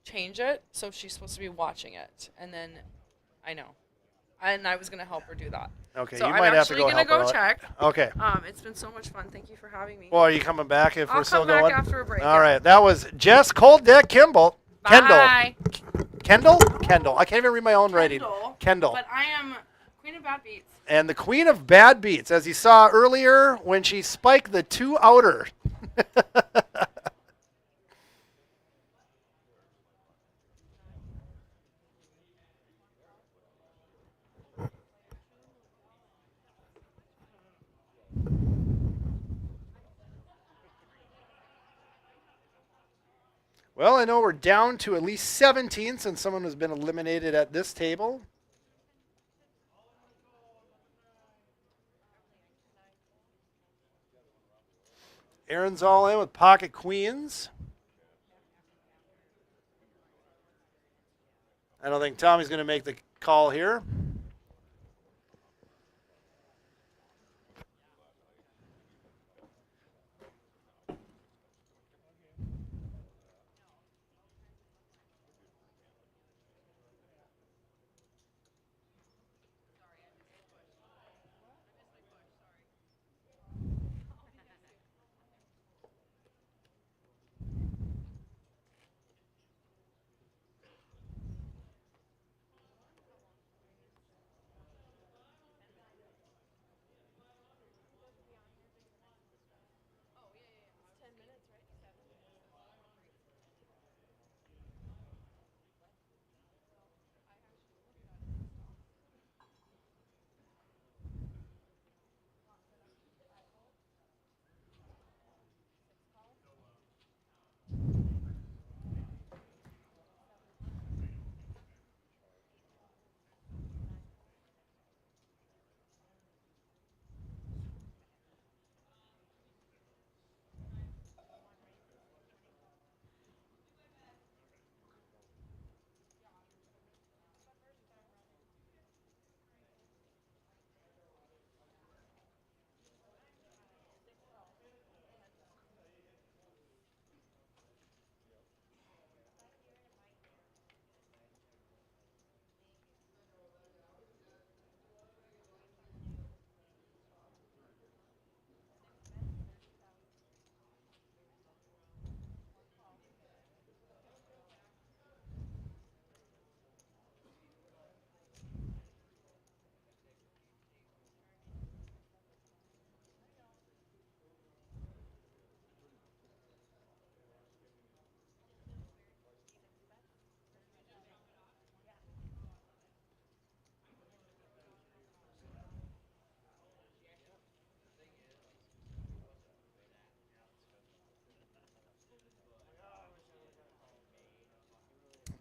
change it, so she's supposed to be watching it, and then I know, and I was gonna help her do that. Okay, So you I'm might have to actually go gonna help her go out. check. Okay. It's been so much fun. Thank you for having me. Well, are you coming back if I'll we're still come back going? after a break. All right. That was Jess Cold Deck Kendall. Bye. Kendall? Kendall. I can't even read my own writing. Kendall. But I am Queen of Bad Beats. And the queen of bad beats, as you saw earlier when she spiked the 2 outer. Well, I know we're down to at least 17 since someone has been eliminated at this table. Aaron's all in with pocket queens. I don't think Tommy's going to make the call here.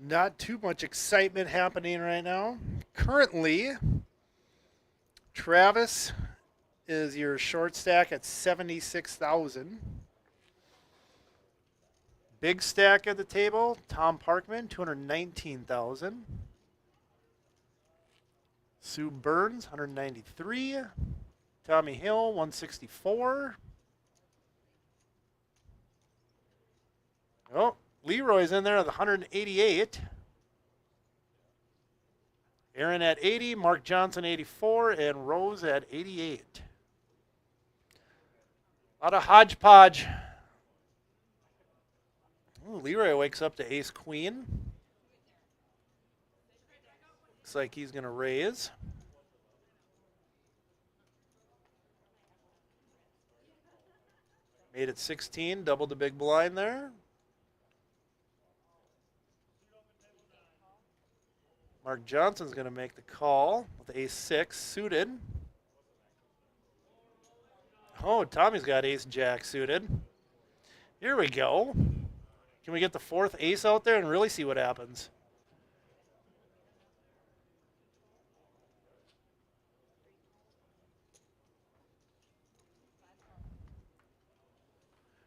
Not too much excitement happening right now. Currently, Travis is your short stack at 76,000. Big stack at the table, Tom Parkman, 219,000. Sue Burns, 193. Tommy Hill, 164. Oh, Leroy's in there at 188. Aaron at 80, Mark Johnson 84, and Rose at 88. A lot of hodgepodge. Ooh, Leroy wakes up to ace queen. Looks like he's going to raise. Made it 16, doubled the big blind there. Mark Johnson's going to make the call with ace 6 suited. Oh, Tommy's got ace jack suited. Here we go. Can we get the 4th ace out there and really see what happens?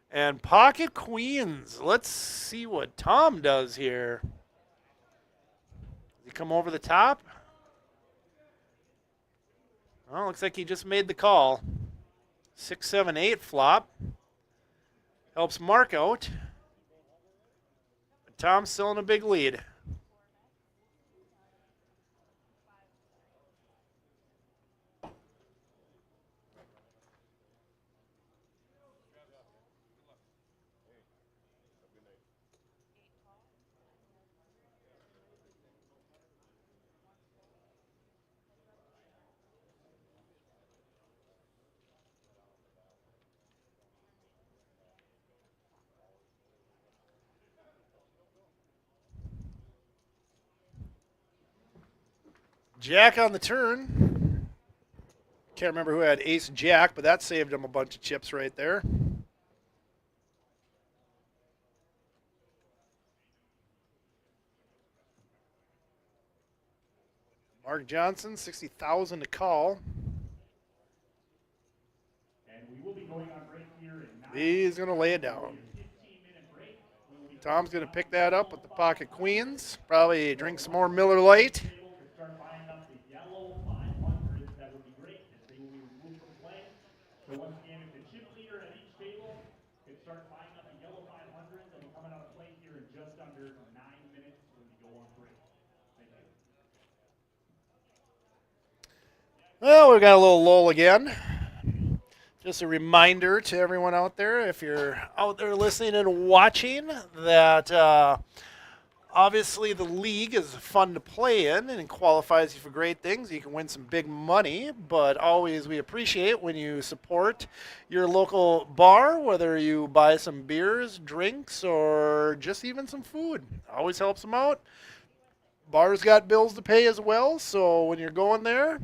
And pocket queens. Let's see what Tom does here. Does he come over the top? Well, looks like he just made the call. 6, 7, 8 flop. Helps Mark out. But Tom's still in a big lead. Jack on the turn. Can't remember who had ace jack, but that saved him a bunch of chips right there. Mark Johnson, 60,000 to call. And we will be going on break here in 9 He's going to lay it down. Tom's going to pick that up with the pocket queens. Probably drink some more Miller Lite. Start buying up the yellow 500s. That would be great, as they will be removed from play. So once again, if the chip leader at each table could start buying up the yellow 500s, they'll be coming out of play here in just under 9 minutes when we go on break. Thank you. Well, we got a little lull again. Just a reminder to everyone out there, if you're out there listening and watching, that obviously the league is fun to play in and it qualifies you for great things. You can win some big money, but always we appreciate when you support your local bar, whether you buy some beers, drinks, or just even some food. Always helps them out. Bars got bills to pay as well, so when you're going there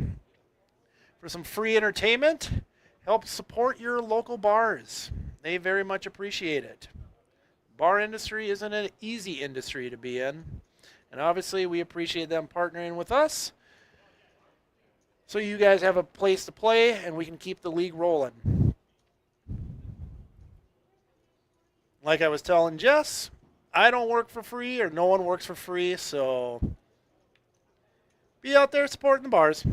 for some free entertainment, help support your local bars. They very much appreciate it. Bar industry isn't an easy industry to be in. And obviously we appreciate them partnering with us. So you guys have a place to play and we can keep the league rolling. Like I was telling Jess, I don't work for free or no one works for free. So be out there supporting the bars.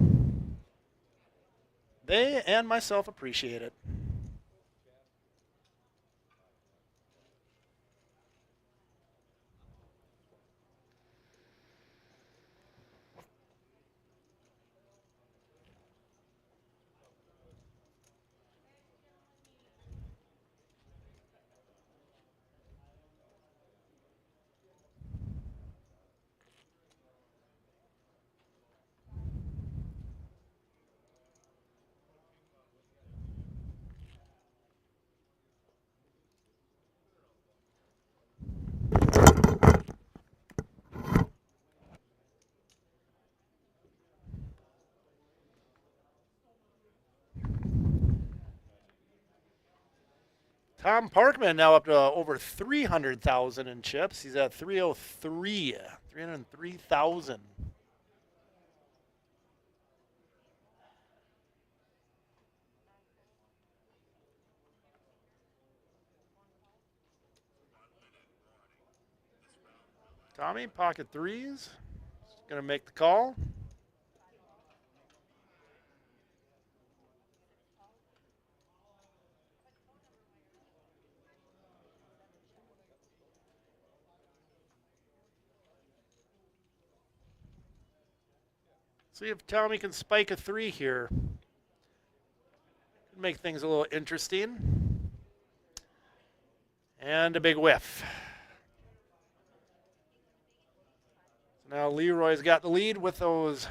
They and myself appreciate it. Tom Parkman now up to over 300,000 in chips. He's at 303,000. Tommy, pocket threes. Going to make the call. See if Tommy can spike a three here. Make things a little interesting. And a big whiff. So now Leroy's got the lead with those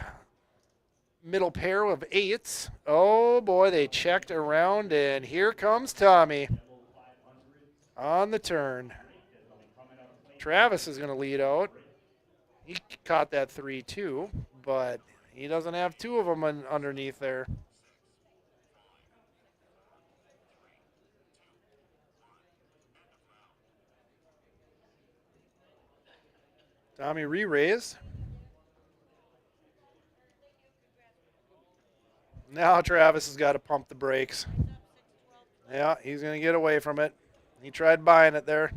middle pair of eights. Oh boy, they checked around and here comes Tommy on the turn. Travis is going to lead out. He caught that three too, but he doesn't have two of them underneath there. Tommy re-raised. Now Travis has got to pump the brakes. Yeah, he's going to get away from it. He tried buying it there.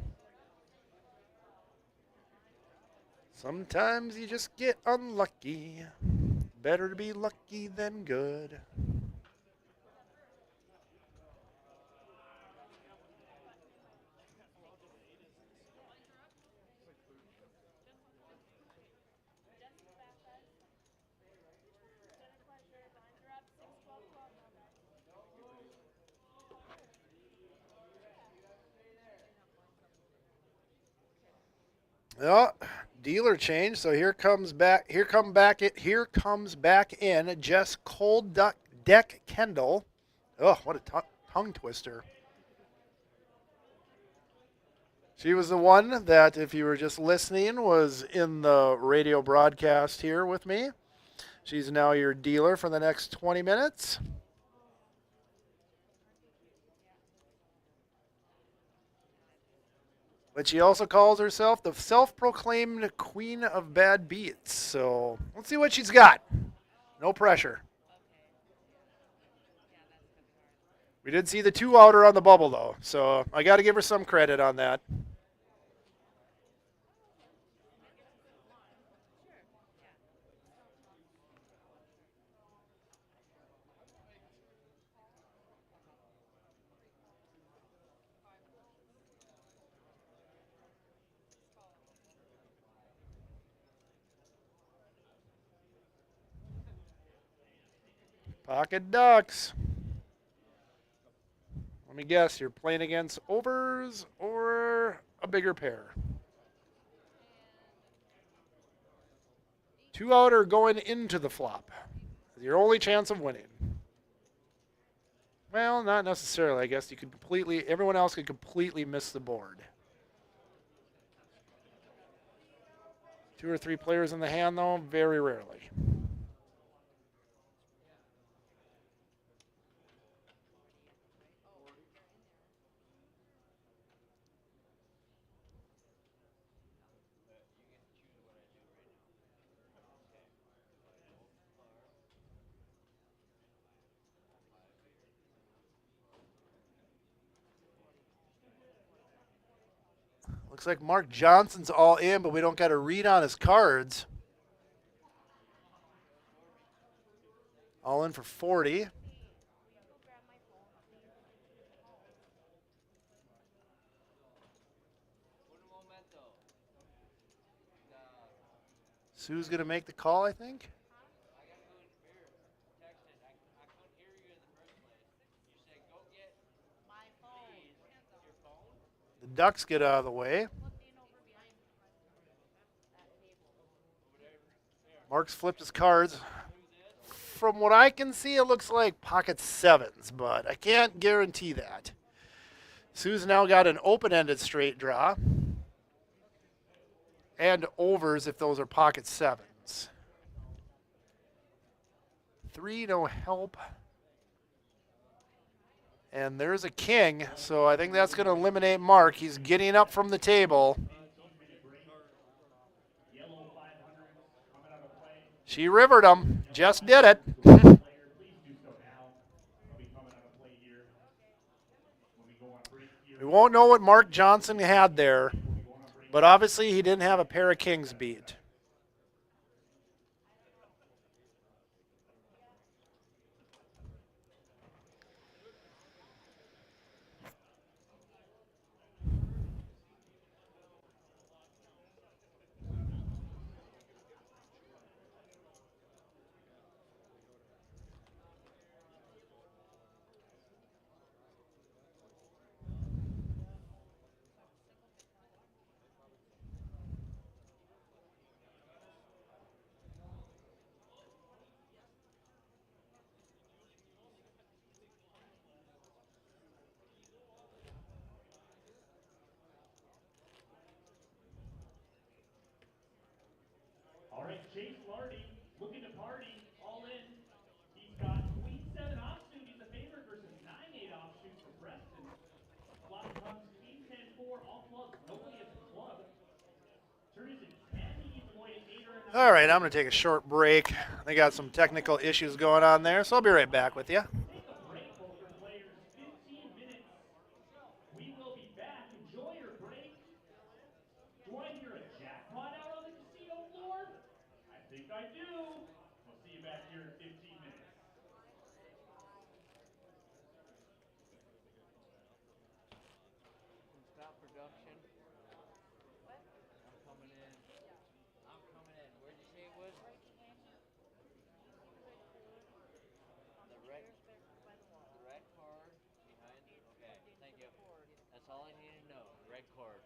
Sometimes you just get unlucky. Better to be lucky than good. Oh, dealer change. So here comes back in Jess Cold Deck Kendall. Oh, what a tongue twister. She was the one that, if you were just listening, was in the radio broadcast here with me. She's now your dealer for the next 20 minutes. But she also calls herself the self-proclaimed queen of bad beats. So let's see what she's got. No pressure. We did see the 2-outer on the bubble, though, so I got to give her some credit on that. Pocket ducks. Let me guess, you're playing against overs or a bigger pair? 2-outer going into the flop. Your only chance of winning. Well, not necessarily. I guess you could everyone else could completely miss the board. 2 or 3 players in the hand, though, very rarely. Looks like Mark Johnson's all in, but we don't got a read on his cards. All in for 40. Sue's going to make the call, I think. The Ducks get out of the way. Mark's flipped his cards. From what I can see, it looks like pocket 7s, but I can't guarantee that. Sue's now got an open-ended straight draw. And overs if those are pocket 7s. 3, no help. And there's a king, so I think that's going to eliminate Mark. He's getting up from the table. She rivered him. Just did it. We won't know what Mark Johnson had there, but obviously he didn't have a pair of kings beat. All right, Chase Lardy looking to party, all in. He's got queen 7 offsuit. He's a favorite versus 9-8 offsuit for Preston. Flop comes king 10-4, all clubs. Nobody at the club. Turn is in 10. He needs to avoid an 8 or a 9. All right, I'm going to take a short break. They got some technical issues going on there, so I'll be right back with you. Take a break, poker players. 15 minutes. We will be back. Enjoy your break. Do I hear a jackpot out on the casino floor? I think I do. We'll see you back here in 15 minutes. Stop production. I'm coming in. I'm coming in. Where'd you say it was? The red card behind. Okay, thank you. That's all I need to know. The red card.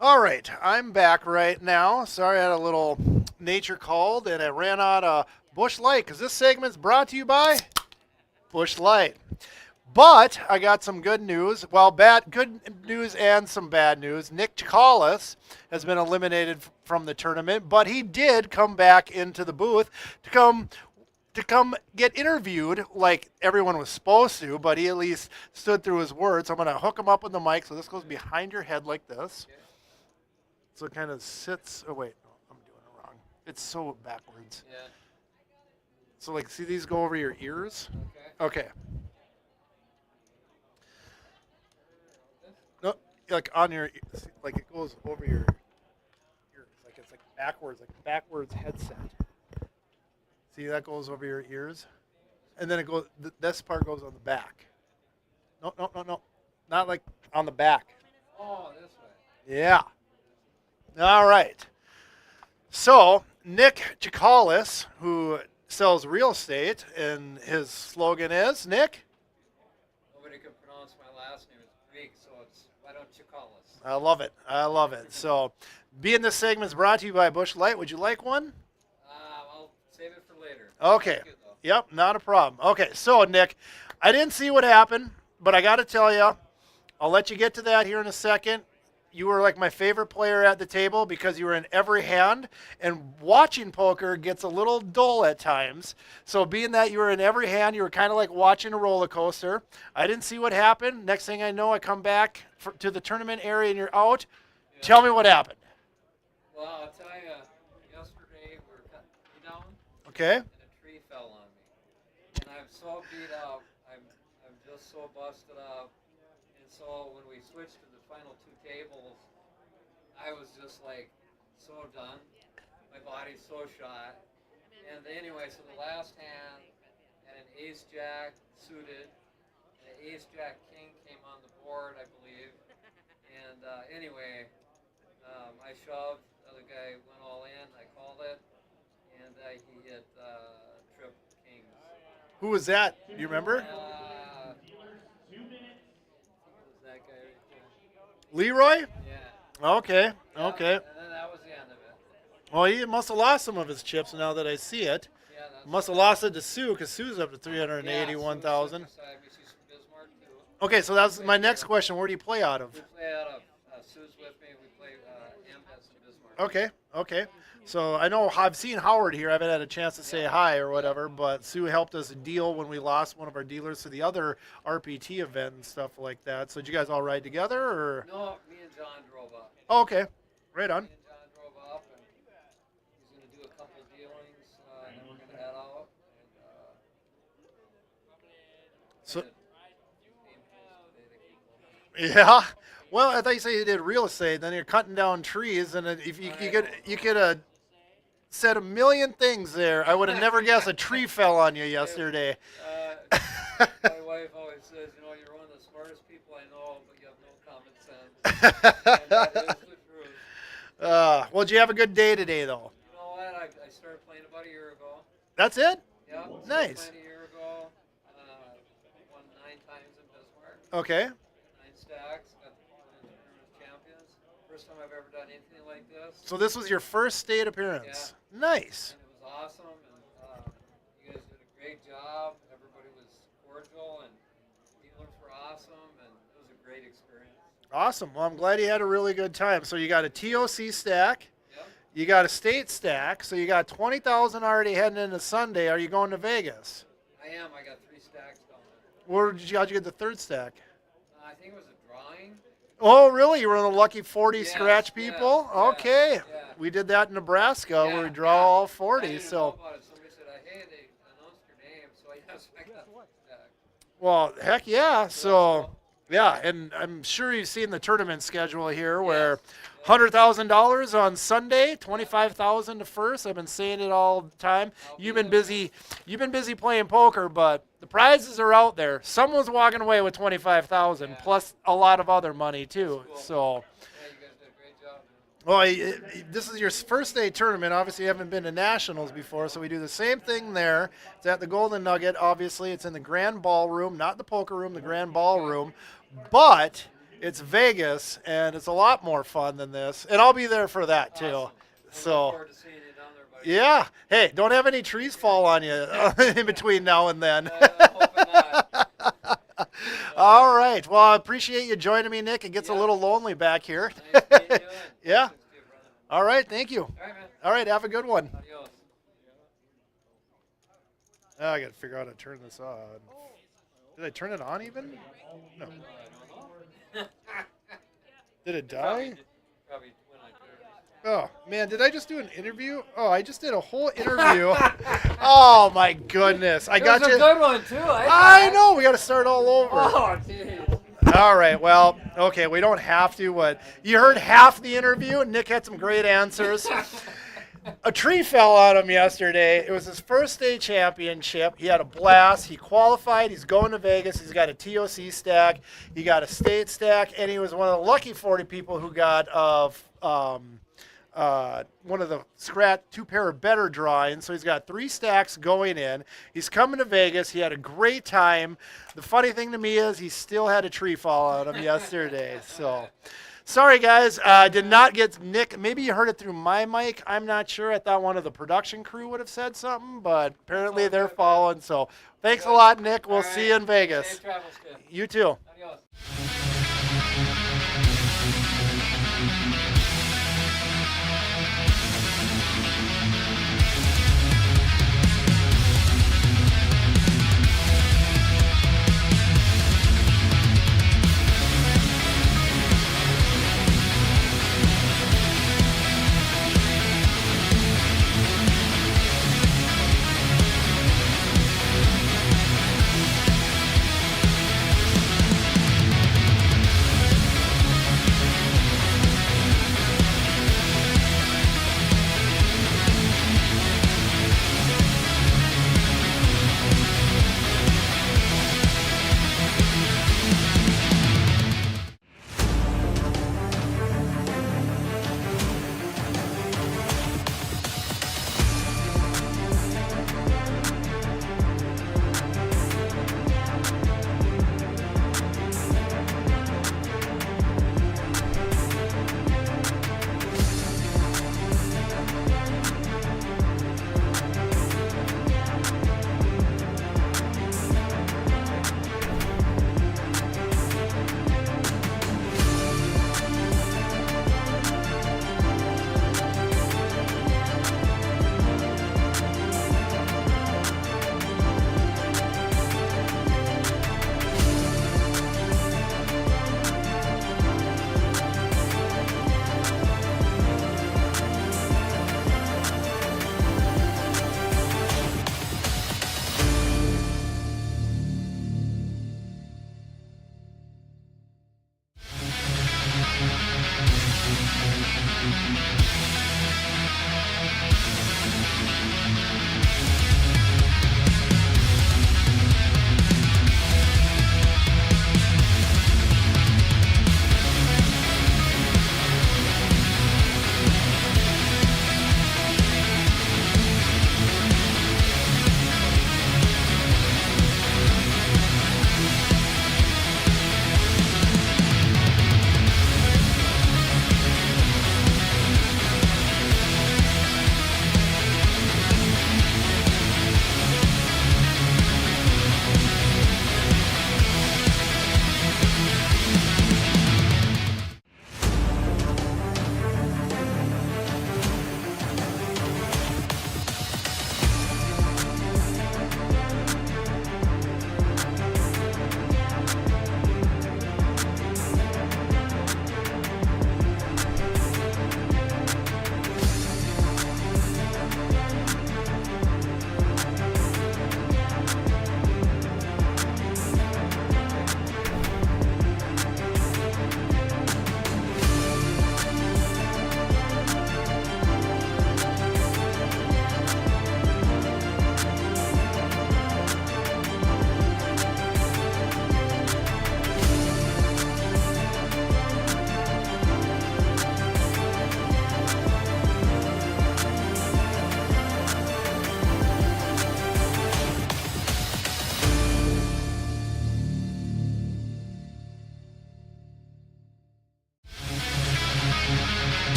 All right, I'm back right now. Sorry, I had a little nature called and I ran out of Bush Light because this segment's brought to you by Bush Light. But I got some good news. Well, good news and some bad news. Nick Chikalis has been eliminated from the tournament, but he did come back into the booth to come get interviewed like everyone was supposed to, but he at least stood through his words. So I'm going to hook him up with the mic. So this goes behind your head like this. So it kind of sits. Oh, wait. No, I'm doing it wrong. It's so backwards. Yeah. So, like, see these go over your ears? Okay. Okay. No, like on your, like it goes over your ears. Like it's like backwards headset. See, that goes over your ears? And then it goes, this part goes on the back. No. Not like on the back. Oh, this way. Yeah. All right. So, Nick Chikalis, who sells real estate, and his slogan is, Nick? Nobody can pronounce my last name. It's Greek, so it's why don't you call us? I love it. I love it. So, being this segment is brought to you by Bush Light, would you like one? I'll save it for later. Okay. Thank you, though. Yep, not a problem. Okay, so, Nick, I didn't see what happened, but I got to tell you, I'll let you get to that here in a second. You were like my favorite player at the table because you were in every hand, and watching poker gets a little dull at times. So being that you were in every hand, you were kind of like watching a roller coaster. I didn't see what happened. Next thing I know, I come back to the tournament area and you're out. Yeah. Tell me what happened. Well, I'll tell you, yesterday we were cutting tree down, Okay? and a tree fell on me. And I'm so beat up. I'm just so busted up. And so when we switched to the final two tables, I was just like so done. My body's so shot. And anyway, so the last hand and an ace jack suited, and an ace jack king came on the board, I believe. And anyway, I shoved. The other guy went all in. I called it, and he hit trip kings. Who was that? You remember? That guy right there. Leroy? Yeah. Okay. Yeah, Okay. And then that was the end of it. Well, he must have lost some of his chips now that I see it. Yeah, that's Must have lost it to Sue because Sue's up to 381,000. Yeah, Sue beside me. She's from Bismarck too. Okay, so that's my next question. Where do you play out of? We play out of Sue's with me. We play Ambets in Bismarck. Okay. So I know I've seen Howard here. I haven't had a chance to say hi or whatever, but Sue helped us deal when we lost one of our dealers to the other RPT event and stuff like that. So did you guys all ride together or? No, me and John drove up. Oh, okay. Right on. Me and John drove up, and he's going to do a couple dealings, and then we're going to head out. And, So, they yeah. Well, I thought you said you did real estate. Then you're cutting down trees, and if you could have said a million things there, I would have never guessed a tree fell on you yesterday. My wife always says, you're one of the smartest people I know, but you have no common sense. And that is the truth. Well, did you have a good day today, though? You know what? I started playing about a year ago. That's it? Yeah. Nice. Started playing a year ago. Won 9 times in Bismarck. Okay. 9 stacks. Got the tournament champions. First time I've ever done anything like this. So this was your first state appearance. Nice. And it was awesome. And you guys did a great job. Everybody was cordial, and dealers were awesome, and it was a great experience. Awesome. Well, I'm glad you had a really good time. So you got a TOC stack. Yep. You got a state stack. So you got 20,000 already heading into Sunday. Are you going to Vegas? I am. I got 3 stacks down there. How'd you get the third stack? I think it was a drawing. Oh, really? You were one of the lucky 40 Yes, scratch people? yes, yeah, Okay. yeah. We did that in Nebraska where we Yeah, draw yeah. all I 40. didn't know So, about it. Somebody said, hey, they announced your name, so yes, I got the stack. well, heck yeah. So, cool. yeah, and I'm sure you've seen the tournament schedule here where Yes. $100,000 on Sunday, $25,000 to first. I've been saying it all the time. You've been busy playing poker, but the prizes are out there. Someone's walking away with 25,000 Yeah. plus a lot of other money too. That's cool. So, Yeah, you guys did a great job. well, this is your first day tournament. Obviously, you haven't been to nationals before, so we do the same thing there. It's at the Golden Nugget. Obviously, it's in the grand ballroom, not the poker room, the grand ballroom. But It's Vegas, and it's a lot more fun than this. And I'll be there for that, too. Awesome. I So, look forward to seeing you down there, buddy. yeah. Hey, don't have any trees fall on you in between now and then. I'm hoping not. All right. Well, I appreciate you joining me, Nick. It gets a little lonely back here. Nice meeting you. Yeah. Blessings to you, brother. All right. Thank you. All right, man. All right. Have a good one. Adios. Oh, I got to figure out how to turn this on. Did I turn it on even? No. Did it die? Probably when I do. Oh, man, did I just do an interview? Oh, I just did a whole interview. Oh, my goodness. I got It was you. a good one, too. I know. We got to start all over. Oh, jeez. All right. Well, okay. We don't have to, but you heard half the interview. Nick had some great answers. A tree fell on him yesterday. It was his first state championship. He had a blast. He qualified. He's going to Vegas. He's got a TOC stack. He got a state stack, and he was one of the lucky 40 people who got one of the scratch 2 pair of better drawings. So he's got 3 stacks going in. He's coming to Vegas. He had a great time. The funny thing to me is he still had a tree fall on him yesterday. So. Sorry, guys. Did not get Nick. Maybe you heard it through my mic. I'm not sure. I thought one of the production crew would have said something, but apparently they're following. So thanks a lot, Nick. We'll see you in Vegas. Safe travels, kid. You too. Adios.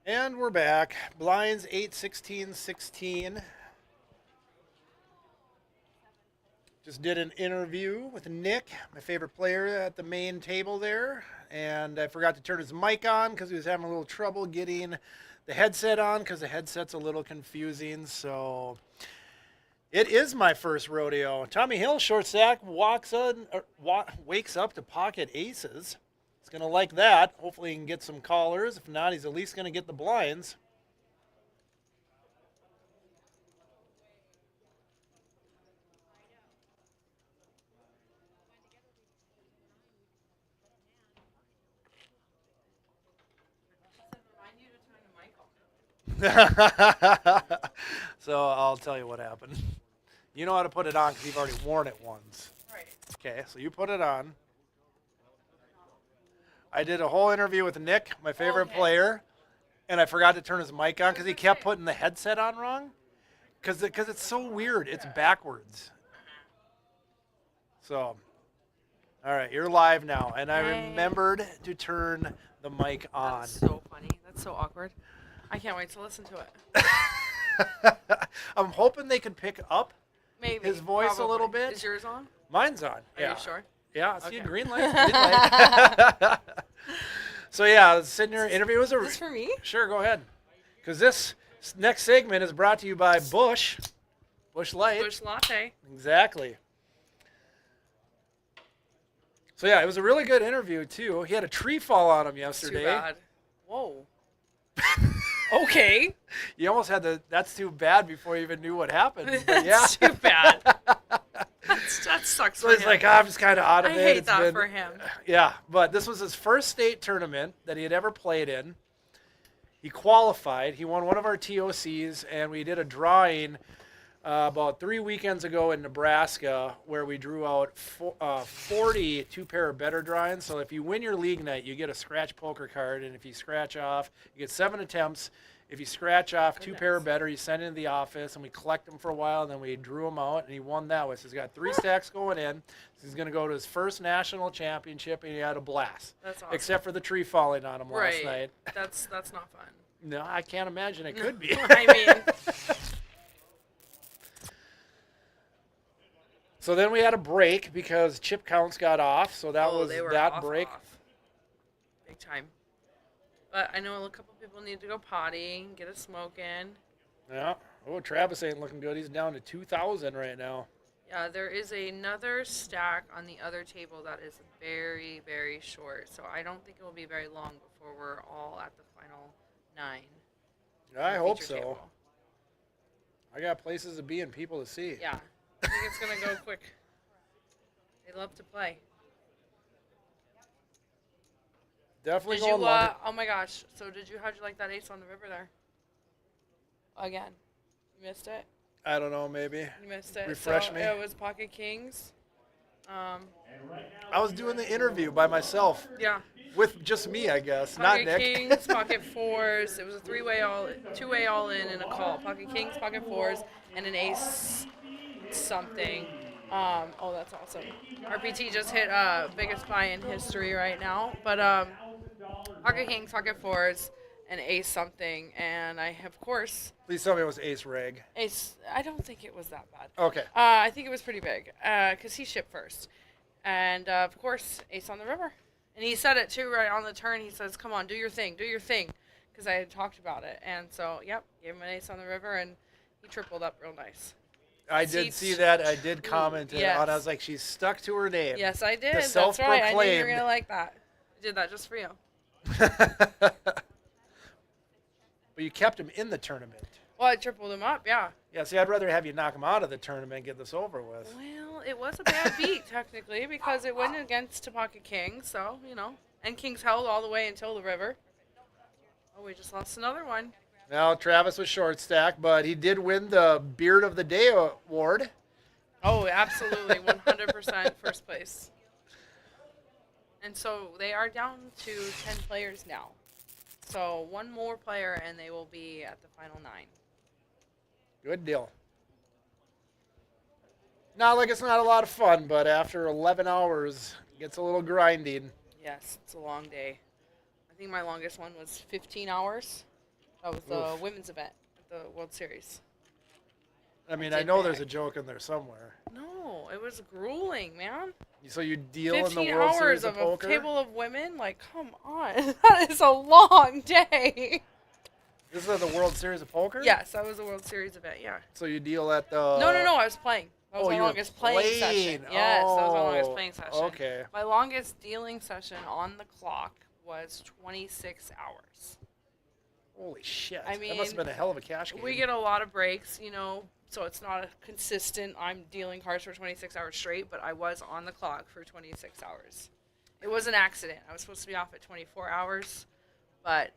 And we're back. Blinds 8, 16, 16. Just did an interview with Nick, my favorite player at the main table there. And I forgot to turn his mic on because he was having a little trouble getting the headset on because the headset's a little confusing. So it is my first rodeo. Tommy Hill, short stack, wakes up to pocket aces. He's going to like that. Hopefully he can get some callers. If not, he's at least going to get the blinds. So I'll tell you what happened. You know how to put it on because you've already worn it once. Right. Okay, so you put it on. I did a whole interview with Nick, my favorite player, and I forgot to turn his mic on because he kept putting the headset on wrong. Because it's so weird. It's backwards. So, all right, you're live now. And I remembered to turn the mic on. That's so funny. That's so awkward. I can't wait to listen to it. I'm hoping they could pick up Maybe. his voice Probably. a little bit. Is yours on? Mine's on. Are Yeah. you sure? Yeah, I see Okay. a green light. Green light. So yeah, sitting here interview was Is this for me? Sure, go ahead. Because this next segment is brought to you by Bush Light. Bush latte. Exactly. So yeah, it was a really good interview too. He had a tree fall on him yesterday. Too bad. Whoa. Okay. You almost had to. That's too bad before you even knew what happened. But yeah. That's too bad. That sucks So for he's him. like, I'm just kind of out of I it. hate It's that been- for him. Yeah, but this was his first state tournament that he had ever played in. He qualified. He won one of our TOCs, and we did a drawing about 3 weekends ago in Nebraska where we drew out 40 two-pair or better drawings. So if you win your league night, you get a scratch poker card, and if you scratch off, you get 7 attempts. If you scratch off two-pair or better, you send it into the office, and we collect them for a while, and then we drew them out, and he won that way. So he's got 3 stacks going in. So he's going to go to his first national championship, and he had a blast. That's awesome. Except for the tree falling on him last Right. night. That's not fun. No, I can't imagine it could be. I mean, So then we had a break because chip counts got off, so that was they were that off, break. off. Big time. But I know a couple people need to go potty, get a smoke in. Yeah. Oh, Travis ain't looking good. He's down to 2,000 right now. Yeah, there is another stack on the other table that is very, very short. So I don't think it will be very long before we're all at the final 9. I on the hope feature so. table. I got places to be and people to see. Yeah, I think it's going to go quick. They love to play. Definitely Did going you, longer. oh my gosh, so how'd you like that ace on the river there? Again, you missed it? I don't know, maybe. You missed it. Refresh so me. It was pocket kings. I was doing the interview by myself Yeah. with just me, I guess, Pocket not Nick. kings, pocket fours. It was a two-way all in and a call. Pocket kings, pocket fours, and an ace something. Oh, that's awesome. RPT just hit biggest buy in history right now. But pocket kings, pocket fours, and ace something. And I, of course, Please tell me it was ace reg. ace. I don't think it was that bad. Okay. I think it was pretty big because he shipped first. And, of course, ace on the river. And he said it, too, right on the turn. He says, come on, do your thing, because I had talked about it. And so, yep, gave him an ace on the river, and he tripled up real nice. I did Seats. see that. I did comment Yes. on it. I was like, she's stuck to her name. Yes, I did. The That's right. I knew you were self-proclaimed. going to like that. I did that just for you. But you kept him in the tournament. Well, I tripled him up, yeah. Yeah, see, I'd rather have you knock him out of the tournament and get this over with. Well, it was a bad beat, technically, because it went against to pocket kings, so, and kings held all the way until the river. Oh, we just lost another one. Now, Travis was short stack, but he did win the Beard of the Day award. Oh, absolutely, 100% first place. And so they are down to 10 players now. So one more player, and they will be at the final 9. Good deal. Not like it's not a lot of fun, but after 11 hours, it gets a little grinding. Yes, it's a long day. I think my longest one was 15 hours. That was the Oof. women's event at the World Series. I mean, I I did know there's bad. a joke in there somewhere. No, it was grueling, man. So you deal in the 15 World hours Series of of a poker? table of women? Like, come on. That is a long day. This is the World Series of poker? Yes, that was a World Series event, yeah. So you deal at the... No, I was playing. That was Oh, my you were longest playing session. Yes, that was my longest playing session. Okay. My longest dealing session on the clock was 26 hours. Holy shit. I that must mean, have been a hell of a cash game. We get a lot of breaks, you know, so it's not a consistent, I'm dealing cards for 26 hours straight, but I was on the clock for 26 hours. It was an accident. I was supposed to be off at 24 hours, but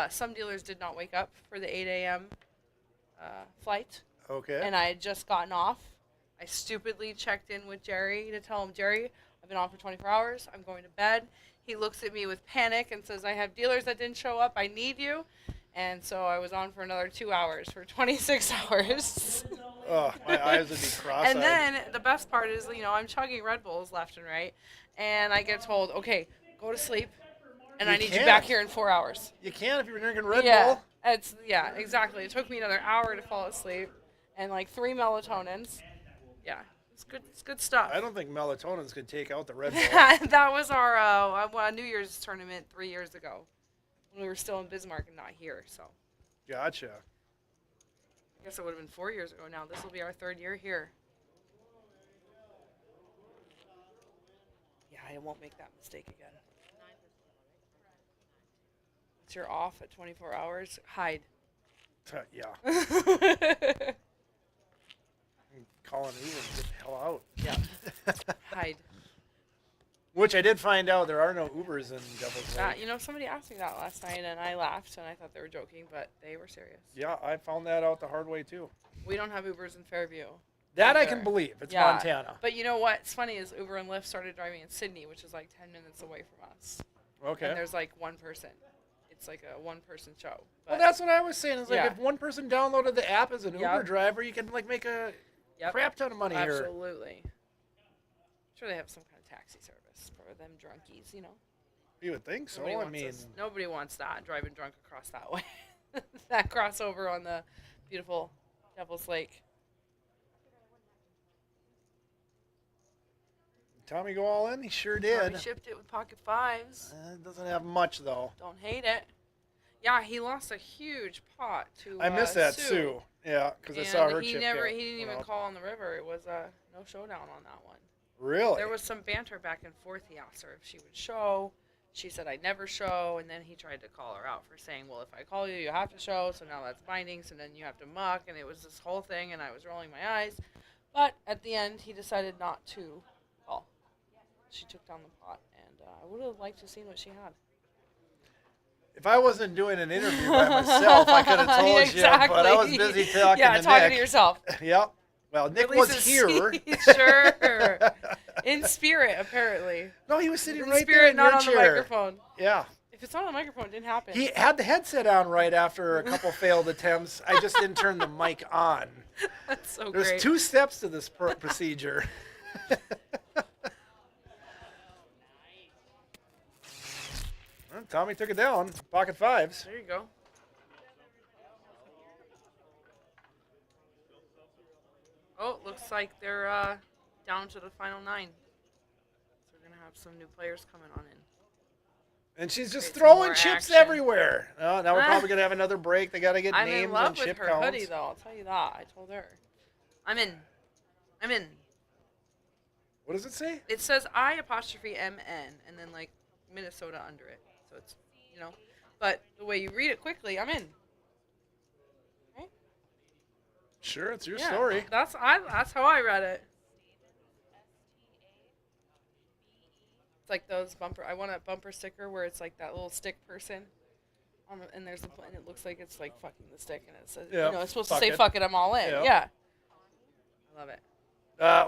some dealers did not wake up for the 8 a.m. Flight, Okay. and I had just gotten off. I stupidly checked in with Jerry to tell him, Jerry, I've been on for 24 hours. I'm going to bed. He looks at me with panic and says, I have dealers that didn't show up. I need you. And so I was on for another 2 hours for 26 hours. Oh, my eyes would be cross-eyed. And then the best part is, you know, I'm chugging Red Bulls left and right. And I get told, okay, go to sleep. And You I need you can't. back here in 4 hours. You can if you were drinking Red Yeah, Bull. exactly. It took me another hour to fall asleep. And like 3 melatonins. Yeah, it's good stuff. I don't think melatonins could take out the Red Bull. That was our New Year's tournament 3 years ago. When we were still in Bismarck and not here, so. Gotcha. I guess it would have been 4 years ago now. This will be our 3rd year here. Yeah, I won't make that mistake again. Once you're off at 24 hours, hide. Yeah. Calling Uber and get the hell out. Yeah. Hide. Which I did find out there are no Ubers in Devil's Lake. You know, somebody asked me that last night, and I laughed, and I thought they were joking, but they were serious. Yeah, I found that out the hard way too. We don't have Ubers in Fairview. That I either. can believe. It's Yeah. Montana. But you know what's funny is Uber and Lyft started driving in Sydney, which is like 10 minutes away from us. Okay. And there's like one person. It's like a one-person show. But Well, that's what I was saying. Is like Yeah. if one person downloaded the app as an Yep. Uber driver, you can like make a Yep. crap ton of money here. Absolutely. I'm sure they have some kind of taxi service for them drunkies, you know. You would think so. Nobody I wants mean, nobody wants that, driving drunk across that way. That crossover on the beautiful Devil's Lake. Tommy go all in. He sure Tommy did. shipped it with pocket fives. Doesn't have much though. Don't hate it. Yeah, he lost a huge pot to I miss that Sue. Yeah, because I saw her he chip. never get he didn't went even out. call on the river. It was no showdown on that one. Really? There was some banter back and forth. He asked her if she would show. She said, I'd never show. And then he tried to call her out for saying, well, if I call you, you have to show. So now that's binding. So then you have to muck. And it was this whole thing. And I was rolling my eyes. But at the end, he decided not to call. She took down the pot. And I would have liked to have seen what she had. If I wasn't doing an interview by myself, I could have told Exactly. you. But I was busy talking Yeah, to talking Nick. to yourself. Yep. Well, Nick At least was it's- here. Sure. In spirit, apparently. No, he was sitting In right there spirit, in not your on chair. the microphone. Yeah. If it's not on the microphone, it didn't happen. He had the headset on right after a couple failed attempts. I just didn't turn the mic on. That's so There's great. 2 steps to this procedure. Well, Tommy took it down. Pocket fives. There you go. Oh, looks like they're down to the final 9. So we're gonna have some new players coming on in. And she's just Create some throwing more chips action. everywhere. Oh, now we're probably going to have another break. They got to get I'm names in love and with chip her counts. hoodie, though. I'll tell you that. I told her. I'm in. What does it say? It says I''MN and then like Minnesota under it. So it's, you know, but the way you read it quickly, I'm in. Right? Sure, it's your Yeah, story. That's how I read it. It's like those bumper. I want a bumper sticker where it's like that little stick person, and there's and it looks like it's like fucking the stick, and it says, Yeah, you know, it's supposed to fuck say it. "fuck it, I'm all in." Yeah. Yeah. I love it.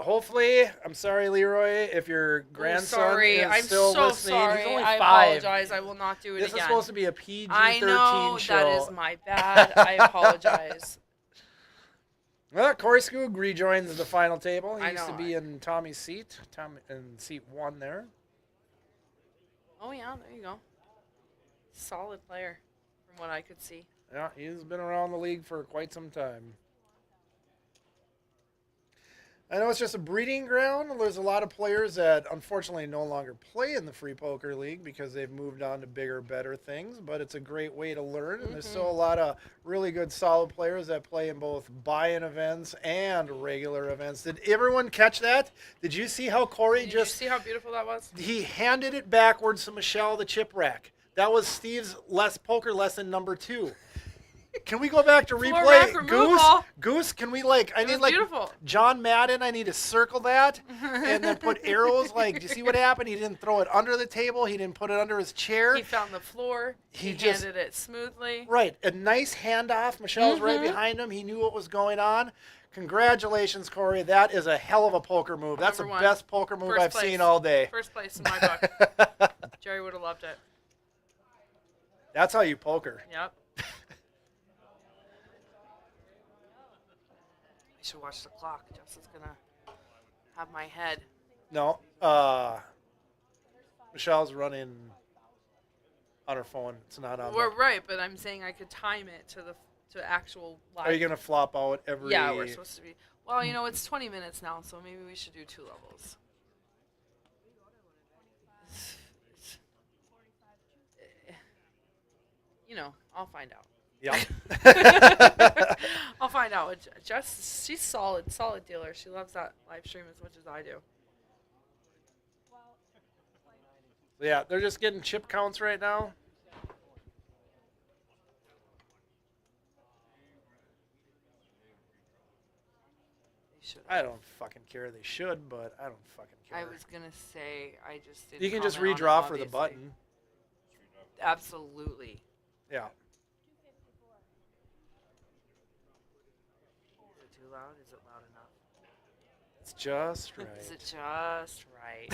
Hopefully, I'm sorry, Leroy, if your grandson sorry. is I'm still so listening. sorry. He's only I 5. apologize. I will not do it This again. is supposed to be a PG-13 I know show. that is my bad. I apologize. Well, Corey Skoog rejoins the final table. He I used to know, be in Tommy's seat. Tom in seat 1 there. Oh yeah, there you go. Solid player, from what I could see. Yeah, he's been around the league for quite some time. I know it's just a breeding ground. There's a lot of players that unfortunately no longer play in the Free Poker League because they've moved on to bigger, better things, but it's a great way to learn. And there's still a lot of really good, solid players that play in both buy-in events and regular events. Did everyone catch that? Did you see how Corey Did you see how beautiful that was? he handed it backwards to Michelle the chipwreck? That was Steve's poker lesson number 2. Can we go back to Floor replay? rack Goose, removal. Goose, can we I It need was beautiful. John Madden, I need to circle that and then put arrows. Do you see what happened? He didn't throw it under the table. He didn't put it under his chair. He found the floor. He handed it smoothly. Right. A nice handoff. Michelle's right behind him. He knew what was going on. Congratulations, Corey. That is a hell of a poker move. That's the Number 1. best poker move First I've place. seen all day. First place in my book. Jerry would have loved it. That's how you poker. Yep. I should watch the clock. Justin's gonna have my head. No. Michelle's running on her phone. It's not on. We're right, but I'm saying I could time it to actual live. Are you gonna flop out every? Yeah, we're supposed to be. Well, it's 20 minutes now, so maybe we should do 2 levels. I'll find out. Yeah. I'll find out. She's solid dealer. She loves that live stream as much as I do. Yeah, they're just getting chip counts right now. They should. I don't fucking care. They should, but I don't fucking care. I was gonna say I just didn't. You can just comment on it, redraw for the obviously. button. Absolutely. Yeah. Is it too loud? Is it loud enough? It's just right. Is it just right?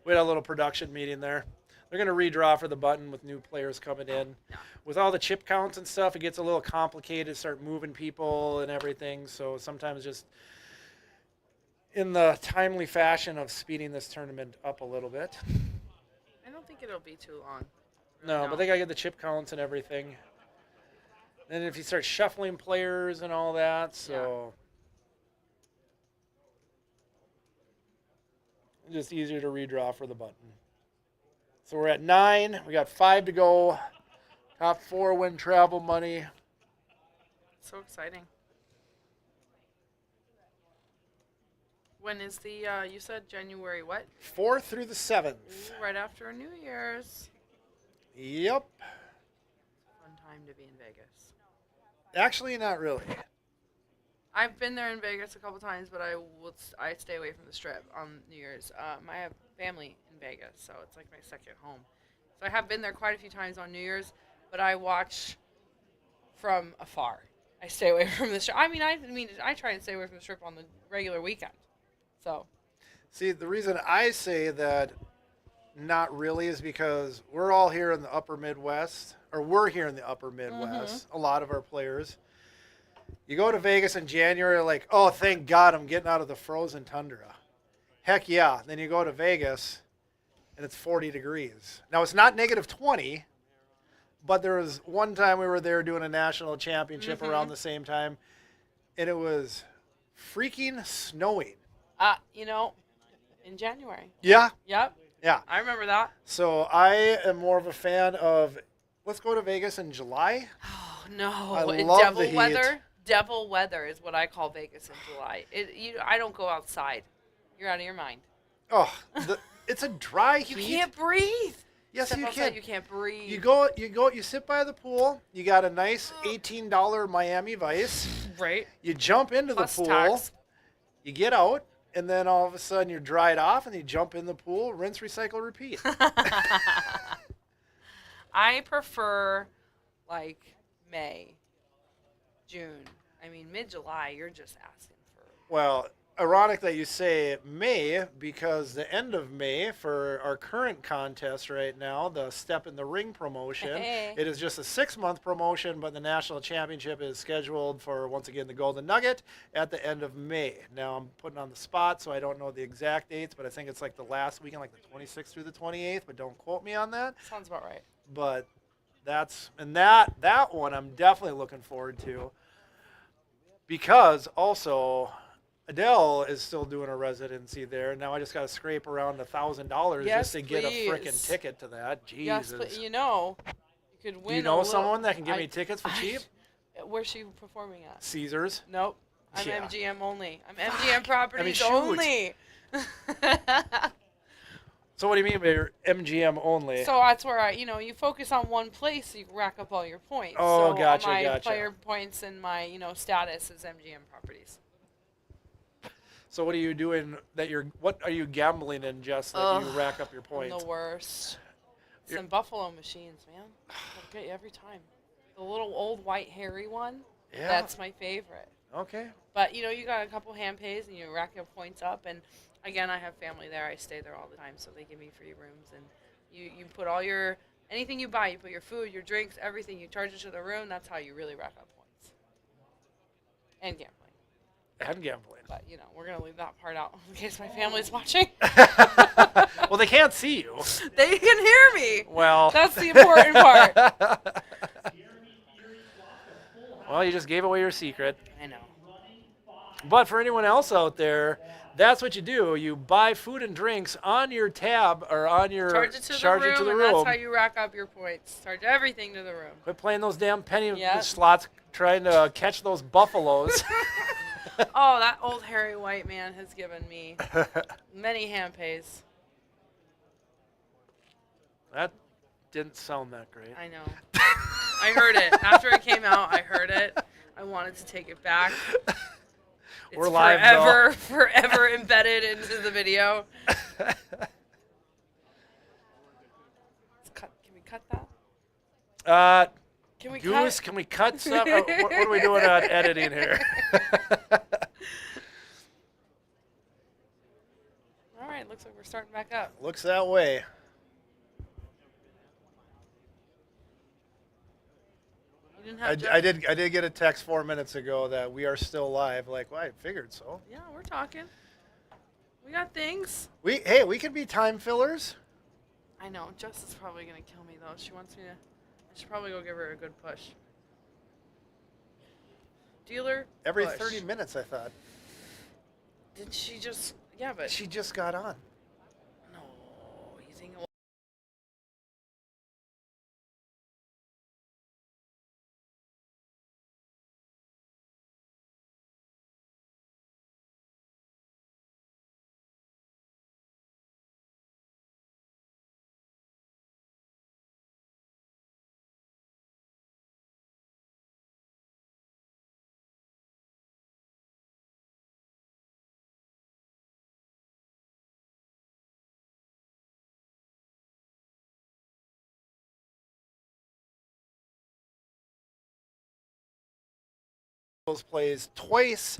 We had a little production meeting there. They're going to redraw for the button with new players coming in. Yeah. With all the chip counts and stuff, it gets a little complicated to start moving people and everything. So sometimes just in the timely fashion of speeding this tournament up a little bit. I don't think it'll be too long. No, but they got to get the chip counts and everything. And if you start shuffling players and all that, so just easier to redraw for the button. So we're at 9. We got 5 to go. Top 4 win travel money. So exciting. When is the, you said January what? 4th through the 7th. Ooh, right after New Year's. Yep. Fun time to be in Vegas. Actually, not really. I've been there in Vegas a couple times, but I stay away from the Strip on New Year's. I have family in Vegas, so it's like my second home. So I have been there quite a few times on New Year's, but I watch from afar. I stay away from the Strip. I try and stay away from the Strip on the regular weekend. So. See, the reason I say that not really is because we're all here in the upper Midwest, or we're here in the upper Midwest, a lot of our players. You go to Vegas in January, like, oh, thank God I'm getting out of the frozen tundra. Heck yeah. Then you go to Vegas, and it's 40 degrees. Now, it's not negative 20, but there was one time we were there doing a national championship around the same time, and it was freaking snowing. In January. Yeah. Yep. Yeah. I remember that. So I am more of a fan of, let's go to Vegas in July. Oh, no. I love devil the heat. weather. Devil weather is what I call Vegas in July. I don't go outside. You're out of your mind. Oh, it's a dry You heat. can't breathe. Yes, Step you outside, can. You can't breathe. You sit by the pool. You got a nice $18 Miami Vice. Right. You jump into Plus the pool. tax. You get out, and then all of a sudden you're dried off, and you jump in the pool, rinse, recycle, repeat. I prefer like May, June. Mid-July, you're just asking for. Well, ironic that you say May, because the end of May for our current contest right now, the Step in the Ring promotion, it is just a 6-month promotion, but the national championship is scheduled for, once again, the Golden Nugget at the end of May. Now, I'm putting on the spot, so I don't know the exact dates, but I think it's like the last weekend, like the 26th through the 28th, but don't quote me on that. Sounds about right. But That one I'm definitely looking forward to, because also Adele is still doing a residency there. Now I just got to scrape around $1,000 Yes, just to get a freaking please. ticket to that. Jesus. Yes, but you know, you could win. Do you know someone that can give me tickets for cheap? Where's she performing at? Caesars. Nope. I'm Yeah. MGM only. I'm MGM properties shoot. only. So what do you mean by your MGM only? So that's where you focus on one place, so you rack up all your points. Oh, so gotcha, my gotcha. player points and my status is MGM properties. So what are you doing what are you gambling in just that you rack up your I'm points? the worst. You're- Some Buffalo machines, man. They'll get you every time. The little old white hairy one. Yeah. That's my favorite. Okay. But you got a couple hand pays and you rack your points up. And again, I have family there. I stay there all the time, so they give me free rooms. And you put all anything you buy, you put your food, your drinks, everything. You charge it to the room. That's how you really rack up points. And gambling. And gambling. But we're gonna leave that part out in case my family's watching. Well, they can't see you. They can hear me. Well. That's the important part. Well, you just gave away your secret. I know. But for anyone else out there, that's what you do. You buy food and drinks on your tab or on your Charge it to the room, and that's how you rack up your points. Charge everything to the room. Quit playing those damn penny Yep. slots trying to catch those buffaloes. Oh, that old hairy white man has given me many hand pays. That didn't sound that great. I know. I heard it. After it came out, I heard it. I wanted to take it back. It's We're live, though. forever embedded into the video. Can we cut that? Can we Goose, cut? can we cut stuff? What are we doing on editing here? All right, looks like we're starting back up. Looks that way. You didn't have I did get a text 4 minutes ago that we are still live. Like, well, I figured so. Yeah, we're talking. We got things. We can be time fillers. I know. Jess is probably going to kill me, though. She wants me to... I should probably go give her a good push. Dealer, Every push. 30 minutes, I thought. Did she just... Yeah, but... She just got on. No. Using... Plays twice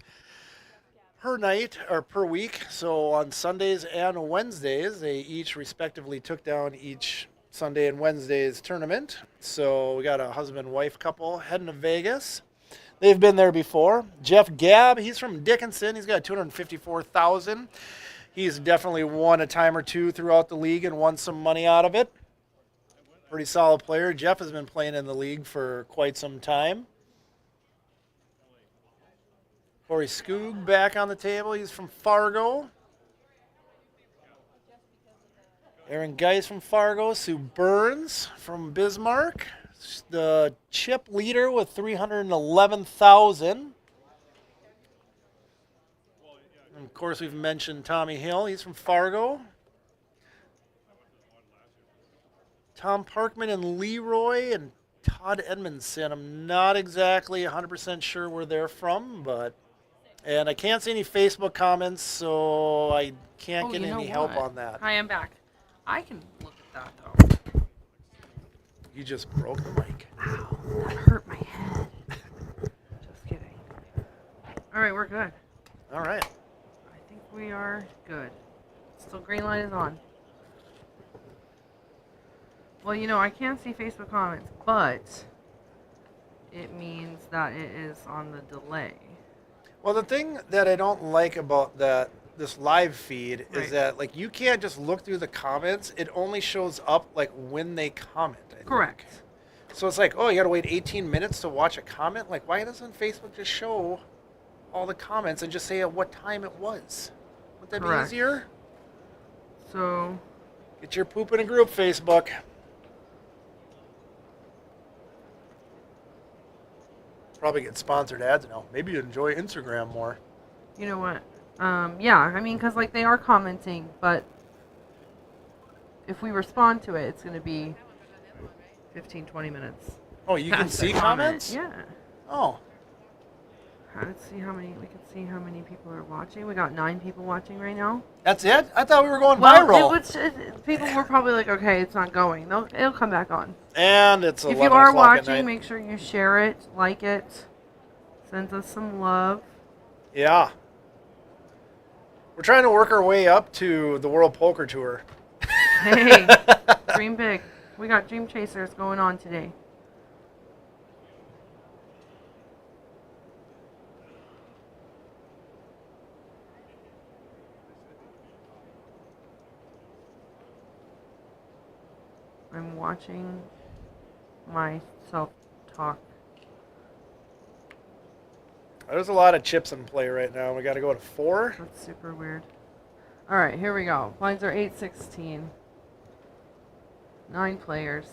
per night or per week. So on Sundays and Wednesdays, they each respectively took down each Sunday and Wednesday's tournament. So we got a husband-wife couple heading to Vegas. They've been there before. Jeff Gabb, he's from Dickinson. He's got 254,000. He's definitely won a time or two throughout the league and won some money out of it. Pretty solid player. Jeff has been playing in the league for quite some time. Corey Skoog back on the table. He's from Fargo. Aaron Geis from Fargo. Sue Burns from Bismarck. The chip leader with 311,000. And of course, we've mentioned Tommy Hill. He's from Fargo. Tom Parkman and Leroy and Todd Edmondson. I'm not exactly 100% sure where they're from, but... And I can't see any Facebook comments, so I can't get any help on that. I am back. I can look at that, though. You just broke the mic. Ow, that hurt my head. Just kidding. All right, we're good. All right. I think we are good. Still green light is on. Well, I can't see Facebook comments, but it means that it is on the delay. Well, the thing that I don't like about this live feed is Right. that like you can't just look through the comments. It only shows up like when they comment. I think. Correct. So it's like, oh, you got to wait 18 minutes to watch a comment? Like, why doesn't Facebook just show all the comments and just say at what time it was? Would that Correct. be easier? So Get your poop in a group, Facebook. Probably get sponsored ads now. Maybe you enjoy Instagram more. you know what? Yeah, I mean, because like they are commenting, but if we respond to it, it's going to be 15, 20 minutes. Oh, you can past the see comment. comments? Yeah. Oh, Let's see how many. We can see how many people are watching. We got 9 people watching right now. that's it? I thought we were going Well, viral. people were probably like, okay, it's not going. It'll come back on. And it's If 11 you are o'clock at watching, night. make sure you share it, like it, send us some love. Yeah. We're trying to work our way up to the World Poker Tour. Hey, dream big. We got Dream Chasers going on today. I'm watching myself talk. There's a lot of chips in play right now. We got to go to 4. That's super weird. All right, here we go. Blinds are 8-16. 9 players.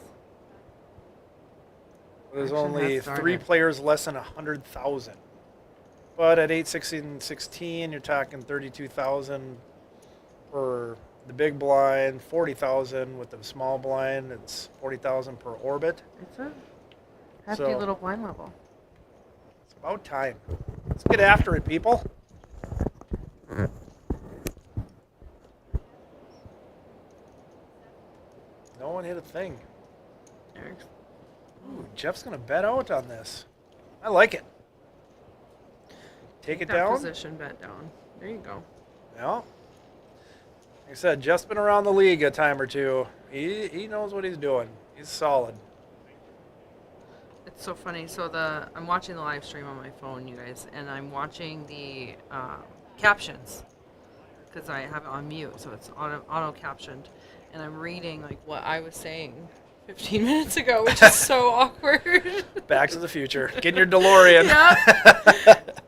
There's Action only has 3 started. players less than 100,000. But at 8-16-16, you're talking 32,000 for the big blind, 40,000 with the small blind. It's 40,000 per orbit. It's a hefty So- little blind level. It's about time. Let's get after it, people. No one hit a thing. Eric's Ooh, Jeff's going to bet out on this. I like it. Take it that down. position bet down. There you go. Yeah. Like I said, Jeff's been around the league a time or two. He knows what he's doing. He's solid. It's so funny. So I'm watching the live stream on my phone, you guys, and I'm watching the captions because I have it on mute, so it's auto captioned, and I'm reading like what I was saying 15 minutes ago, which is so awkward. Back to the Future. Get in your DeLorean. Yep.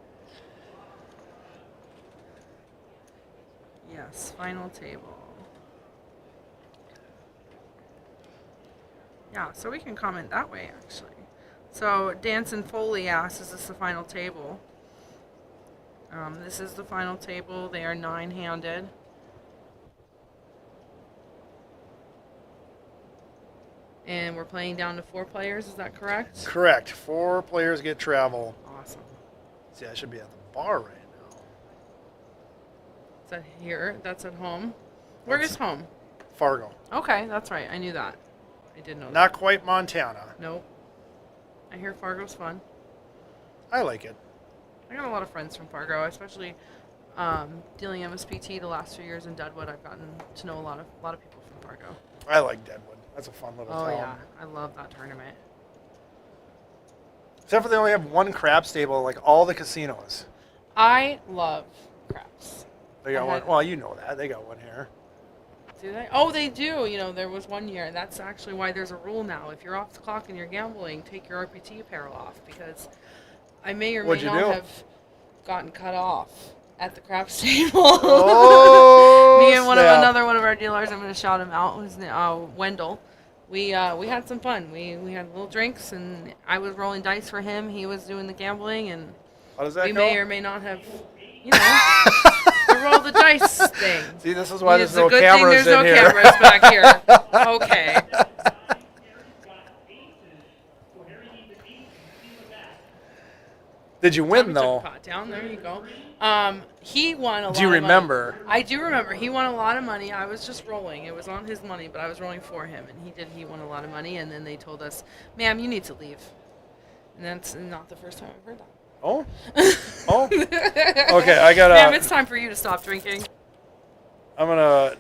Yes, final table. Yeah, so we can comment that way actually. So Danson Foley asks, is this the final table? This is the final table. They are 9-handed. And we're playing down to 4 players, is that correct? Correct. 4 players get travel. Awesome. See, I should be at the bar right now. Is that here? That's at home. Where is home? Fargo. Okay, that's right. I knew that. I did know Not quite Montana. that. Nope. I hear Fargo's fun. I like it. I got a lot of friends from Fargo, especially dealing MSPT the last few years in Deadwood. I've gotten to know a lot of people from Fargo. I like Deadwood. That's a fun little Oh town. yeah, I love that tournament. Except for they only have 1 crap stable, like all the casinos. I love craps. They got I one. had- Well, you know that. They got one here. Do they? Oh, they do. You know, there was one year. That's actually why there's a rule now. If you're off the clock and you're gambling, take your RPT apparel off because I may or may What'd you not do? have gotten cut off at the craps table. Oh, Me and snap. another one of our dealers, I'm going to shout him out, was Wendell. We had some fun. We had little drinks, and I was rolling dice for him. He was doing the gambling, and How does that we go? may or may not have, you know, the roll the dice thing. See, this is why It's there's no a good cameras thing there's in no here. cameras back here. Okay. Did you win Tommy though? took the pot down. There you go. He won a lot. Do you of money. remember? I do remember. He won a lot of money. I was just rolling. It was on his money, but I was rolling for him, and he won a lot of money. And then they told us, "Ma'am, you need to leave." And that's not the first time I've heard that. Oh, oh. Okay, I gotta. Ma'am, it's time for you to stop drinking. I'm gonna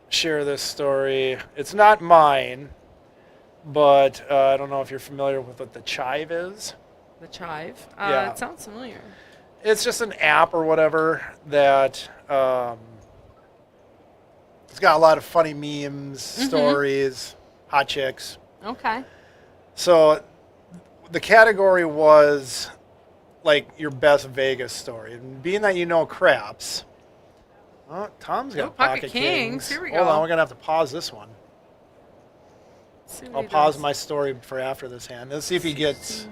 share this story. It's not mine, but I don't know if you're familiar with what the chive is. The chive. Yeah. It sounds familiar. It's just an app or whatever that it's got a lot of funny memes, stories, hot chicks, Okay. So the category was like your best Vegas story. And being that you know craps, oh, Tom's got Ooh, pocket pocket kings. Here we Hold go. on, we're going to have to pause this one. Let's see what I'll he pause does. my story for after this hand. Let's see if he gets...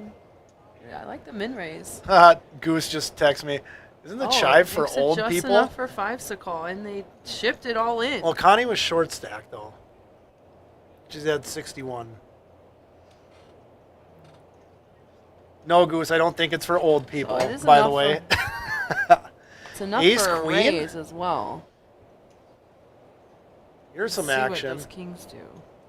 Yeah, I like the min raise. Goose just texted me. Isn't the Oh, chive for makes it old just people? enough for fives to call, and they shipped it all in. Well, Connie was short stack, though. She's at 61. No, Goose, I don't think it's for old people, it is by the enough way. It's enough Ace, for a queen? raise as well. Here's some Let's see action. what those kings do.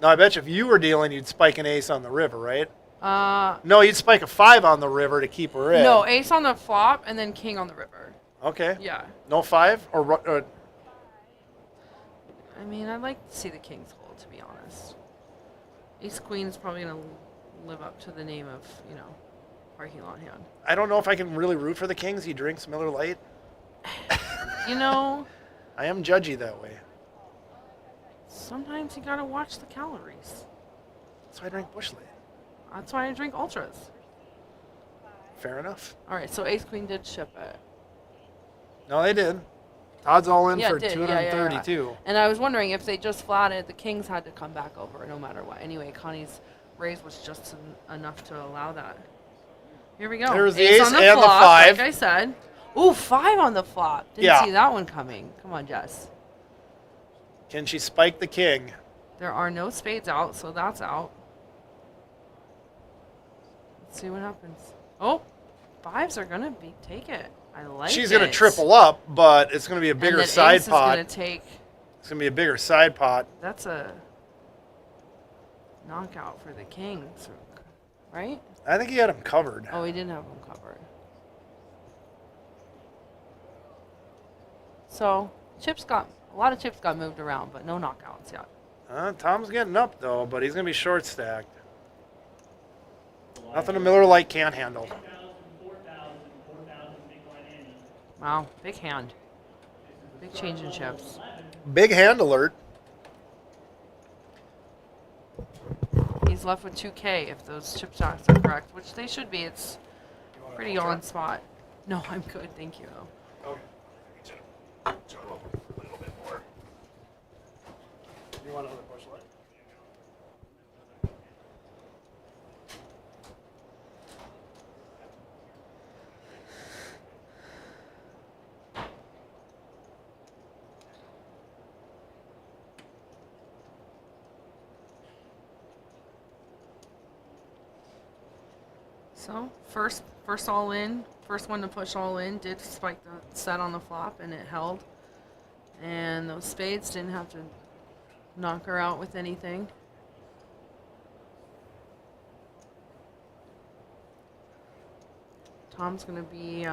No, I bet you if you were dealing, you'd spike an ace on the river, right? Uh, No, you'd spike a 5 on the river to keep her in. no, ace on the flop and then king on the river. Okay. Yeah. No 5? Or I mean, I'd like to see the kings hold, to be honest. Ace queen is probably going to live up to the name of, you know, parking lot hand. I don't know if I can really root for the kings. He drinks Miller Lite. You know, I am judgy that way. sometimes you got to watch the calories. That's why I drink Busch Light. That's why I drink ultras. Fair enough. All right, so ace queen did ship it. No, they did. Todd's all in Yeah, for it did. Yeah, yeah, yeah. 232. And I was wondering if they just flatted, the kings had to come back over no matter what. Anyway, Connie's raise was just enough to allow that. Here we go. There's the ace on the and the flop, 5. like I said. Ooh, 5 on the flop. Didn't Yeah. see that one coming. Come on, Jess. Can she spike the king? There are no spades out, so that's out. Let's see what happens. Oh, 5s are gonna take it. I like it. She's going to triple up, but it's going to be a And bigger then side ace pot. is gonna take. It's going to be a bigger side pot. That's a knockout for the kings, right? I think he had him covered. Oh, he didn't have them covered. So a lot of chips got moved around, but no knockouts yet. Tom's getting up, though, but he's going to be short stacked. Nothing a Miller Lite can't handle. 4,000, 4,000 big blind Annie. Wow, big hand. Big change in chips. Big hand alert. He's left with 2K if those chip stocks are correct, which they should be. It's pretty on spot. No, I'm good, thank you. Okay. A little bit more. You want another Busch Light? So first all in, first one to push all in, did spike the set on the flop and it held. And those spades didn't have to knock her out with anything. Tom's gonna be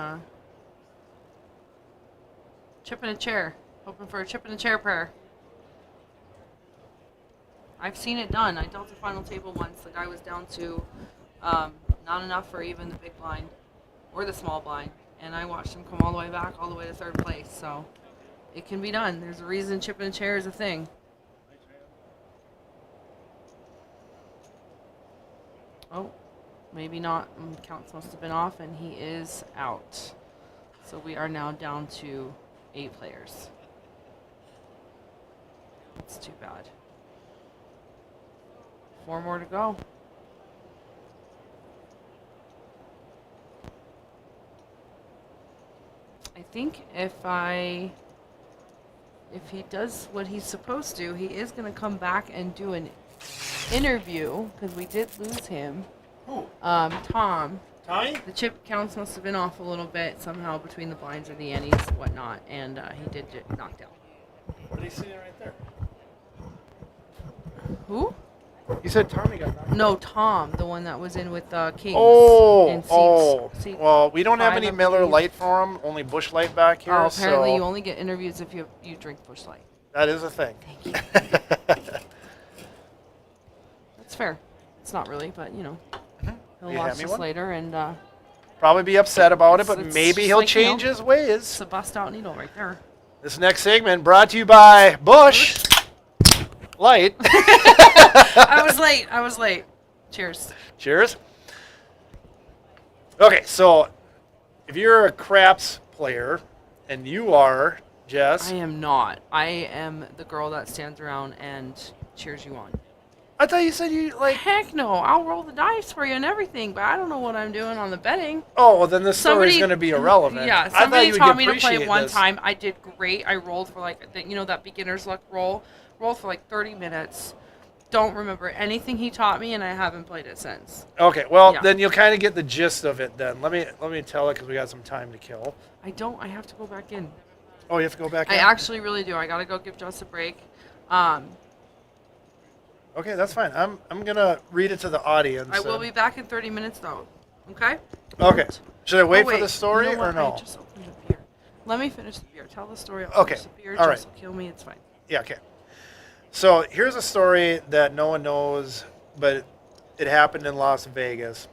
chipping a chair, hoping for a chip in a chair prayer. I've seen it done. I dealt the final table once. The guy was down to not enough for even the big blind or the small blind, and I watched him come all the way back, all the way to third place. So it can be done. There's a reason chipping a chair is a thing. Oh, maybe not. Counts must have been off, and he is out. So we are now down to 8 players. That's too bad. 4 more to go. I think if he does what he's supposed to, he is going to come back and do an interview, because we did lose him. Who? Tom. Tommy? The chip counts must have been off a little bit somehow between the blinds and the annies and whatnot, and he did get knocked out. What are you seeing right there? Who? You said Tommy got knocked out. No, Tom, the one that was in with Kings. and seat Well, we don't have 5, any I Miller believe. Lite for him. Only Busch Light back here. Oh, apparently so you only get interviews if you drink Busch Light. that is a thing. Thank you. That's fair. It's not really, but you know, he'll You watch hand me this one? later and Probably be upset about it, but It's maybe just he'll like, you know, change his ways. it's a bust out needle right there. This next segment brought to you by Busch. Light. I was late. Cheers. Cheers. Okay, so if you're a craps player and you are, Jess, I am not. I am the girl that stands around and cheers you on. I thought you said you like. Heck no. I'll roll the dice for you and everything, but I don't know what I'm doing on the betting. Oh, well, then this story's going to be irrelevant. Yeah, I thought somebody you would taught me to appreciate play one this. time. I did great. I rolled for like, that beginner's luck roll. Rolled for like 30 minutes. Don't remember anything he taught me, and I haven't played it since. Okay, well, Yeah. then you'll kind of get the gist of it then. Let me tell it because we got some time to kill. I don't. I have to go back in. Oh, you have to go back I in? actually really do. I gotta go give Jess a break. Okay, that's fine. I'm going to read it to the audience. I will be back in 30 minutes though. Okay? Okay. Should I wait Oh, for the story you know or what? no? I just opened a beer. Let me finish the beer. Tell the story. I'll Okay. finish the beer. All Jess right. will kill me. It's fine. Yeah, okay. So here's a story that no one knows, but it happened in Las Vegas.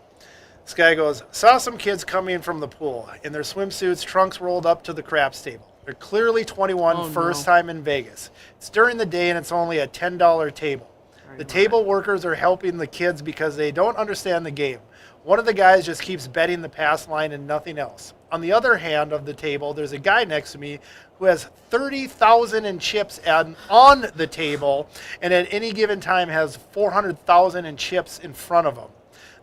This guy goes, saw some kids coming from the pool in their swimsuits, trunks rolled up to the craps table. They're clearly 21, Oh, first no. time in Vegas. It's during the day and it's only a $10 table. The table workers are helping the kids because they don't understand the game. One of the guys just keeps betting the pass line and nothing else. On the other hand of the table, there's a guy next to me who has 30,000 in chips on the table and at any given time has 400,000 in chips in front of him.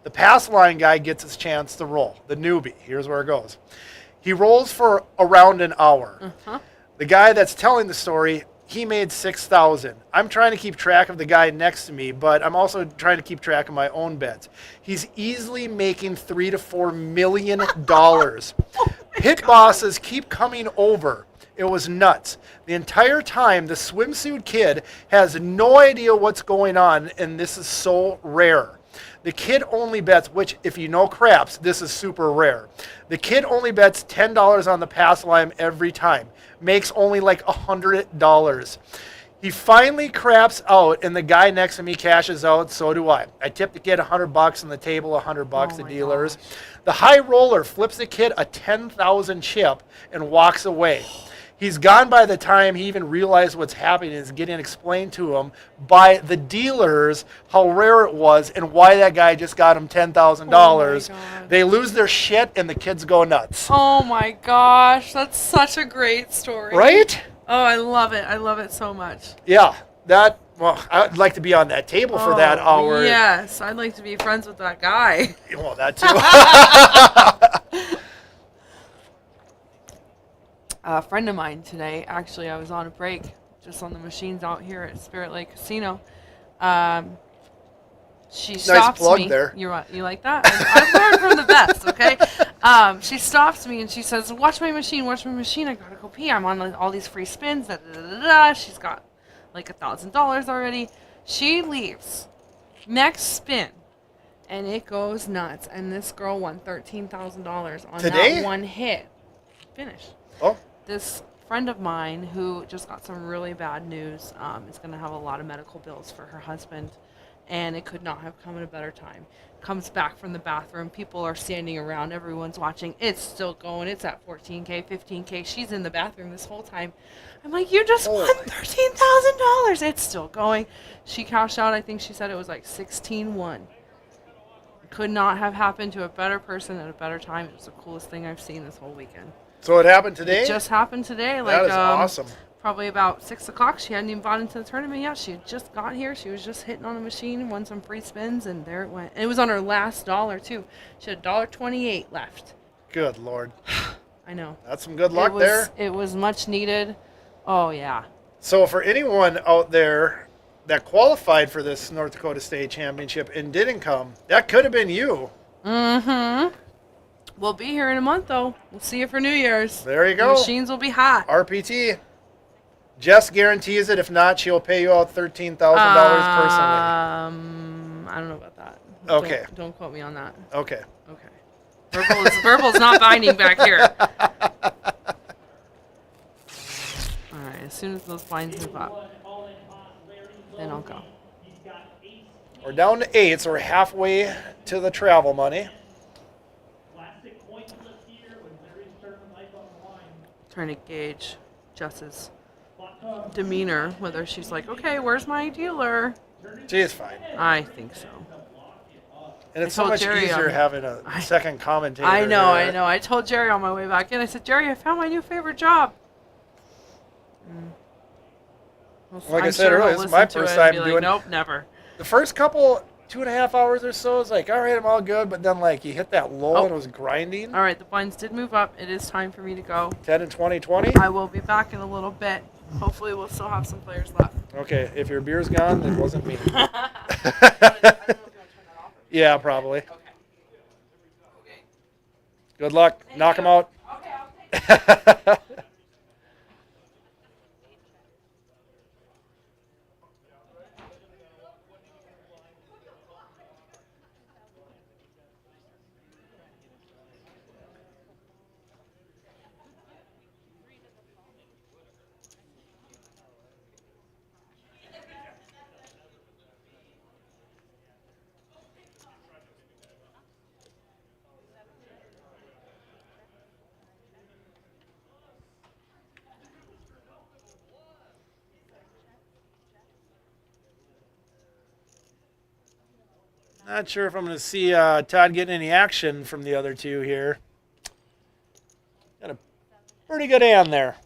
The pass line guy gets his chance to roll, the newbie. Here's where it goes. He rolls for around an hour. Uh-huh. The guy that's telling the story, he made 6,000. I'm trying to keep track of the guy next to me, but I'm also trying to keep track of my own bets. He's easily making $3 to $4 million. Pit bosses keep coming over. It was nuts. The entire time, the swimsuit kid has no idea what's going on, and this is so rare. The kid only bets, which if you know craps, this is super rare. The kid only bets $10 on the pass line every time. Makes only like $100. He finally craps out, and the guy next to me cashes out. So do I. I tip the kid $100 and the table $100. The my dealers. gosh. The high roller flips the kid a 10,000 chip and walks away. He's gone by the time he even realized what's happening and is getting explained to him by the dealers how rare it was and why that guy just got him $10,000. Oh my God. They lose their shit and the kids go nuts. Oh my gosh, that's such a great story. Right? Oh, I love it. I love it so much. Yeah. Well, I'd like to be on that table for that Oh, hour. Yes, I'd like to be friends with that guy. Well, that too. A friend of mine today, actually, I was on a break just on the machines out here at Spirit Lake Casino. She stops plug me. there. You like that? I've learned from the best, okay? She stops me and she says, watch my machine. I gotta go pee. I'm on all these free spins. Da, da, da, da, da. She's got like $1,000 already. She leaves. Next spin. And it goes nuts. And this girl won $13,000 on Today? that one hit. Finish. Oh. This friend of mine who just got some really bad news is going to have a lot of medical bills for her husband, and it could not have come at a better time. Comes back from the bathroom. People are standing around. Everyone's watching. It's still going. It's at 14K, 15K. She's in the bathroom this whole time. I'm like, you just won $13,000. It's still going. She cashed out. I think she said it was like 16-1. Could not have happened to a better person at a better time. It was the coolest thing I've seen this whole weekend. So it happened today? It just happened today. That Like is awesome. Probably about 6 o'clock. She hadn't even bought into the tournament yet. She had just got here. She was just hitting on the machine, won some free spins, and there it went. And it was on her last dollar too. She had $1.28 left. Good Lord. I know. That's some good luck there. It was much needed. Oh yeah. So for anyone out there that qualified for this North Dakota State Championship and didn't come, that could have been you. Mm-hmm. We'll be here in a month though. We'll see you for New Year's. There you The go. machines will be hot. RPT. Jess guarantees it. If not, she'll pay you out $13,000 personally. I don't know about that. Okay. Don't quote me on that. Okay. Okay. Verbal's not binding back here. Alright, as soon as those blinds move up, then I'll go. We're down to 8, so we're halfway to the travel money. Plastic coin flip here when there is tournament life on the line. Trying to gauge Jess's demeanor, whether she's like, okay, where's my dealer? She is fine. I think so. And it's I so told much Jerry easier on- having a second commentator. I know, here. I know. I told Jerry on my way back in, I said, Jerry, I found my new favorite job. Like I I'm said sure earlier, he'll this is my listen to first it and time be like, doing. nope, never. The first couple 2.5 hours or so is like, all right, I'm all good. But then like you hit that low Oh. and it was grinding. All right, the blinds did move up. It is time for me to go. 10 and 20, 20. I will be back in a little bit. Hopefully, we'll still have some players left. Okay, if your beer's gone, it wasn't me. I don't know if you want to turn that off. Yeah, probably. Okay. Okay. Good luck. Thank Knock you. him out. Okay, I'll take it. Not sure if I'm going to see Todd getting any action from the other two here. Got a pretty good hand there.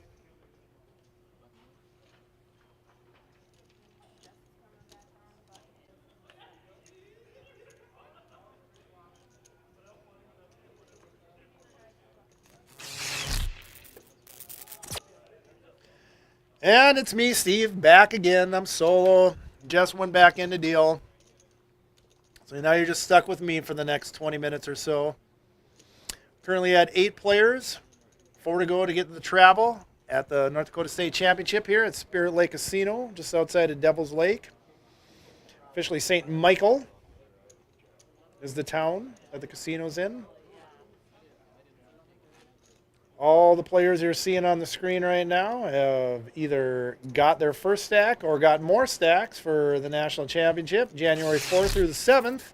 And it's me, Steve, back again. I'm solo. Just went back in to deal. So now you're just stuck with me for the next 20 minutes or so. Currently at 8 players, 4 to go to get to the travel at the North Dakota State Championship here at Spirit Lake Casino, just outside of Devil's Lake. Officially St. Michael is the town that the casino's in. All the players you're seeing on the screen right now have either got their first stack or got more stacks for the National Championship, January 4th through the 7th,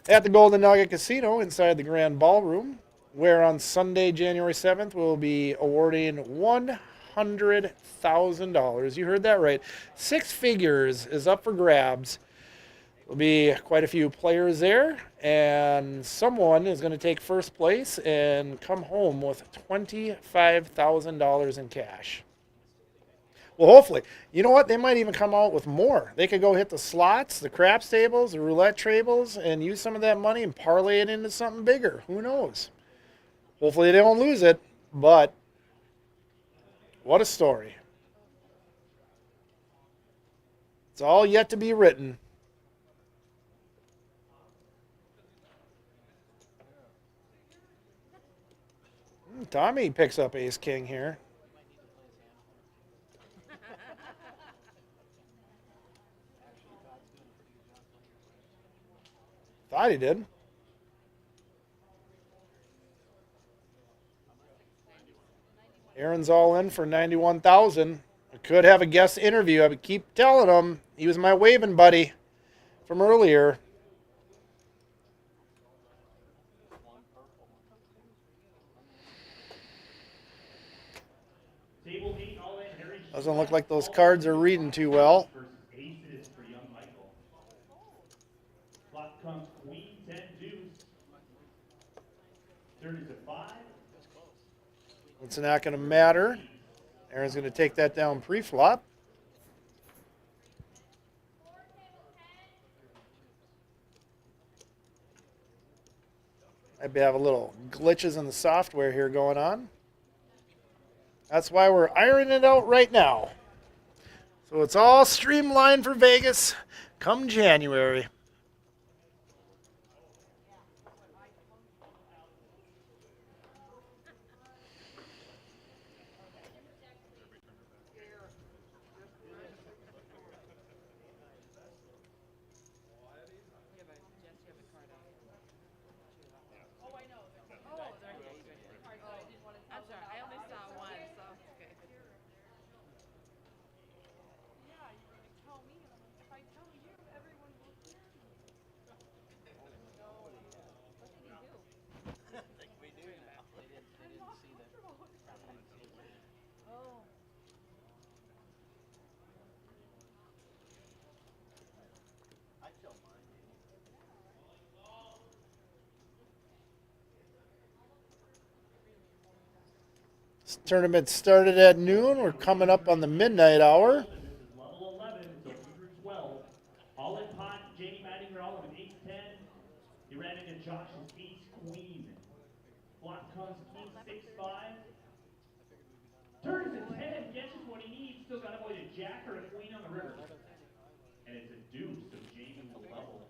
at the Golden Nugget Casino inside the Grand Ballroom, where on Sunday, January 7th, we'll be awarding $100,000. You heard that right. 6 figures is up for grabs. There'll be quite a few players there, and someone is going to take first place and come home with $25,000 in cash. Well, hopefully. You know what? They might even come out with more. They could go hit the slots, the craps tables, the roulette tables, and use some of that money and parlay it into something bigger. Who knows? Hopefully they don't lose it, but what a story. It's all yet to be written. Tommy picks up ace king here. Thought he did. Aaron's all in for 91,000. I could have a guest interview. I would keep telling him he was my waving buddy from earlier. Doesn't look like those cards are reading too well. Aces for young Michael. Flop comes queen, 10 deuce. Turn is a 5. It's not going to matter. Aaron's going to take that down pre-flop. Maybe have a little glitches in the software here going on. That's why we're ironing it out right now. So it's all streamlined for Vegas come January. I'm sorry, I only saw one, so okay. Yeah, you're gonna tell me, and I'm like, if I tell you, everyone will hear. This tournament started at noon. We're coming up on the midnight hour. This is level 11, so through 12. All in pot, J.D. Madinger, all of an ace-10. He ran into Josh's ace-queen. Flop comes king 6-5. Turns a 10, gets what he needs. Still got to avoid a jack or a queen on the river. And it's a deuce, so Jamie will level.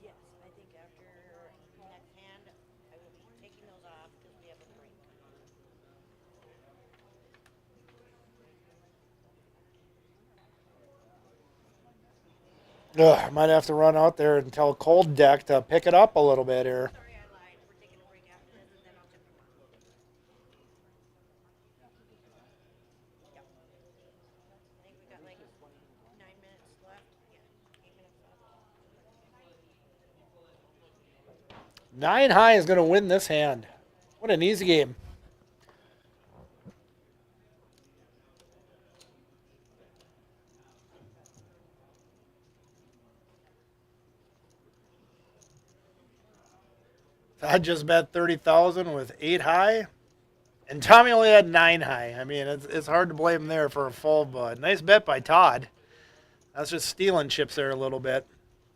Yes, I think after next hand, I will be taking those off because we have a break. Ugh, I might have to run out there and tell Cold Deck to pick it up a little bit here. Sorry, I lied. We're taking a break after this, and then I'll tip them off. Yep. I think we got like 9 minutes left. Yeah, 8 minutes left. 9 high is going to win this hand. What an easy game. I just bet 30,000 with 8 high, and Tommy only had 9 high. I mean, it's hard to blame him there for a fold, but nice bet by Todd. That's just stealing chips there a little bit.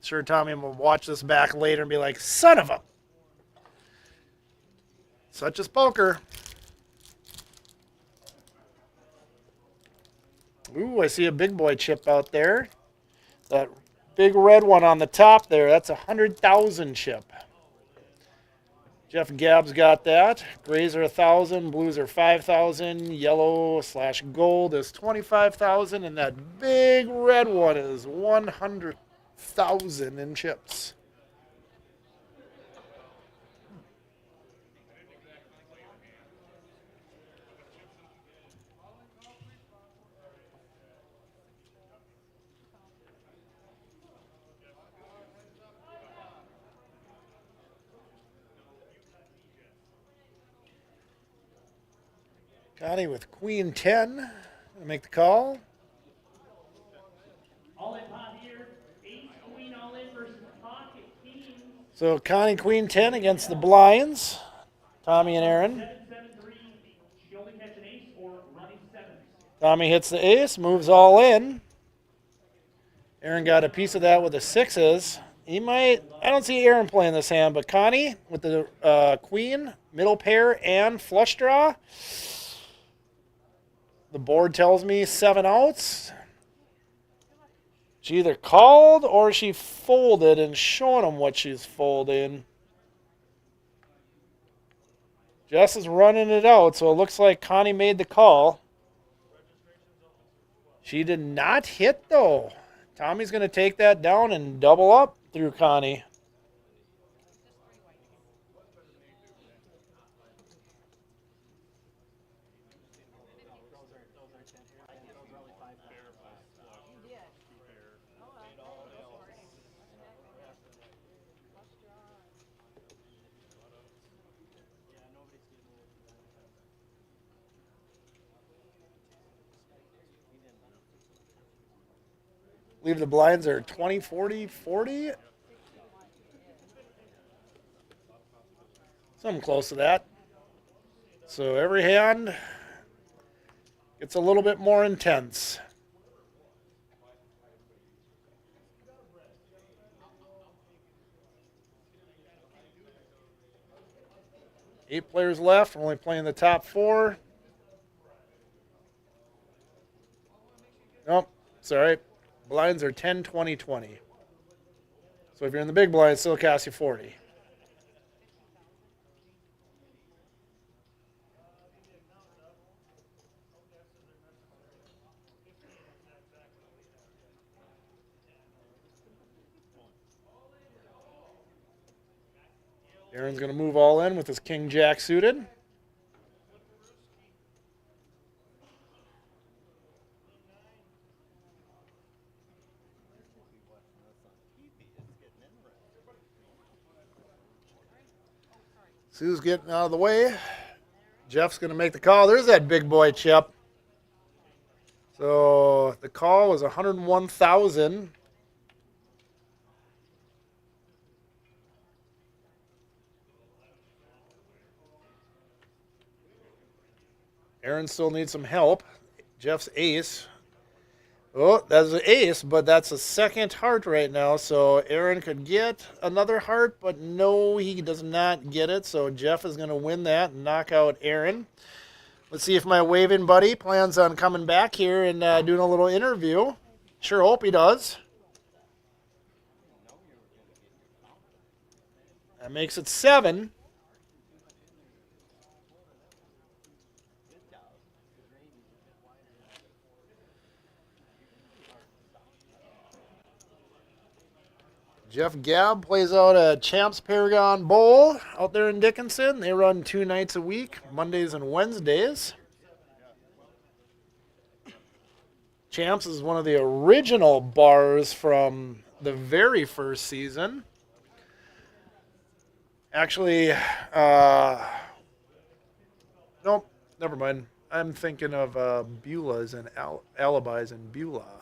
Sure, Tommy will watch this back later and be like, son of a. Such is poker. Ooh, I see a big boy chip out there. That big red one on the top there, that's a 100,000 chip. Jeff Gabb's got that. Grays are 1,000, blues are 5,000, yellow / gold is 25,000, and that big red one is 100,000 in chips. Connie with queen 10. Gonna make the call. All in pot here. Ace, queen, all in versus pocket kings. So Connie queen 10 against the blinds. Tommy and Aaron. 7-7-3. She can only catch an ace or running sevens. Tommy hits the ace, moves all in. Aaron got a piece of that with the sixes. He might, I don't see Aaron playing this hand, but Connie with the queen, middle pair, and flush draw. The board tells me 7 outs. She either called or she folded and showing him what she's folding. Jess is running it out, so it looks like Connie made the call. She did not hit, though. Tommy's going to take that down and double up through Connie. I believe the blinds are 20, 40, 40. Something close to that. So every hand gets a little bit more intense. Eight players left. We're only playing the top 4. Nope. Sorry. Blinds are 10, 20, 20. So if you're in the big blind, it still costs you 40. Aaron's going to move all in with his king jack suited. Sue's getting out of the way. Jeff's going to make the call. There's that big boy chip. So the call was 101,000. Aaron still needs some help. Jeff's ace. Oh, that's an ace, but that's a second heart right now. So Aaron could get another heart, but no, he does not get it. So Jeff is going to win that and knock out Aaron. Let's see if my waving buddy plans on coming back here and doing a little interview. Sure hope he does. That makes it 7. Jeff Gabb plays out at Champs Paragon Bowl out there in Dickinson. They run 2 nights a week, Mondays and Wednesdays. Champs is one of the original bars from the very first season. Actually, nope, never mind. I'm thinking of Beulah's and Alibis in Beulah.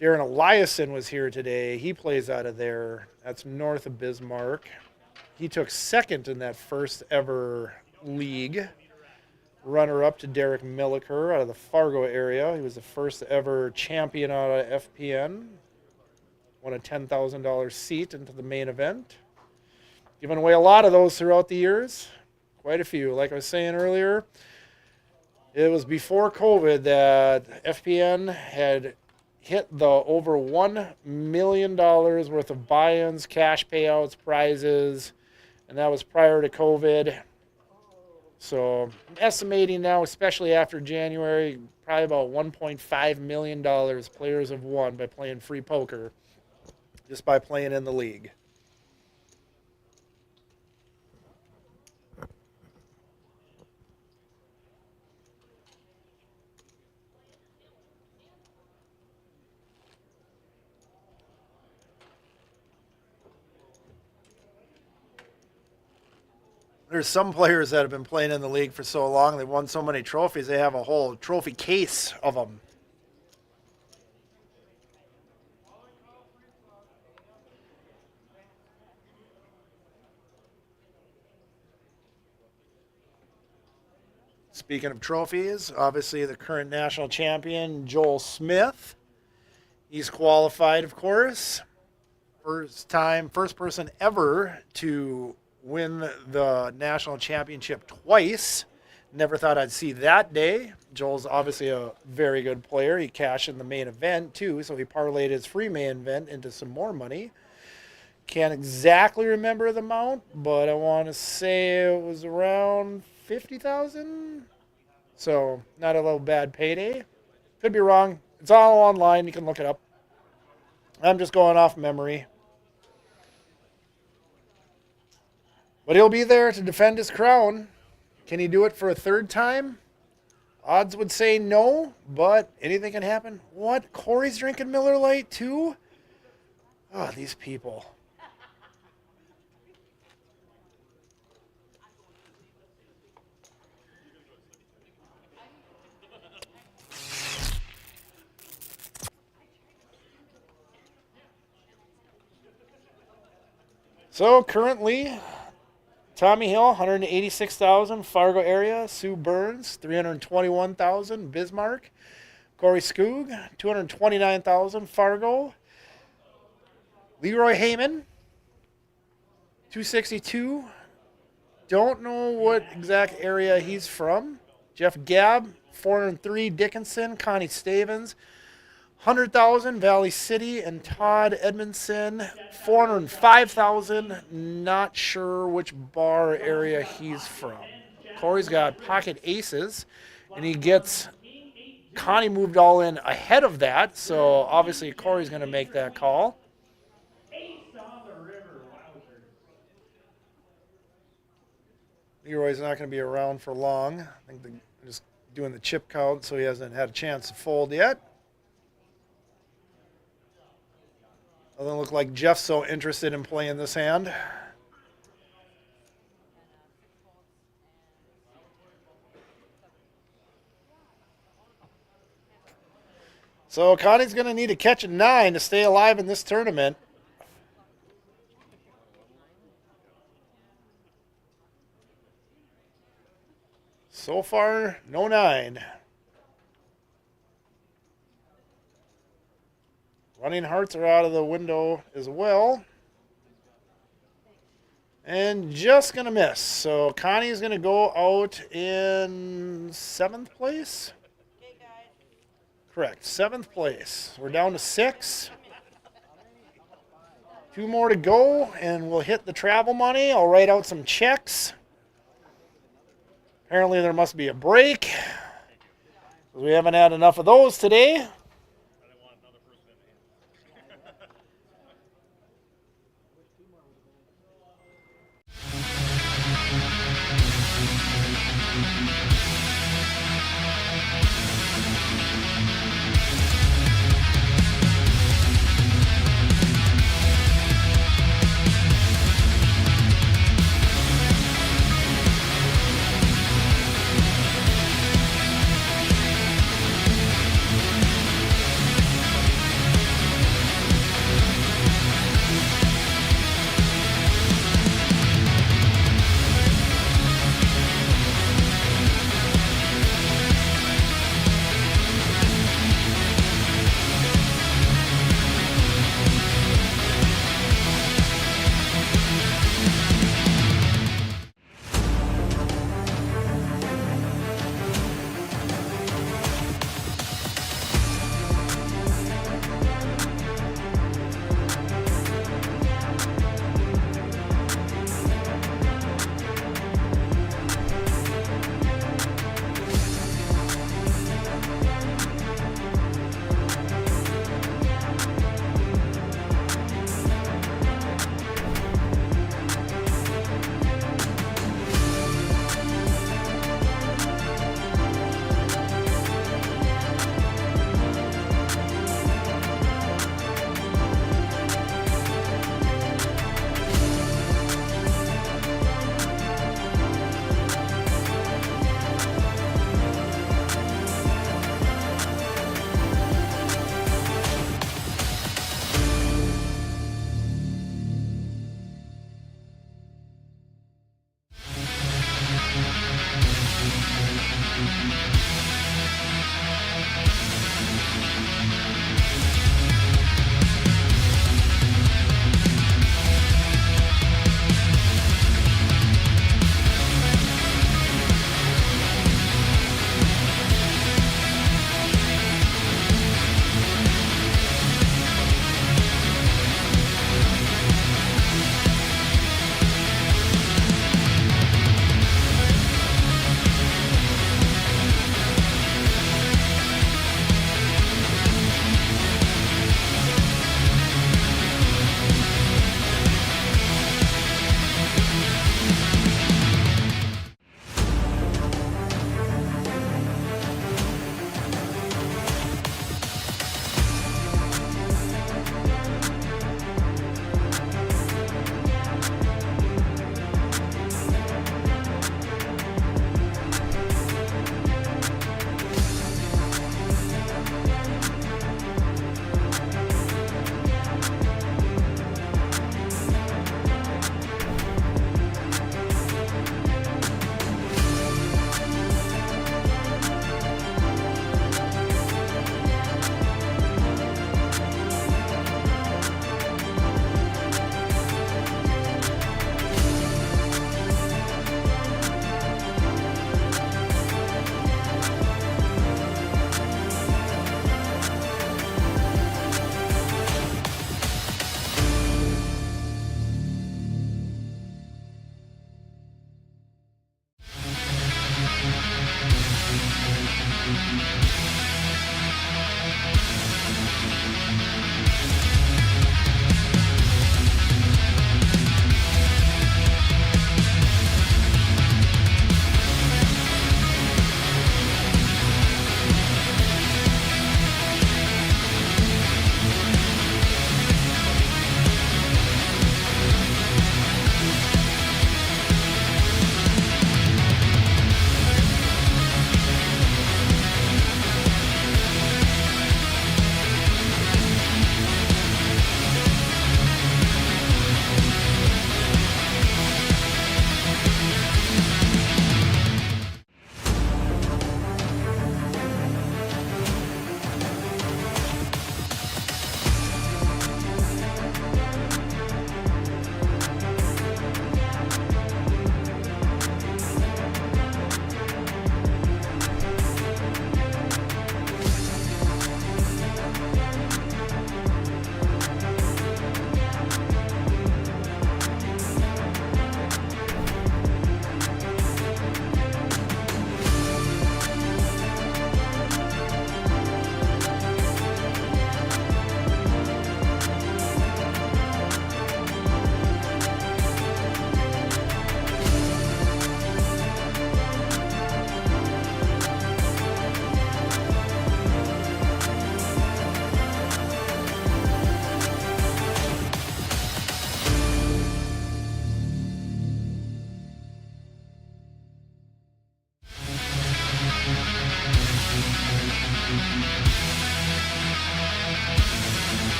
Darren Eliason was here today. He plays out of there. That's north of Bismarck. He took second in that first ever league. Runner-up to Derek Milliker out of the Fargo area. He was the first ever champion out of FPN. Won a $10,000 seat into the main event. Given away a lot of those throughout the years. Quite a few. Like I was saying earlier, it was before COVID that FPN had hit the over $1 million worth of buy-ins, cash payouts, prizes, and that was prior to COVID. So I'm estimating now, especially after January, probably about $1.5 million players have won by playing free poker, just by playing in the league. There's some players that have been playing in the league for so long, they've won so many trophies, they have a whole trophy case of them. Speaking of trophies, obviously the current national champion, Joel Smith. He's qualified, of course. First person ever to win the national championship twice. Never thought I'd see that day. Joel's obviously a very good player. He cashed in the main event too, so he parlayed his free main event into some more money. Can't exactly remember the amount, but I want to say it was around 50,000. So not a little bad payday. Could be wrong. It's all online. You can look it up. I'm just going off memory. But he'll be there to defend his crown. Can he do it for a third time? Odds would say no, but anything can happen. What? Corey's drinking Miller Lite too? Oh, these people. So currently, Tommy Hill, 186,000, Fargo area. Sue Burns, 321,000, Bismarck. Corey Skoog, 229,000, Fargo. Leroy Heyman, 262. Don't know what exact area he's from. Jeff Gabb, 403, Dickinson. Connie Stavens, 100,000 Valley City and Todd Edmondson. 405,000. Not sure which bar area he's from. Corey's got pocket aces, and he gets Connie moved all in ahead of that, so obviously Corey's going to make that call. Ace on the river, wowzers. Leroy's not going to be around for long. I think they're just doing the chip count, so he hasn't had a chance to fold yet. Doesn't look like Jeff's so interested in playing this hand. So Connie's going to need to catch a 9 to stay alive in this tournament. So far, no 9. Running hearts are out of the window as well. And just going to miss. So Connie's going to go out in 7th place. Okay, guys. Correct, 7th place. We're down to 6. 2 more to go, and we'll hit the travel money. I'll write out some checks. Apparently there must be a break. We haven't had enough of those today.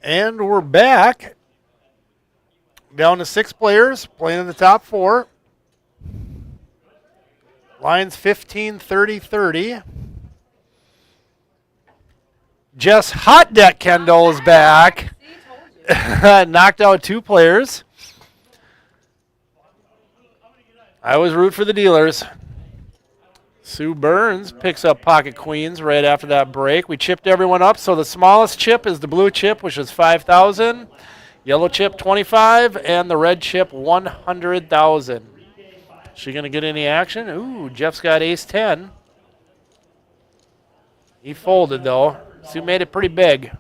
And we're back. Down to 6 players, playing in the top 4. Lines 15, 30, 30. Jess Hot Deck Kendall is back. Knocked out 2 players. I always root for the dealers. Sue Burns picks up pocket queens right after that break. We chipped everyone up, so the smallest chip is the blue chip, which is 5,000. Yellow chip 25, and the red chip 100,000. She gonna get any action? Ooh, Jeff's got ace 10. He folded though. Sue made it pretty big.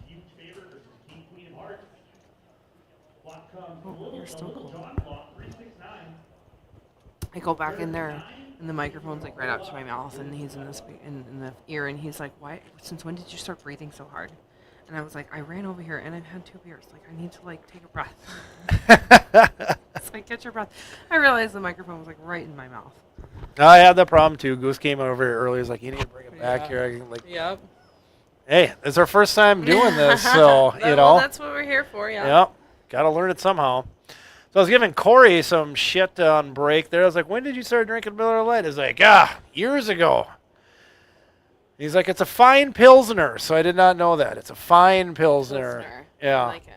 You're still cool. I go back in there, and the microphone's like right up to my mouth, and he's in the ear, and he's like, "Why? Since when did you start breathing so hard?" And I was like, "I ran over here, and I've had 2 beers. Like, I need to like take a breath." It's like, get your breath. I realized the microphone was like right in my mouth. I had that problem too. Goose came over here early. He's like, "You need to bring it back here." I can, like, Yep. hey, it's our first time doing this, so you know. Well, that's what we're here for. Yeah. Yep, got to learn it somehow. So I was giving Corey some shit on break there. I was like, "When did you start drinking Miller Lite?" He's like, years ago." He's like, "It's a fine Pilsner." So I did not know that. It's a fine Pilsner. Yeah. I like it.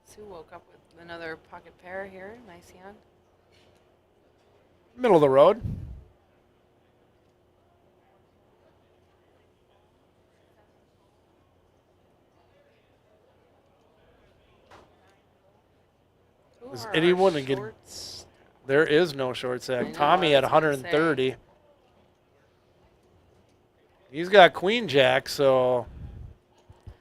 Sue woke up with another pocket pair here. Nice hand. Middle of the road. Is anyone to get? There is no short stack. Tommy at 130. He's got Queen Jack, so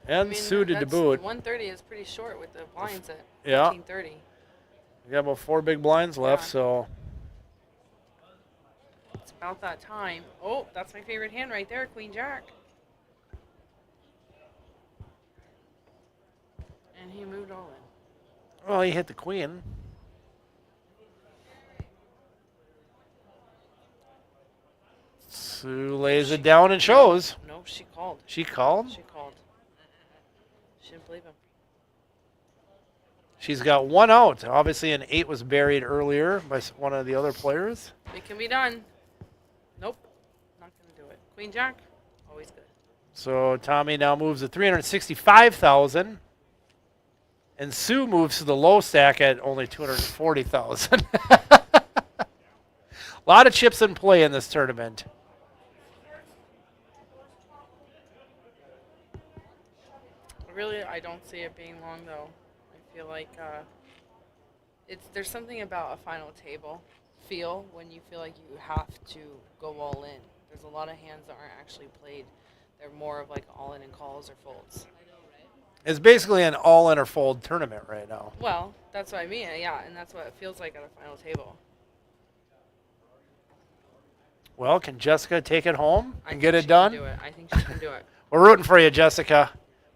and suited to boot. 130 is pretty short with the blinds at Yeah. 1530. We got about 4 big blinds left, Yeah. so It's about that time. Oh, that's my favorite hand right there, Queen Jack. And he moved all in. well, he hit the queen. Sue lays it down and shows. No, she called. She called? She called. She didn't believe him. She's got one out. Obviously, an 8 was buried earlier by one of the other players. It can be done. Nope. Not going to do it. Queen Jack, always good. So Tommy now moves to 365,000. And Sue moves to the low stack at only 240,000. A lot of chips in play in this tournament. Really, I don't see it being long though. I feel like there's something about a final table feel when you feel like you have to go all in. There's a lot of hands that aren't actually played. They're more of like all in and calls or folds. It's basically an all-in or fold tournament right now. Well, that's what I mean, yeah, and that's what it feels like at a final table. Well, can Jessica take it home I and think get it she done? Can do it. I think she can do it. We're rooting for you, Jessica.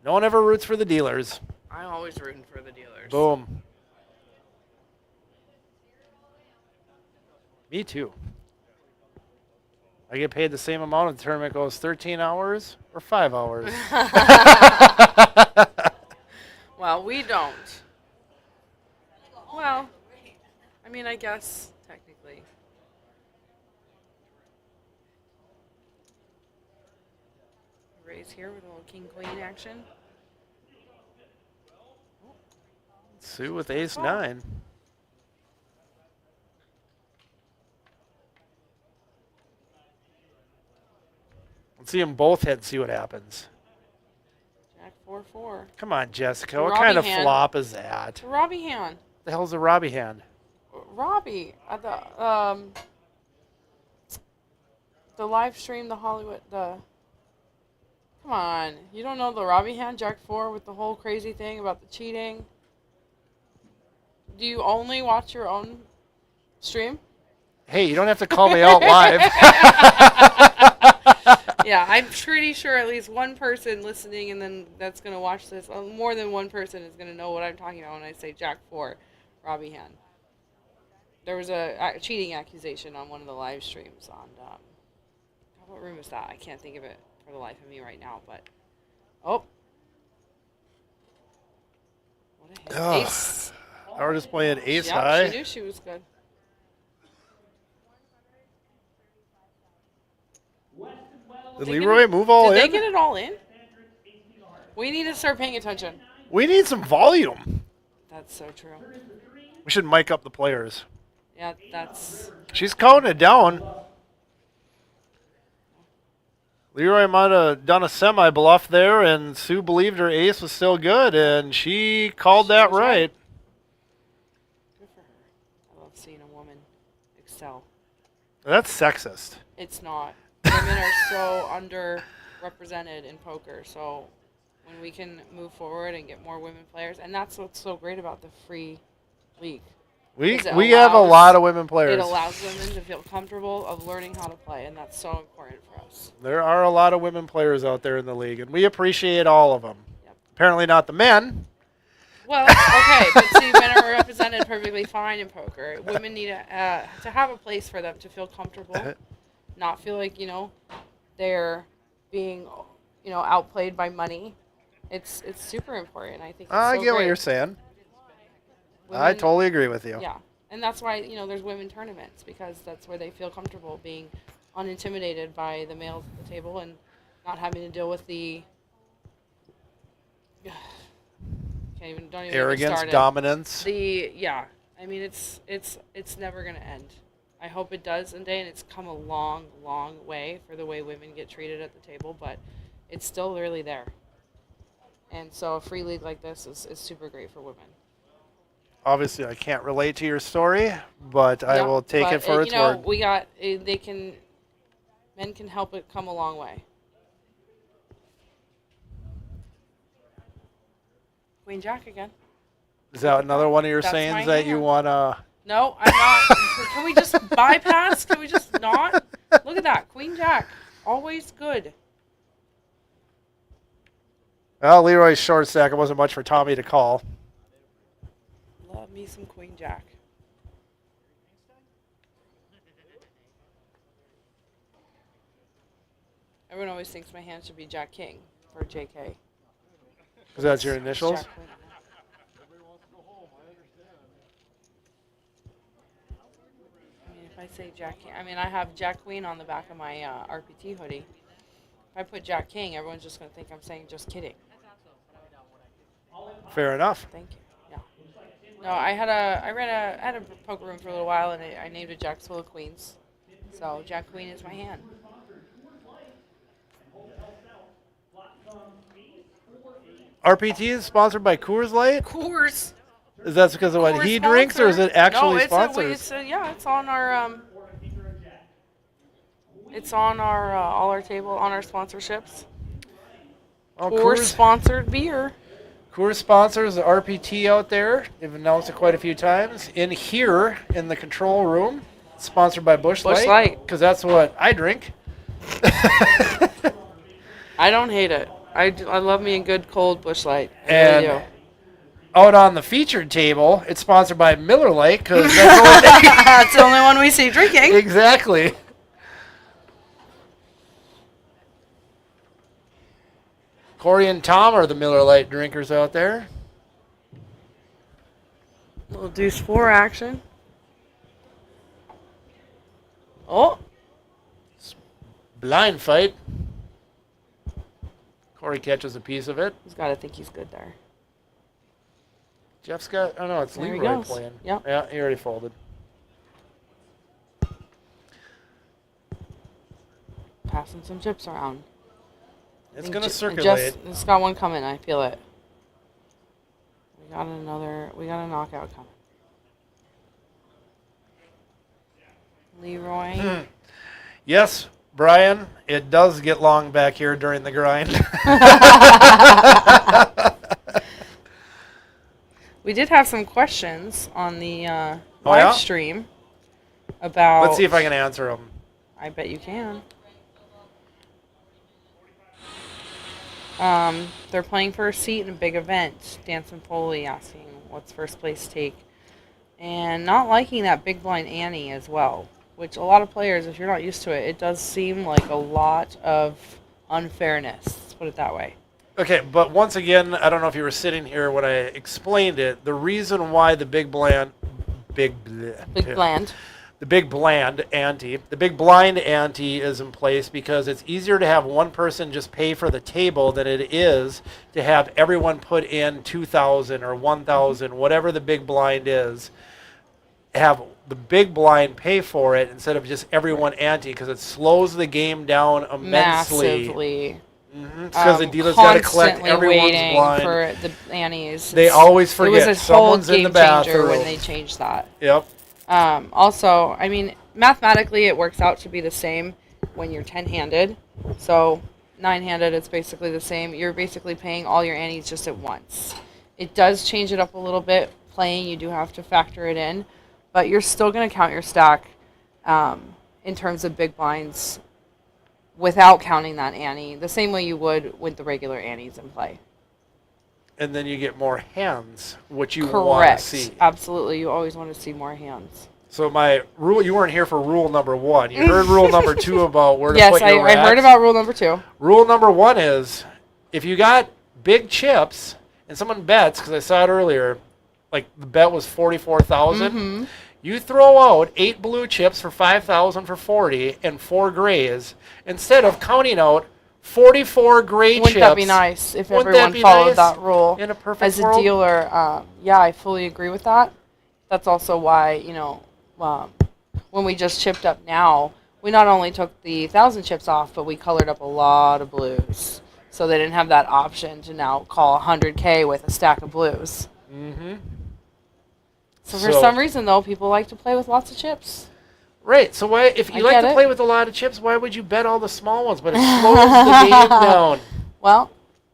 No one ever roots for the dealers. I'm always rooting for the dealers. Boom. Me too. I get paid the same amount if the tournament goes 13 hours or 5 hours. Well, we don't. Well, I mean, I guess technically. Raise here with a little king queen action. Sue with ace 9. Let's see them both hit and see what happens. Jack 4-4. Come on, Jessica. What Robbie kind of hand. flop is that? Robbie hand. The hell's a Robbie hand? Robbie at the live stream, the Hollywood, come on, you don't know the Robbie hand, Jack 4 with the whole crazy thing about the cheating? Do you only watch your own stream? Hey, you don't have to call me out live. Yeah, I'm pretty sure at least one person listening and then that's going to watch this, more than one person is going to know what I'm talking about when I say Jack 4, Robbie hand. There was a cheating accusation on one of the live streams on, what room is that? I can't think of it for the life of me right now, but, oh. What a hit. Ugh. Ace. I was just playing ace Yep, high. she knew she was good. Did Leroy move all Did they in? get it all in? We need to start paying attention. We need some volume. That's so true. We should mic up the players. Yeah, that's... She's counting it down. Leroy might have done a semi-bluff there, and Sue believed her ace was still good, and she called that was right. Good for her. I love seeing a woman excel. That's sexist. It's not. Women are so underrepresented in poker, so when we can move forward and get more women players, and that's what's so great about the free league. We Because it have a allows- lot of women players. It allows women to feel comfortable of learning how to play, and that's so important for us. There are a lot of women players out there in the league, and we appreciate all of them. Yep. Apparently not the men. Well, okay, but see, men are represented perfectly fine in poker. Women need to have a place for them to feel comfortable, not feel like, they're being, outplayed by money. It's super important. I think it's I so get what great. you're saying. I Women- totally agree with you. Yeah, and that's why, there's women tournaments, because that's where they feel comfortable being unintimidated by the males at the table and not having to deal with the don't even get me Arrogance, started. dominance. I mean, it's never gonna end. I hope it does one day, and it's come a long, long way for the way women get treated at the table, but it's still really there. And so a free league like this is super great for women. Obviously, I can't relate to your story, but I will take but, it for its word. Men can help it come a long way. Queen Jack again. Is that another one of your That's sayings my that you hand. want to... No, I'm not. Can we just bypass? Can we just not? Look at that. Queen Jack. Always good. Well, Leroy's short stack. It wasn't much for Tommy to call. Love me some Queen Jack. Everyone always thinks my hand should be Jack King for JK. Is that your initials? Jack Queen. say Jack King. I mean, I have Jack Queen on the back of my RPT hoodie. If I put Jack King, everyone's just going to think I'm saying just kidding. Fair enough. Thank you. Yeah. No, I had a poker room for a little while, and I named it Jack's Full of Queens. So Jack Queen is my hand. RPT is sponsored by Coors Light. Coors. Is that because of what Coors he drinks, or is it sponsor. actually No, sponsored? It's on our it's on our all our table on our sponsorships. Oh, Coors Coors, sponsored beer. Coors sponsors the RPT out there. They've announced it quite a few times. In here, in the control room, sponsored by Busch Busch Light. Light. Because that's what I drink. I don't hate it. I love me a good cold Busch Light. I And really do. out on the featured table, it's sponsored by Miller Lite because that's what That's the only one we see drinking. exactly. Corey and Tom are the Miller Lite drinkers out there. Little deuce 4 action. Oh, Blind fight. Corey catches a piece of it. he's got to think he's good there. Jeff's got, oh no, it's There he Leroy goes. playing. Yep. Yeah, he already folded. Passing some chips around. It's Think going to Ju- circulate. It's got one coming. I feel it. We got a knockout coming. Leroy. Yes, Brian, it does get long back here during the grind. We did have some questions on the Oh, live yeah? stream about. Let's see if I can answer them. I bet you can. They're playing for a seat in a big event. Danson Foley asking what's first place take. And not liking that big blind Annie as well. Which a lot of players, if you're not used to it, it does seem like a lot of unfairness. Let's put it that way. Okay, but once again, I don't know if you were sitting here when I explained it. The reason why the big blind ante is in place because it's easier to have one person just pay for the table than it is to have everyone put in 2,000 or 1,000, whatever the big blind is. Have the big blind pay for it instead of just everyone ante because it slows the game down immensely. Massively. Because the dealer's got to collect Constantly everyone's waiting blind. for the annies. They always It was forget a someone's whole in the game changer bathroom. when they changed that. Yep. Also, I mean, mathematically, it works out to be the same when you're 10-handed. So 9-handed, it's basically the same. You're basically paying all your annies just at once. It does change it up a little bit. Playing, you do have to factor it in. But you're still going to count your stack in terms of big blinds without counting that ante, the same way you would with the regular antes in play. And then you get more hands, which you want to Correct. see. Absolutely. You always want to see more hands. So my rule, you weren't here for rule number 1. You heard rule number 2 about where to Yes, put your I heard racks. about rule number 2. Rule number 1 is if you got big chips and someone bets, because I saw it earlier, like the bet was 44,000. You throw out 8 blue chips for 5,000 for 40 and 4 grays instead of counting out 44 gray chips. Wouldn't that be nice if Wouldn't that everyone be followed nice that rule? in a perfect As a world? dealer, yeah, I fully agree with that. That's also why, when we just chipped up now, we not only took the 1,000 chips off, but we colored up a lot of blues. So they didn't have that option to now call 100K with a stack of blues. Mm-hmm. So for some reason, though, people like to play with lots of chips. Right. So why, if you I like get to it. play with a lot of chips, why would you bet all the small ones? But it slows the game down. Well,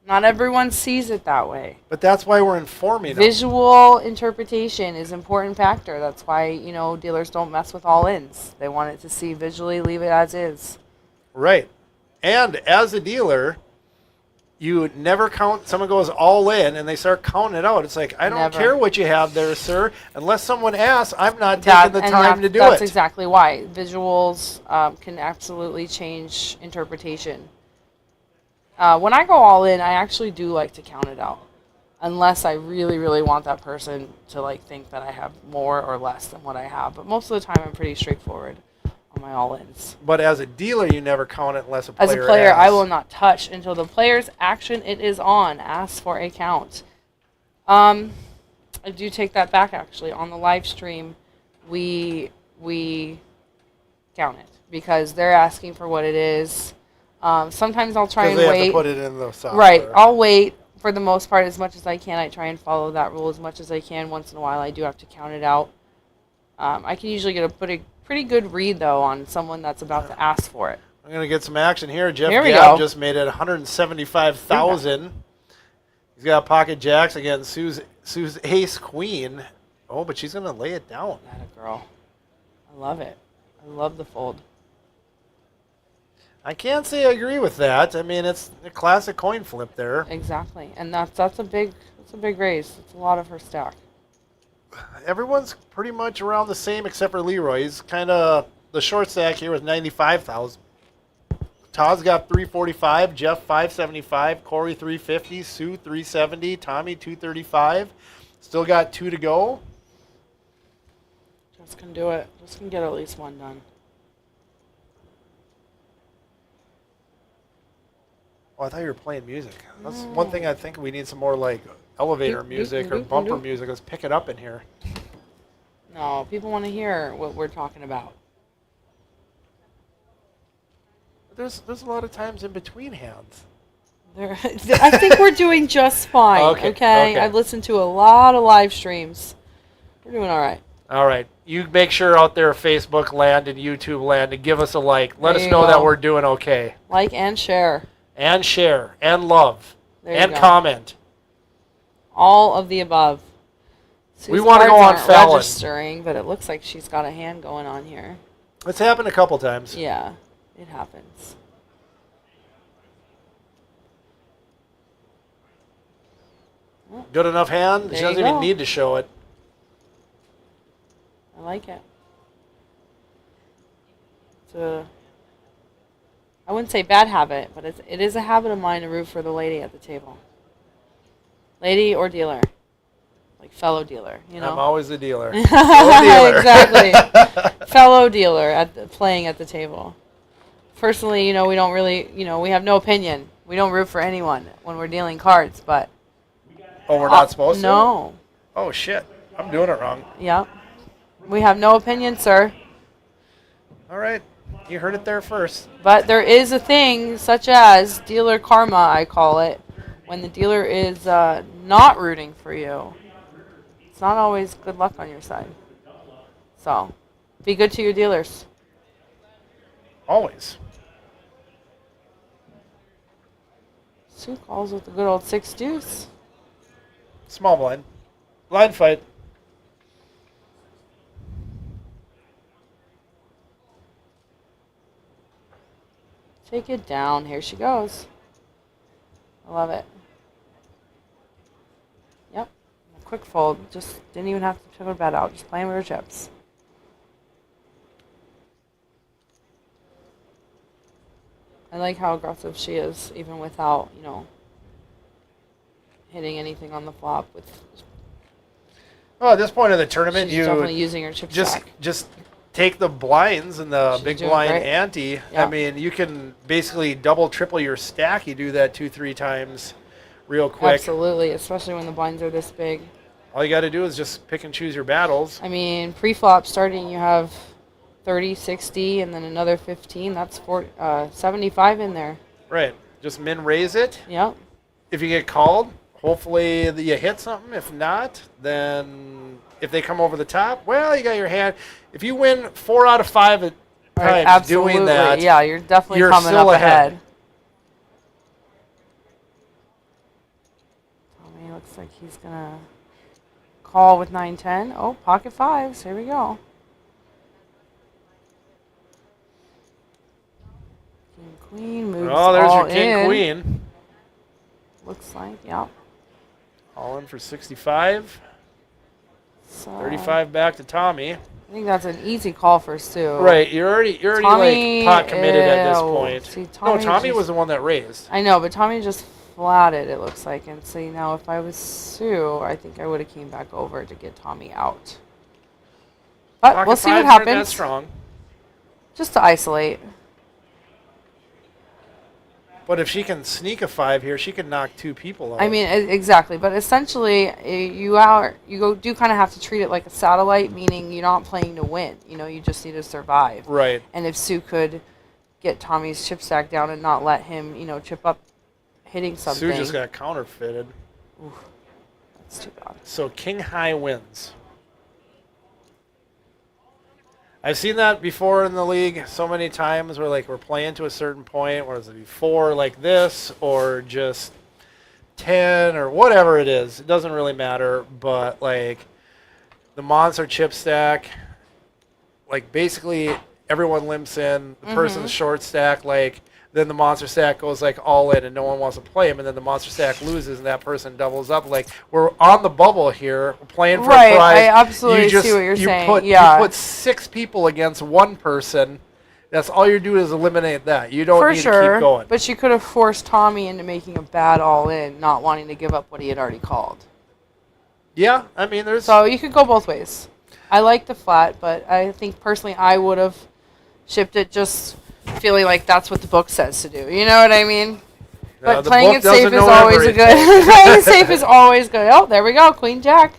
not everyone sees it that way. But that's why we're informing them. Visual interpretation is an important factor. That's why, dealers don't mess with all-ins. They want it to see visually, leave it as is. Right. And as a dealer, you never count. Someone goes all in and they start counting it out. It's like, I don't Never. care what you have there, sir. Unless someone asks, I'm not taking the time to do That's it. exactly why. Visuals can absolutely change interpretation. When I go all in, I actually do like to count it out. Unless I really, really want that person to think that I have more or less than what I have. But most of the time, I'm pretty straightforward. on my all-ins. But as a dealer, you never count it unless a player As a player, I asks. will not touch until the player's action it is on asks for a count. I do take that back, actually. On the live stream, we count it because they're asking for what it is. Sometimes I'll try and Because they wait. have to put it in the software. Right. I'll wait for the most part as much as I can. I try and follow that rule as much as I can. Once in a while, I do have to count it out. I can usually get a pretty good read, though, on someone that's about to ask for it. I'm going to get some action here. Jeff Here we Gabb go. just made it 175,000. He's got pocket jacks against Sue's ace queen. Oh, but she's going to lay it down. That a girl. I love it. I love the fold. I can't say I agree with that. I mean, it's a classic coin flip there. Exactly, and that's a big raise. It's a lot of her stack. Everyone's pretty much around the same except for Leroy. He's kind of the short stack here with 95,000. Todd's got 345, Jeff 575, Corey 350, Sue 370, Tommy 235. Still got 2 to go. Just can do it. Just can get at least one done. Oh, I thought you were playing music. That's one thing I think we need some more like elevator music or bumper music. Let's pick it up in here. No, people want to hear what we're talking about. There's a lot of times in between hands. I think we're doing just fine. Okay. I've listened to a lot of live streams. We're doing all right. All right. You make sure out there, Facebook land and YouTube land, to give us a like. Let There us you know go. that we're doing okay. Like and share. And share. And love. There you And go. comment. All of the above. We Sue's wanna go cards on aren't Fallon. registering, but it looks like she's got a hand going on here. It's happened a couple times. Yeah, it happens. Good enough hand. There She you doesn't even go. need to show it. I like it. It's a, I wouldn't say bad habit, but it is a habit of mine to root for the lady at the table. Lady or dealer. Like fellow dealer, you know? I'm always a dealer. Dealer. Exactly. Fellow dealer playing at the table. Personally, we don't really, we have no opinion. We don't root for anyone when we're dealing cards, but... Oh, we're not supposed to? No. Oh, shit. I'm doing it wrong. Yep. We have no opinion, sir. All right. You heard it there first. But there is a thing, such as dealer karma, I call it, when the dealer is not rooting for you. It's not always good luck on your side. So, be good to your dealers. Always. Sue calls with the good old 6 deuce. Small blind. Blind fight. Take it down. Here she goes. I love it. Yep. A quick fold. Just didn't even have to put her bet out. Just playing with her chips. I like how aggressive she is, even without, hitting anything on the flop. Well, at this point of the tournament, She's you definitely using her chip stack. just take the blinds and the She's big doing blind great. ante. Yeah. I mean, you can basically double, triple your stack. You do that 2-3 times real quick. Absolutely, especially when the blinds are this big. All you got to do is just pick and choose your battles. I mean, pre-flop starting, you have 30, 60, and then another 15. That's 75 in there. Right. Just min raise it. Yep. If you get called, hopefully you hit something. If not, then if they come over the top, well, you got your hand. If you win 4 out of 5 at times Absolutely. doing that, Yeah, you're definitely you're coming still up ahead. ahead. Tommy looks like he's going to call with 9-10. Oh, pocket fives. Here we go. King, queen moves oh, there's all your king, in. queen. Looks like, yep. All in for 65. So 35 back to Tommy. I think that's an easy call for Sue. Right, you're already Tommy, like pot committed at this ew. point. See, No, Tommy Tommy just- was the one that raised. I know, but Tommy just flatted, it looks like. And see, now if I was Sue, I think I would have came back over to get Tommy out. But Pocket we'll see what fives aren't that happens. strong. Just to isolate. But if she can sneak a 5 here, she can knock 2 people out. I mean, exactly. But essentially, you do kind of have to treat it like a satellite, meaning you're not playing to win. You know, you just need to survive. Right. And if Sue could get Tommy's chip stack down and not let him, you know, chip up hitting something. Sue just got counterfeited. Oof, that's too bad. So king high wins. I've seen that before in the league so many times where like we're playing to a certain point, whether it be 4 like this or just 10 or whatever it is. It doesn't really matter, but like the monster chip stack, like basically everyone limps in, the person's short stack, like then the monster stack goes like all in and no one wants to play him, and then the monster stack loses and that person doubles up. Like we're on the bubble here, we're playing for a prize. I absolutely see what you're saying. You put 6 people against one person. That's all you do is eliminate that. You don't need to keep going. But she could have forced Tommy into making a bad all in, not wanting to give up what he had already called. Yeah, I mean there's So you could go both ways. I like the flat, but I think personally I would have shipped it just feeling like that's what the book says to do. You know what I mean? But the playing book it safe is doesn't know always a everything. good. Playing it safe is always good. Oh, there we go, Queen Jack.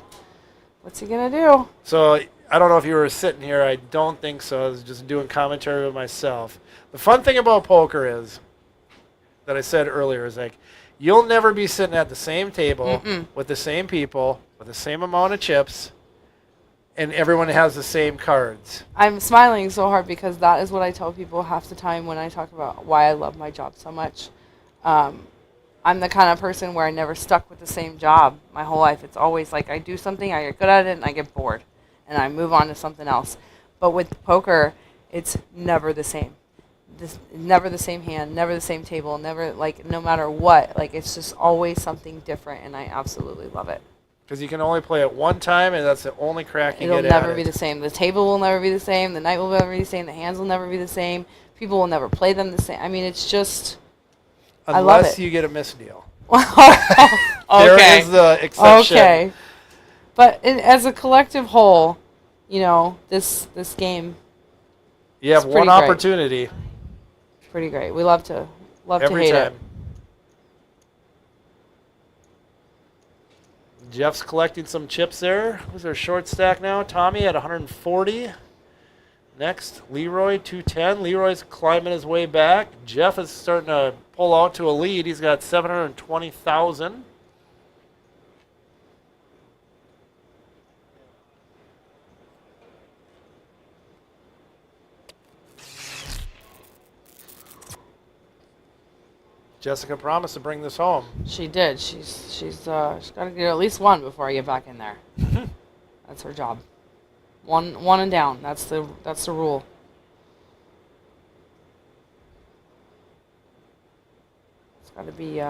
What's he gonna do? So I don't know if you were sitting here. I don't think so. I was just doing commentary with myself. The fun thing about poker is that I said earlier is like you'll never be sitting at the same table with the same people with the same amount of chips, and everyone has the same cards. I'm smiling so hard because that is what I tell people half the time when I talk about why I love my job so much. I'm the kind of person where I never stuck with the same job my whole life. It's always like I do something, I get good at it, and I get bored, and I move on to something else. But with poker, it's never the same. Never the same hand, never the same table, never, like, no matter what. Like, it's just always something different, and I absolutely love it. Because you can only play it one time, and that's the only crack you It'll get at never be the same. The table will never be the same. The night will never be the same. The hands will never be the same. People will never play them the same. I mean, it's just, I love Unless it. you get a misdeal. Okay. There is the exception. Okay. But as a collective whole, you know, this game You have It's one pretty great. opportunity is pretty great. We love to every hate time. it. Jeff's collecting some chips there. Who's our short stack now? Tommy at 140. Next, Leroy, 210. Leroy's climbing his way back. Jeff is starting to pull out to a lead. He's got 720,000. Jessica promised to bring this home. She did. She's got to get at least one before I get back in there. That's her job. One and down. That's the rule. It's got to be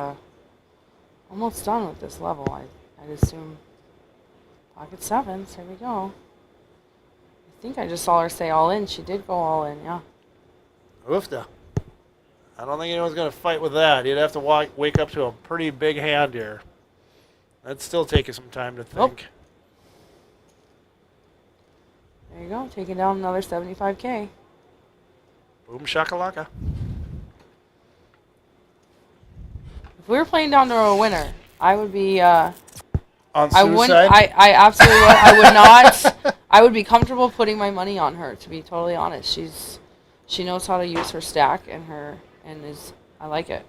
almost done with this level. I'd assume. Pocket sevens. Here we go. I think I just saw her say all in. She did go all in. Yeah. Oofda. I don't think anyone's going to fight with that. You'd have to wake up to a pretty big hand here. That'd still take you some time to think. There you go. Taking down another 75K. Boom shakalaka. If we were playing down to a winner, I would be. On I wouldn't. suicide? I absolutely would. I would not. I would be comfortable putting my money on her. To be totally honest, she knows how to use her stack I like it.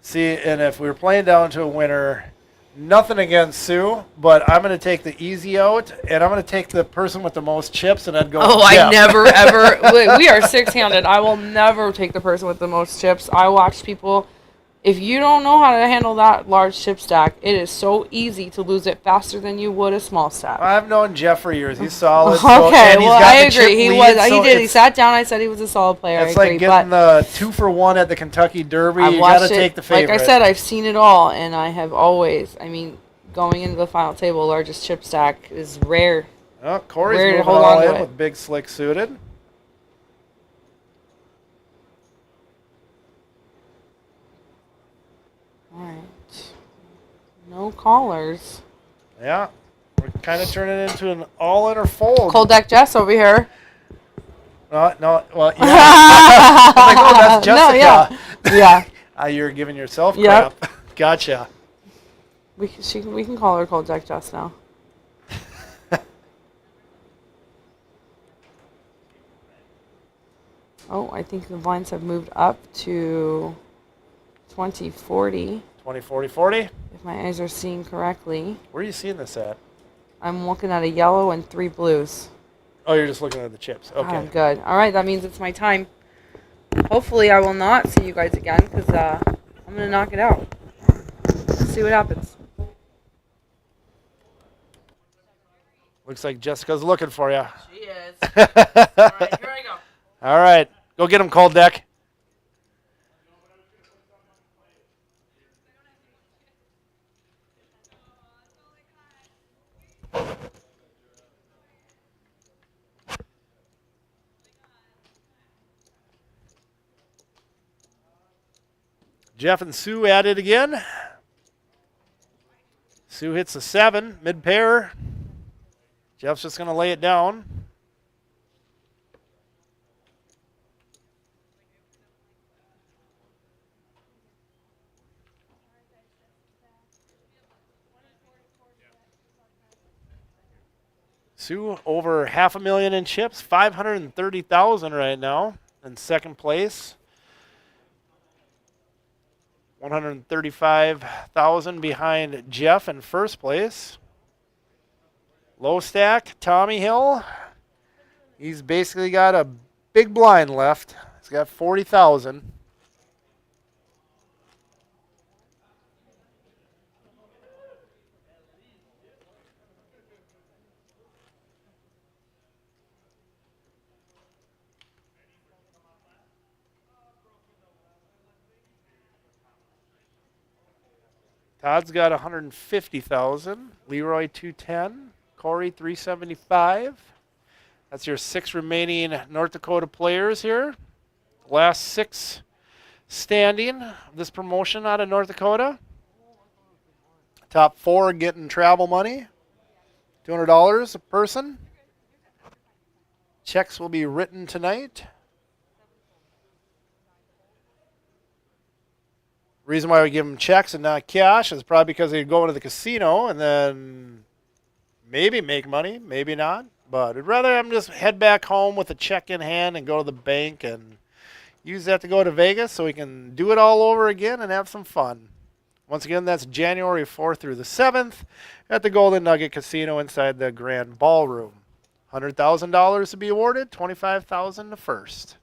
See, and if we were playing down to a winner, nothing against Sue, but I'm going to take the easy out, and I'm going to take the person with the most chips, and I'd go Oh, with Jeff. I never ever. We are 6-handed. I will never take the person with the most chips. I watch people. If you don't know how to handle that large chip stack, it is so easy to lose it faster than you would a small stack. I've known Jeff for years. He's solid. So, Okay, and he's well, got I the chip agree. He lead, was. so He did. He it's- sat down. I said he was a solid player. It's I like agree, getting but the 2-for-1 at the Kentucky Derby. I've You got to watched take it. the favorite. Like I said, I've seen it all, and I have always. I mean, going into the final table, largest chip stack is rare. Oh, Corey's Rare to moving hold all on to in it. with big slick suited. All right. No callers. Yeah, we're kind of turning it into an all-in or fold. Cold deck Jess over here. No, well, yeah. I was like, oh, that's Jessica. No, yeah. You're giving yourself Yep. crap. Gotcha. We can call her Kojak Jess now. Oh, I think the blinds have moved up to 2040. 20, 40, 40. If my eyes are seeing correctly. Where are you seeing this at? I'm looking at a yellow and 3 blues. Oh, you're just looking at the chips. Okay. I'm good. All right, that means it's my time. Hopefully, I will not see you guys again because I'm going to knock it out. Let's see what happens. Looks like Jessica's looking for you. She is. All right, here I go. All right. Go get him, Cold Deck. Jeff and Sue at it again. Sue hits a 7, mid-pair. Jeff's just going to lay it down. Sue over $500,000 in chips, 530,000 right now in second place. 135,000 behind Jeff in first place. Low stack, Tommy Hill. He's basically got a big blind left. He's got 40,000. Todd's got 150,000. Leroy 210. Corey 375. That's your 6 remaining North Dakota players here. Last 6 standing this promotion out of North Dakota. Top 4 getting travel money. $200 a person. Checks will be written tonight. Reason why we give them checks and not cash is probably because they go into the casino and then maybe make money, maybe not. But I'd rather them just head back home with a check in hand and go to the bank and use that to go to Vegas so we can do it all over again and have some fun. Once again, that's January 4th through the 7th at the Golden Nugget Casino inside the Grand Ballroom. $100,000 to be awarded, $25,000 to first.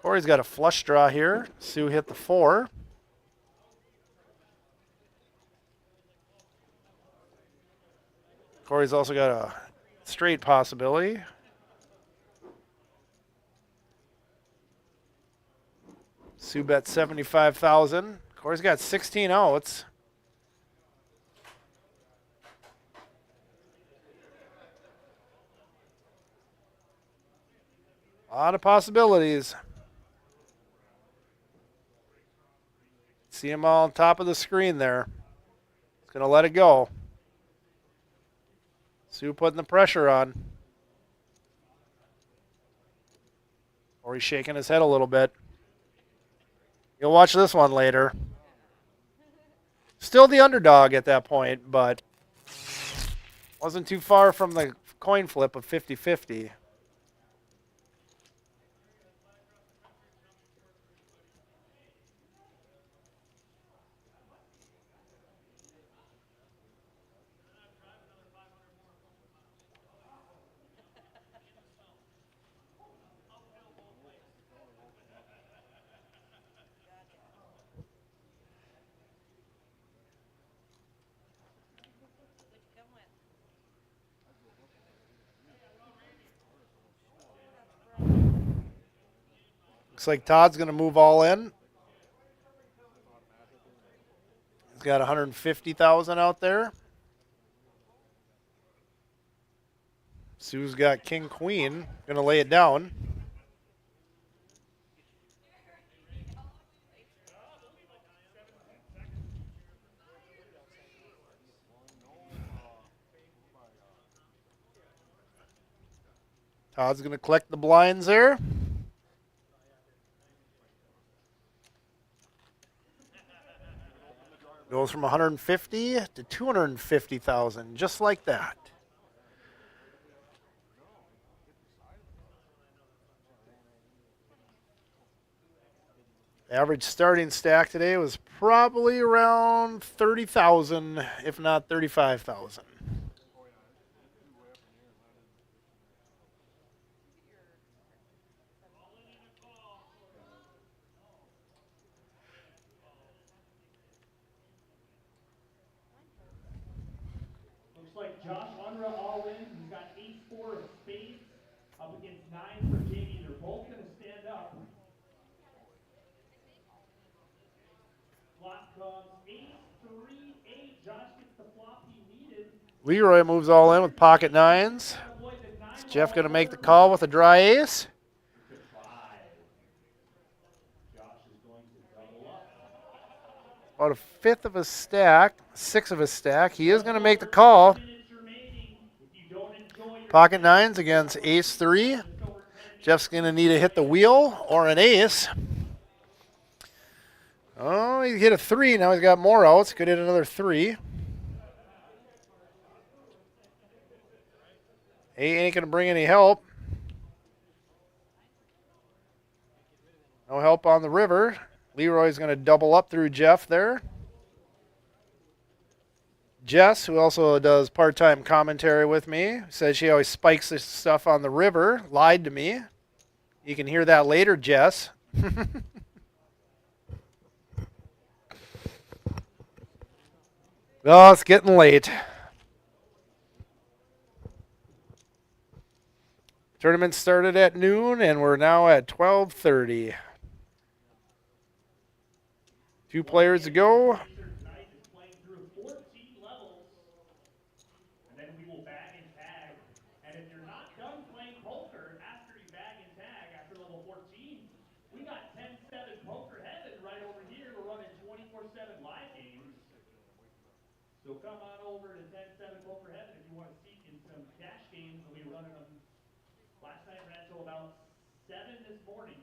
Corey's got a flush draw here. Sue hit the 4. Corey's also got a straight possibility. Sue bet 75,000. Corey's got 16 outs. A lot of possibilities. See them all on top of the screen there. It's going to let it go. Sue putting the pressure on. Or he's shaking his head a little bit. You'll watch this one later. Still the underdog at that point, but wasn't too far from the coin flip of 50-50. Looks like Todd's going to move all in. He's got 150,000 out there. Sue's got King Queen. Going to lay it down. Todd's going to collect the blinds there. Goes from 150 to 250,000, just like that. Average starting stack today was probably around 30,000, if not 35,000. Looks like Josh Unruh all in. He's got ace-4 of spades up against 9 for Jamie. They're both going to stand up. Flop comes ace-3-8. Josh gets the flop he needed. Leroy moves all in with pocket nines. Is Jeff going to make the call with a dry ace? To 5. Josh is going to double up. About a fifth of a stack, sixth of a stack. He is going to make the call. Pocket nines against ace 3. Jeff's going to need to hit the wheel or an ace. Oh, he hit a 3. Now he's got more outs. Could hit another 3. He ain't going to bring any help. No help on the river. Leroy's going to double up through Jeff there. Jess, who also does part-time commentary with me, says she always spikes this stuff on the river, lied to me. You can hear that later, Jess. Oh, it's getting late. Tournament started at noon, and we're now at 12:30. 2 players to go. So come on over to 10-7 Poker Heaven if you want to seat in some cash games. We'll be running them. Last night ran till about 7 this morning.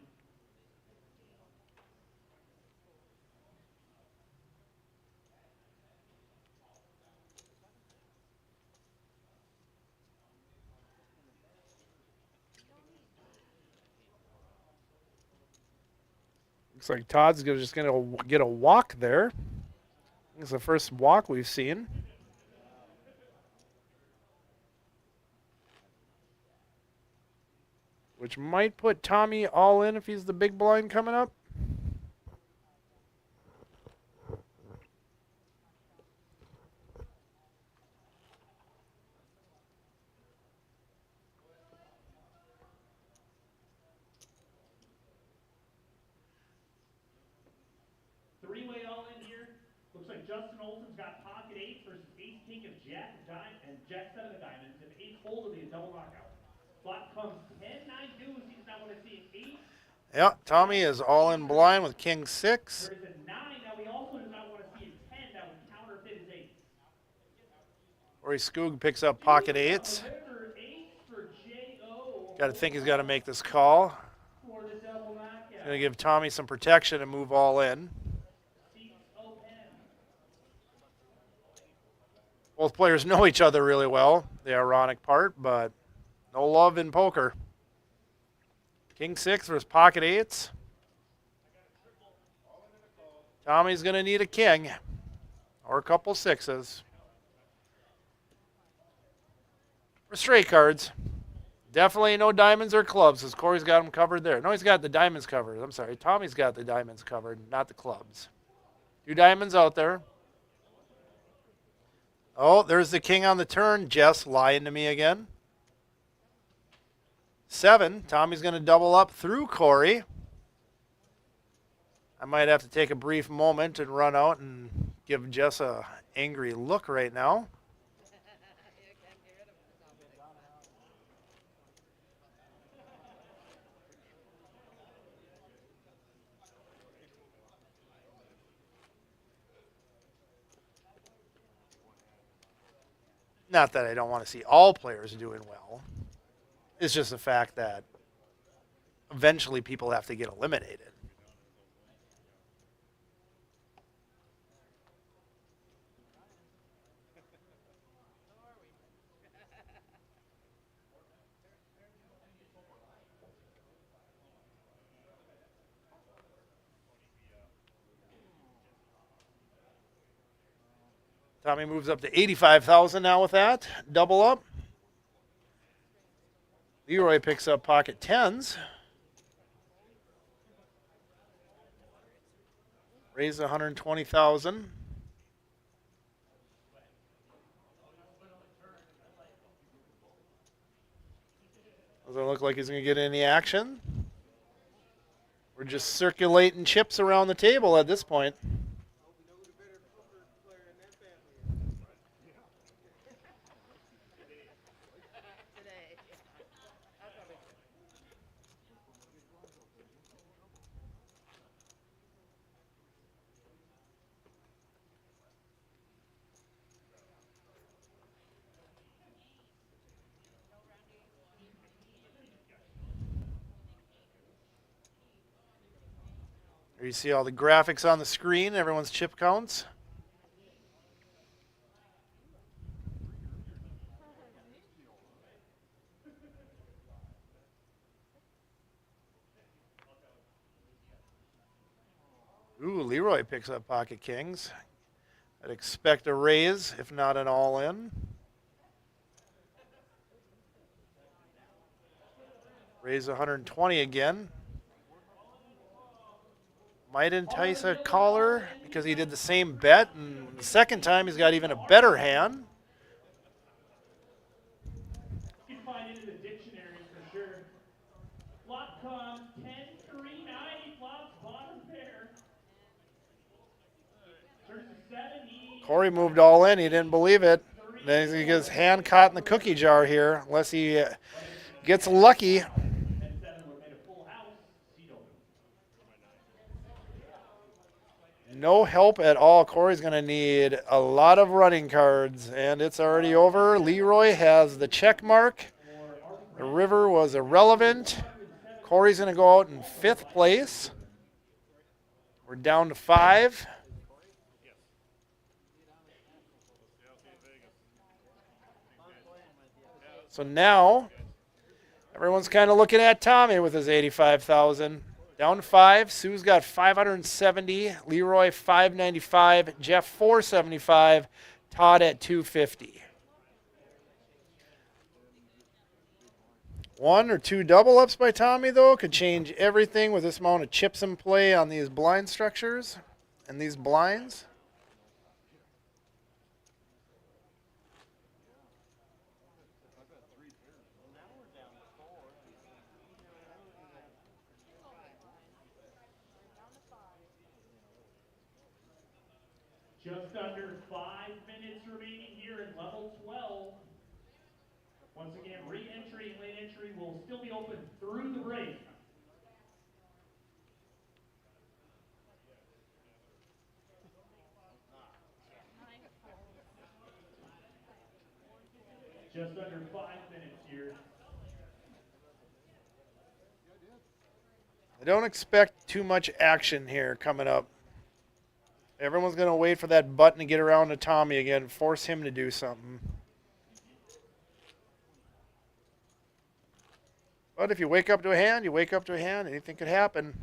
Looks like Todd's just going to get a walk there. It's the first walk we've seen. Which might put Tommy all in if he's the big blind coming up. Three-way all in here. Looks like Justin Olson's got pocket eights versus ace king of jack of diamonds and jack 7 of diamonds. If ace fold, it'll be a double knockout. Flop comes 10-9 deuce. He does not want to see an 8. Yeah, Tommy is all in blind with king 6. There is a 9. Now he also does not want to see a 10 that would counterfeit his 8. Rory Skoog picks up pocket 8s. For J.O. Got to think he's got to make this call. For the double knockout. Going to give Tommy some protection and move all in. Seats open. Both players know each other really well, the ironic part, but no love in poker. King 6 versus pocket 8s. Tommy's going to need a king or a couple 6s. For straight cards. Definitely no diamonds or clubs, because Corey's got them covered there. No, he's got the diamonds covered. I'm sorry. Tommy's got the diamonds covered, not the clubs. 2 diamonds out there. Oh, there's the king on the turn. Jess lying to me again. 7. Tommy's going to double up through Corey. I might have to take a brief moment and run out and give Jess a angry look right now. Not that I don't want to see all players doing well. It's just the fact that eventually people have to get eliminated. Tommy moves up to 85,000 now with that. Double up. Leroy picks up pocket tens. Raise 120,000. Doesn't look like he's going to get any action. We're just circulating chips around the table at this point. Here you see all the graphics on the screen, everyone's chip counts. Ooh, Leroy picks up pocket kings. I'd expect a raise, if not an all-in. Raise 120 again. Might entice a caller because he did the same bet, and the second time he's got even a better hand. You can find it in the dictionary for sure. Flop comes 10-3-90. Flop's bottom pair. Turns to 70. Corey moved all in. He didn't believe it. Then he gets hand caught in the cookie jar here, unless he gets lucky. 10-7 would have made a full house. Seat open. No help at all. Corey's going to need a lot of running cards, and it's already over. Leroy has the check mark. The river was irrelevant. Corey's going to go out in 5th place. We're down to 5. So now everyone's kind of looking at Tommy with his 85,000. Down to 5. Sue's got 570. Leroy 595. Jeff 475. Todd at 250. 1 or 2 double ups by Tommy, though, could change everything with this amount of chips in play on these blind structures and these blinds. Just under 5 minutes remaining here in level 12. Once again, re-entry and late entry will still be open through the break. Just under 5 minutes here. I don't expect too much action here coming up. Everyone's going to wait for that button to get around to Tommy again, force him to do something. But if you wake up to a hand, you wake up to a hand. Anything could happen.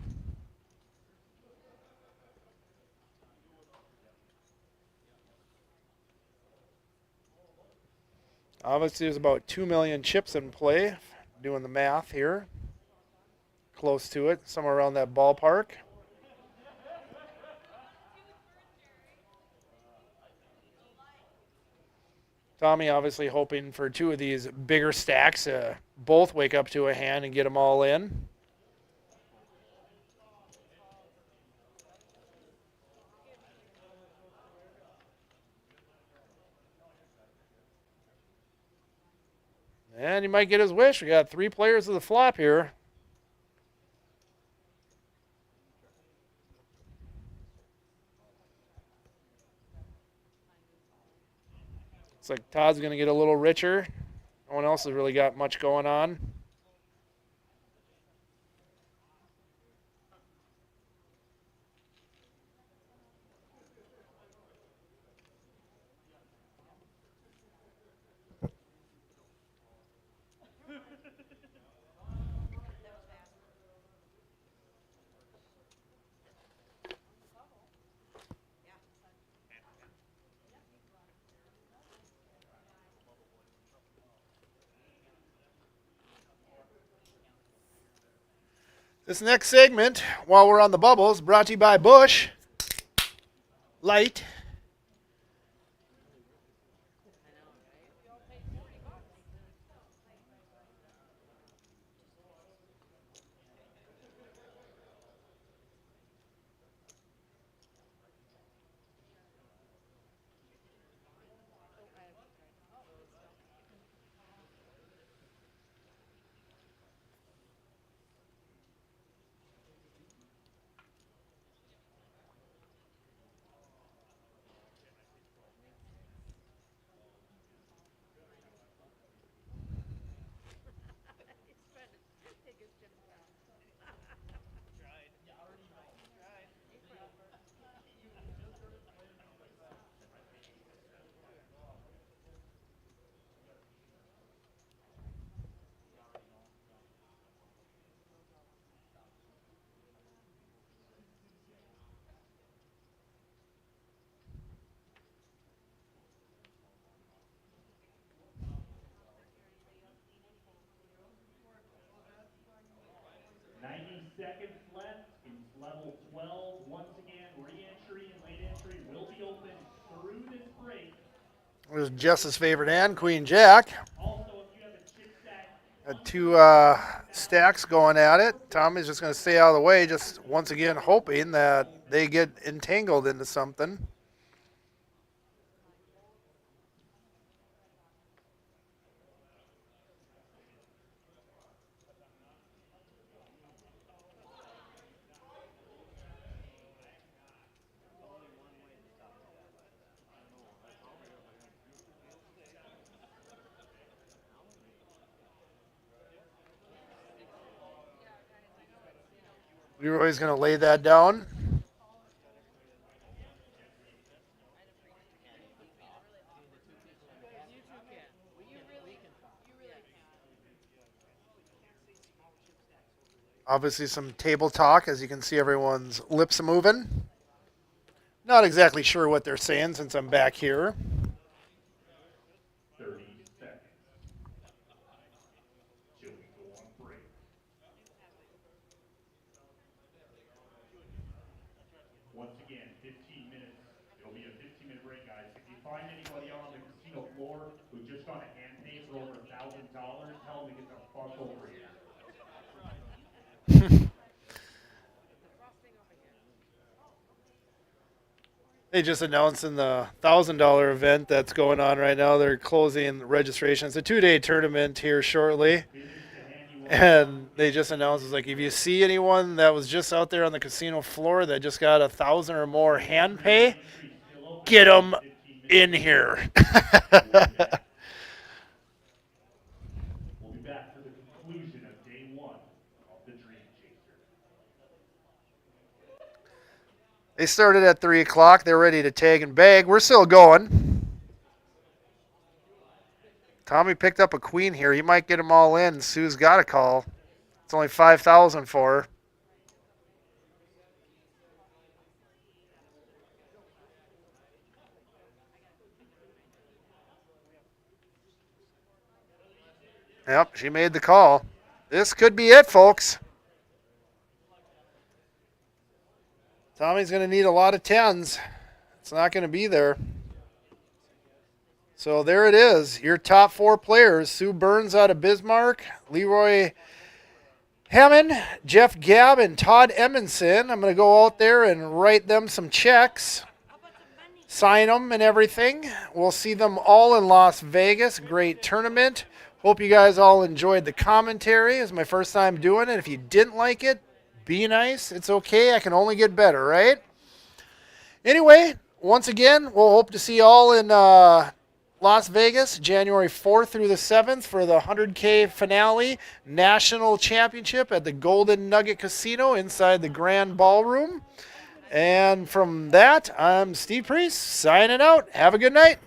Obviously, there's about 2 million chips in play. Doing the math here. Close to it, somewhere around that ballpark. Tommy obviously hoping for 2 of these bigger stacks, both wake up to a hand and get them all in. And he might get his wish. We got 3 players of the flop here. Looks like Todd's going to get a little richer. No one else has really got much going on. This next segment, while we're on the bubbles, brought to you by Bush Light. Seconds left in level 12. Once again, re-entry and late entry will be open through this break. There's Jess's favorite hand, Queen Jack. Also, if you have a chip stack, Got two stacks going at it. Tommy's just going to stay out of the way, just once again hoping that they get entangled into something. Leroy's going to lay that down. Obviously some table talk, as you can see everyone's lips moving. Not exactly sure what they're saying since I'm back here. 30 seconds. Till we go on break. Once again, 15 minutes. It'll be a 15-minute break, guys. If you find anybody out on the casino floor who just got a hand pay for over $1,000, tell them to get the fuck over here. They just announced in the $1,000 event that's going on right now, they're closing registration. It's a 2-day tournament here shortly. And they just announced, it's like, if you see anyone that was just out there on the casino floor that just got 1,000 or more hand pay, get them in here. We'll be back for the conclusion of day 1 of the Dream Chaser. They started at 3 o'clock. They're ready to tag and bag. We're still going. Tommy picked up a queen here. He might get them all in. Sue's got a call. It's only 5,000 for her. Yep, she made the call. This could be it, folks. Tommy's going to need a lot of 10s. It's not going to be there. So there it is. Your top 4 players. Sue Burns out of Bismarck. Leroy Hammond, Jeff Gabb, and Todd Edmondson. I'm going to go out there and write them some checks. Sign them and everything. We'll see them all in Las Vegas. Great tournament. Hope you guys all enjoyed the commentary. It's my first time doing it. If you didn't like it, be nice. It's okay. I can only get better, right? Anyway, once again, we'll hope to see you all in Las Vegas, January 4th through the 7th for the 100K finale national championship at the Golden Nugget Casino inside the Grand Ballroom. And from that, I'm Steve Priest signing out. Have a good night.